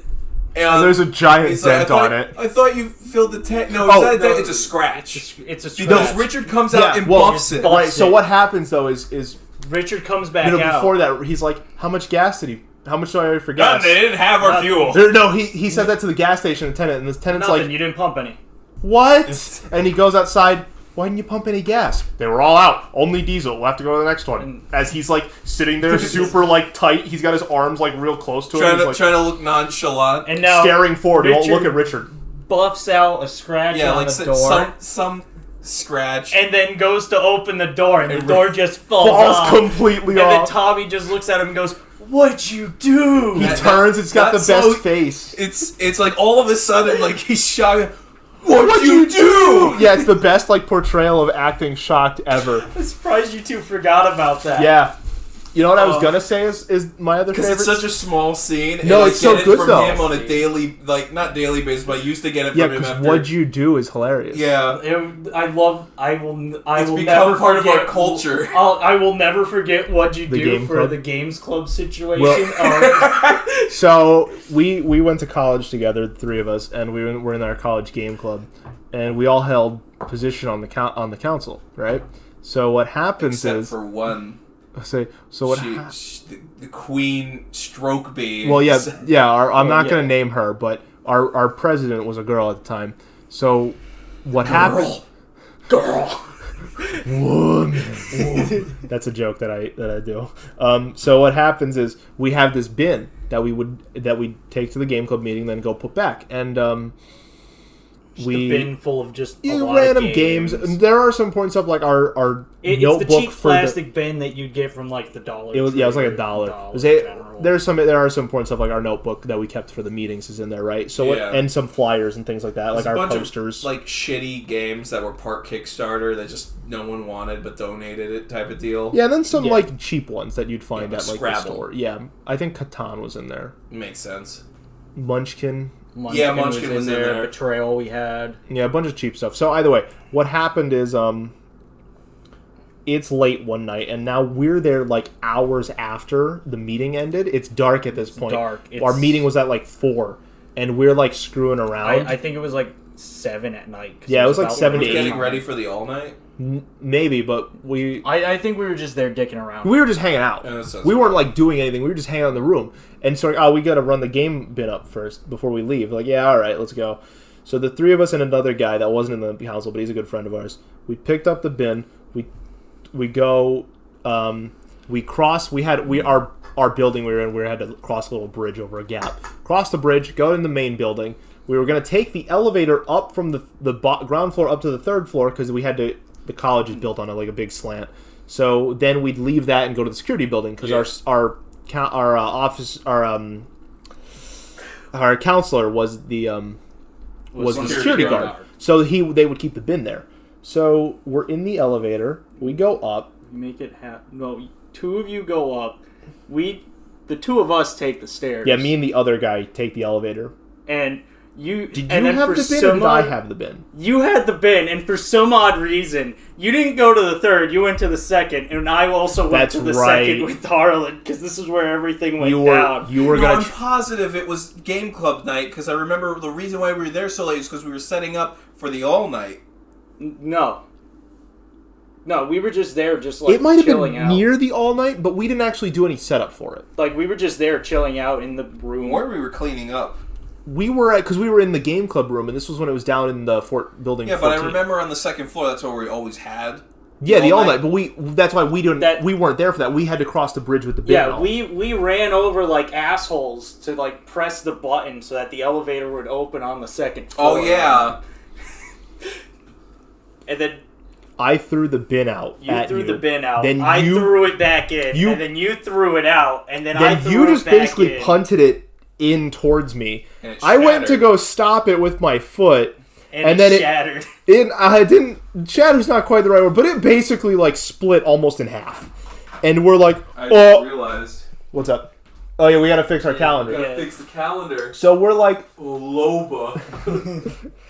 and there's a giant he's like, dent on it. I thought you filled the tank. No, Oh, it's not a dent. no. It's a scratch. It's a Because scratch. Richard comes out and well, buffs it. buff- Right. So what happens though is Richard comes back out. before that he's like, "How much gas did he? How much do I owe for gas?" They didn't have our Nothing. fuel. No, he said that to the gas station attendant, and the attendant's Nothing. like, You didn't pump any. "What?" And he goes outside. "Why didn't you pump any gas?" "They were all out. Only diesel. We'll have to go to the next one." As he's like sitting there super like tight, he's got his arms like real close to him. Trying He's, like, to look nonchalant. And now staring forward. He won't look Richard- at Richard. buffs out a scratch Yeah, on like the door. some scratch. And then goes to open the door, and the And door just falls Falls off. completely And then off. Tommy just looks at him and goes, "What'd you do?" He That- turns. It's got the that's best so- face. It's like all of a sudden like he's shocked. What'd you do? Yeah, it's the best like portrayal of acting shocked ever. I'm surprised you two forgot about that. Yeah. You know what I was gonna say is my other Because favorite. it's such a small scene. No, and I it's so get it good, from though. him on a daily, not daily basis, but I used to get it from Yeah, him because after. "What'd you do" is hilarious. Yeah, I will it's never become part of forget, our culture. I will never forget what you The do game for club? the games club situation. Well- So we went to college together, the three of us, and were in our college game club, and we all held position on the council, right? So what happens Except is for one. so what? The queen stroke bee. Well, yeah. I'm not yeah. gonna name her, but our president was a girl at the time. So what happened? Girl. Woman. That's a joke that I do. So what happens is we have this bin that we take to the game club meeting, then go put back. And Just a bin full of just a lot random of games. There are some important stuff like our It's notebook the cheap for plastic bin that you'd get from like the dollar. It was like $1. There are some important stuff like our notebook that we kept for the meetings is in there, right? So and some flyers and things like that, like our posters, like shitty games that were part Kickstarter that just no one wanted but donated it type of deal. Yeah, and then some like cheap ones that you'd find at like Scrabble. the store. Yeah, I think Catan was in there. Makes sense. Munchkin Munchkin was in there. Betrayal we had. Yeah, a bunch of cheap stuff. So either way, what happened is it's late one night, and now we're there like hours after the meeting ended. It's dark at this point. Our meeting was at like 4, and we're like screwing around. I think it was like 7 at night. Yeah, it was like 7 to 8. Getting ready for the all night? Maybe, but I think we were just there dicking around. We were just hanging out. We weren't like doing anything. We were just hanging out in the room. And so, we got to run the game bin up first before we leave. Like, yeah, all right, let's go. So the 3 of us and another guy that wasn't in the council, but he's a good friend of ours. We picked up the bin. We go. We cross. Our building we were in. We had to cross a little bridge over a gap. Cross the bridge. Go in the main building. We were going to take the elevator up from the ground floor up to the 3rd floor because we had to. The college is built on like a big slant. So then we'd leave that and go to the security building because our office our counselor was the security guard. So they would keep the bin there. So we're in the elevator. We go up. Make it happen. No, 2 of you go up. The 2 of us take the stairs. Yeah, me and the other guy take the elevator. And did you have the bin or did I have the bin? You had the bin, and for some odd reason, you didn't go to the 3rd. You went to the 2nd, and I also went to the 2nd with Harlan because this is where everything went down. I'm positive it was game club night because I remember the reason why we were there so late is because we were setting up for the all night. No, we were just there, just like it might have been out. Near the all night, but we didn't actually do any setup for it. Like we were just there, chilling out in the room, or we were cleaning up. We were because we were in the game club room, and this was when it was down in the building. Yeah, 14. but I remember on the 2nd floor, that's where we always had. The all night. But that's why we weren't there for that. We had to cross the bridge with the bin. Yeah, we ran over like assholes to like press the button so that the elevator would open on the 2nd floor. Oh yeah. And then I threw the bin out. You threw the bin out. Then I threw it back in, and then you threw it out, and then I threw it back in. You just basically punted it in towards me. I went to go stop it with my foot, and then shattered. I didn't. Shatter's not quite the right word, but it basically like split almost in half. And we're like, I just realized. What's up? Oh yeah, we gotta fix our calendar. We gotta fix the calendar. So we're like, Loba.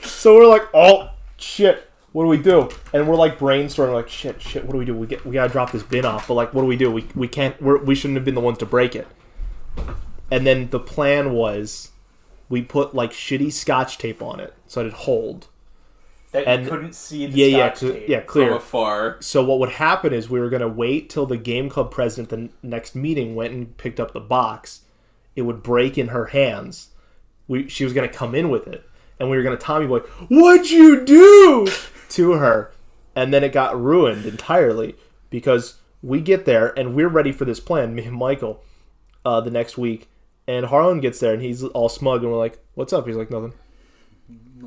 So we're like, oh shit, what do we do? And we're like brainstorming, like shit, what do we do? We gotta drop this bin off, but like, what do we do? We can't. We shouldn't have been the ones to break it. And then the plan was, we put like shitty Scotch tape on it so it'd hold. That you couldn't see the Scotch tape. Yeah, clear. From afar. So what would happen is we were going to wait till the game club president, the next meeting, went and picked up the box. It would break in her hands. She was going to come in with it. And we were going to Tommy Boy, "What'd you do?" to her. And then it got ruined entirely because we get there and we're ready for this plan, me and Michael, the next week. And Harlan gets there and he's all smug and we're like, "What's up?" He's like, "Nothing."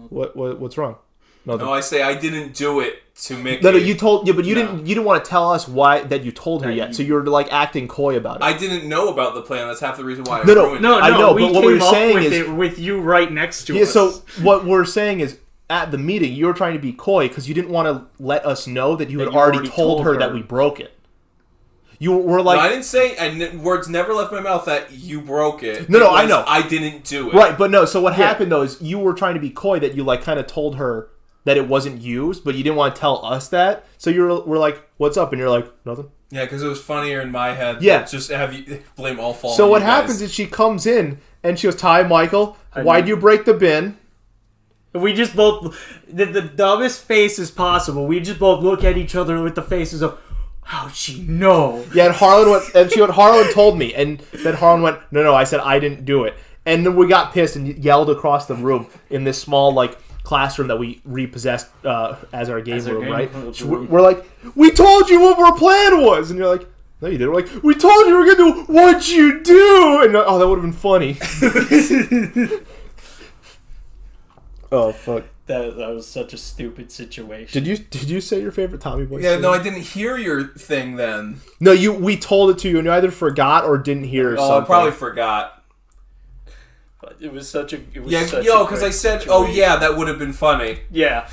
What's wrong? Nothing. No, I say I didn't do it to make. No, you told. Yeah, but you didn't. You didn't want to tell us why that you told her yet. So you were like acting coy about it. I didn't know about the plan. That's half the reason why. I know. But what we're saying is with you right next to us. Yeah. So what we're saying is, at the meeting, you were trying to be coy because you didn't want to let us know that you had already told her that we broke it. You were like, no, I didn't say. Words never left my mouth that you broke it. No, I know. I didn't do it. Right, but no. So what happened though is you were trying to be coy that you like kind of told her that it wasn't used, but you didn't want to tell us that. So we're like, "What's up?" And you're like, "Nothing." Yeah, because it was funnier in my head. Yeah, just have you blame all fault. So what happens is she comes in and she goes, "Ty, Michael, why'd you break the bin?" We just both the dumbest faces possible. We just both look at each other with the faces of, "How'd she know?" Yeah, and Harlan told me, and then Harlan went, "No, I said I didn't do it." And then we got pissed and yelled across the room in this small like classroom that we repossessed as our game room, right? We're like, "We told you what our plan was," and you're like, "No, you didn't." We're like, "We told you we were gonna do what you do," and that would have been funny. Oh fuck! That was such a stupid situation. Did you say your favorite Tommy Boy? Yeah, scene? no, I didn't hear your thing then. No, we told it to you, and you either forgot or didn't hear. Oh, I probably forgot. But it was such a. It was Yeah, such because I said, situation. "Oh yeah, that would have been funny." Yeah.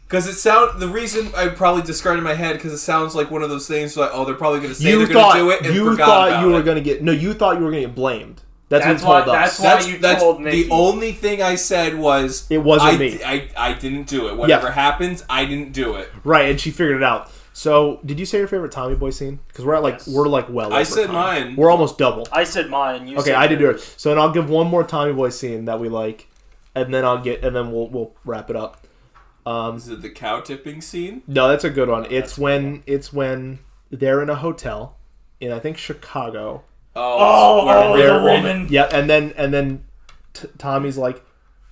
Because the reason I probably discarded in my head because it sounds like one of those things like, oh, they're probably going to say they're going to do it and you forgot thought about you were it. going to get you thought you were going to get blamed. That's what you why, told us. That's why you told me. The only thing I said was It wasn't me. I didn't do it. Whatever happens, I didn't do it. Right, and she figured it out. So, did you say your favorite Tommy Boy scene? Because we're at Yes. we're well. I over said time. mine. We're almost double. I said mine. You Okay, said I did yours. yours. So, and I'll give one more Tommy Boy scene that we like, and then we'll wrap it up. Is it the cow tipping scene? No, that's a good one. It's that's when they're in a hotel in I think Chicago. Oh, They're- the woman. Yeah, and then Tommy's like,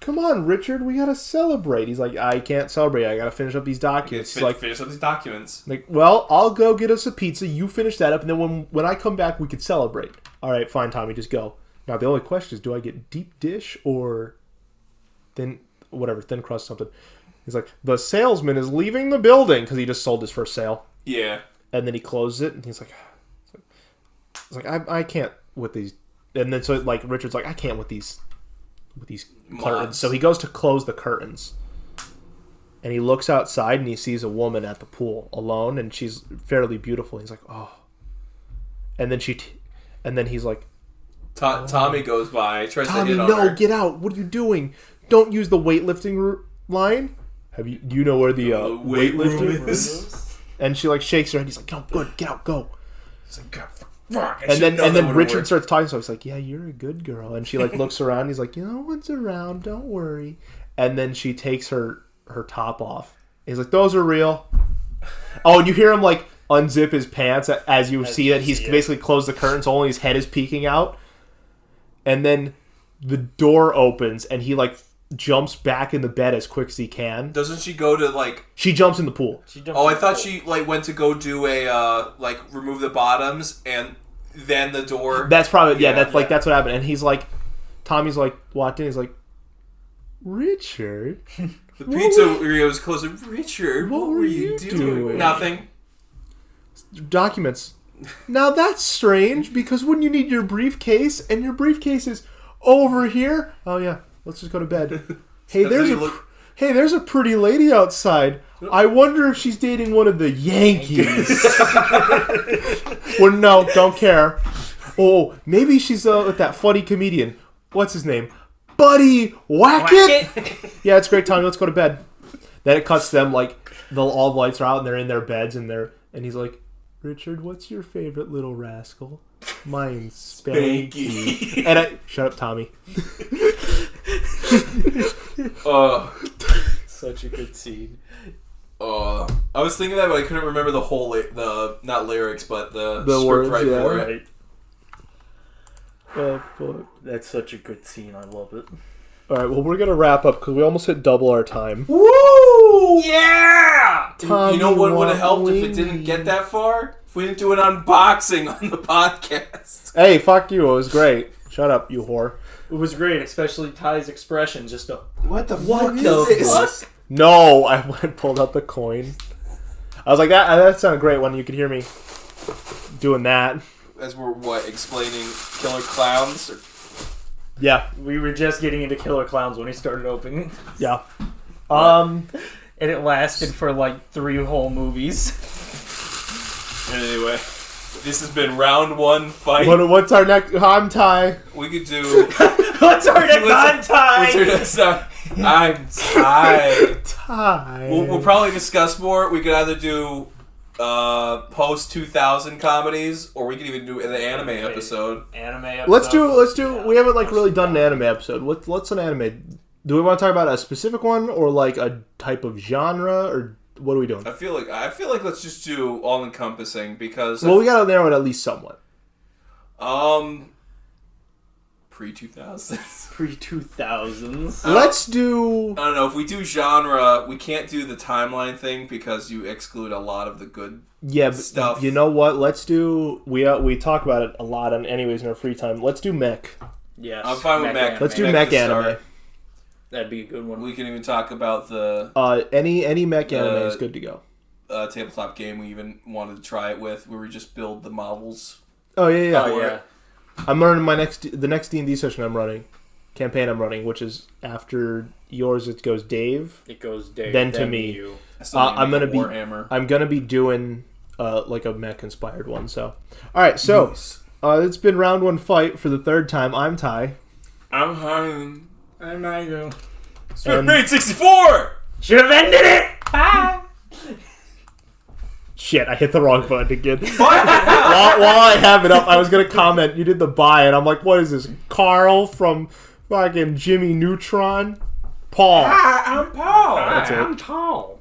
"Come on, Richard, we gotta celebrate." He's like, "I can't celebrate. I gotta finish up these documents." He's like, finish up these documents. well, I'll go get us a pizza. You finish that up, and then when I come back, we could celebrate. All right, fine, Tommy, just go. Now the only question is, do I get deep dish or thin crust something? He's like, the salesman is leaving the building because he just sold his first sale, Yeah. and then he closes it, and he's like, I can't with these. And then so like Richard's like, I can't with these curtains. So he goes to close the curtains, and he looks outside and he sees a woman at the pool alone, and she's fairly beautiful. He's like, oh, and then and then he's like, Tommy goes by, tries Tommy, to hit on no, her. get out! What are you doing? Don't use the weightlifting line. Do you know where the weight room weightlifting is? And she like shakes her head. He's like, no, good, get out, go. He's like, God, fuck. And then Richard starts talking, so he's like, yeah, you're a good girl. And she like looks around. He's like, no one's around, don't worry. And then she takes her top off. He's like, those are real. Oh, and you hear him like unzip his pants as you see that he's basically closed the curtains, only his head is peeking out. And then the door opens and he like jumps back in the bed as quick as he can. Doesn't she go to like? She jumps in the pool. I thought she like went to go do a like remove the bottoms and then the door. That's probably that's what happened. And he's like, Tommy's like walked in. He's like, Richard, The pizzeria was closing. Richard, what were you doing? doing? Nothing. Documents. Now that's strange because when you need your briefcase and your briefcase is over here. Oh yeah, let's just go to bed. Hey, there's a pretty lady outside. I wonder if she's dating one of the Yankees. Well, no, don't care. Oh, maybe she's with that funny comedian. What's his name? Buddy Wackett. Yeah, it's great, Tommy. Let's go to bed. Then it cuts to them like all the lights are out and they're in their beds and he's like, Richard, what's your favorite little rascal? Mine's Spanky. And shut up, Tommy. Such a good scene. I was thinking that, but I couldn't remember the whole not lyrics, but the script words, right yeah. for it. Right. Oh, fuck. That's such a good scene. I love it. All right, well, we're going to wrap up because we almost hit double our time. Woo! Yeah! You know what would have helped if it didn't get that far? If we didn't do an unboxing on the podcast. Hey, fuck you. It was great. Shut up, you whore. It was great, especially Ty's expression. Just a What the what fuck the is this? fuck? No, I went and pulled out the coin. I was like, that sounded great when you could hear me doing that. As we're explaining Killer Clowns? Yeah, We were just getting into Killer Clowns when he started opening. yeah. And it lasted for like 3 whole movies. Anyway, this has been round 1 fight. What's our next? I'm Ty. We could do. What's our next on Ty? What's our next time? I'm tired. Ty. We'll probably discuss more. We could either do post 2000 comedies, or we could even do an anime episode. Anime episode. Let's do. We haven't like really done an anime episode. What's an anime? Do we want to talk about a specific one or like a type of genre or what are we doing? I feel like let's just do all encompassing because Well, we gotta narrow it at least somewhat. pre-2000s. Pre-2000s. Let's do. I don't know, if we do genre, we can't do the timeline thing because you exclude a lot of the good stuff. You know what? Let's do. We talk about it a lot anyways in our free time. Let's do mech. Yes. I'm fine with mech. Let's do Mech mech to anime. start. That'd be a good one. We can even talk about the any mech anime is good to go. Tabletop game we even wanted to try it with, where we just build the models. Oh yeah. Oh yeah. I'm running the next D&D session campaign I'm running, which is after yours. It goes Dave. It goes Dave. Then to me. You. I'm gonna be doing like a mech inspired one. So, all right. So it's been round one fight for the third time. I'm Ty. I'm Harlan. I'm Nigel. And- 64. Should have ended it. Bye. Shit, I hit the wrong button again. while I have it up, I was gonna comment. You did the buy, and I'm like, what is this? Carl from fucking Jimmy Neutron? Paul. Hi, I'm Paul. That's it. I'm tall.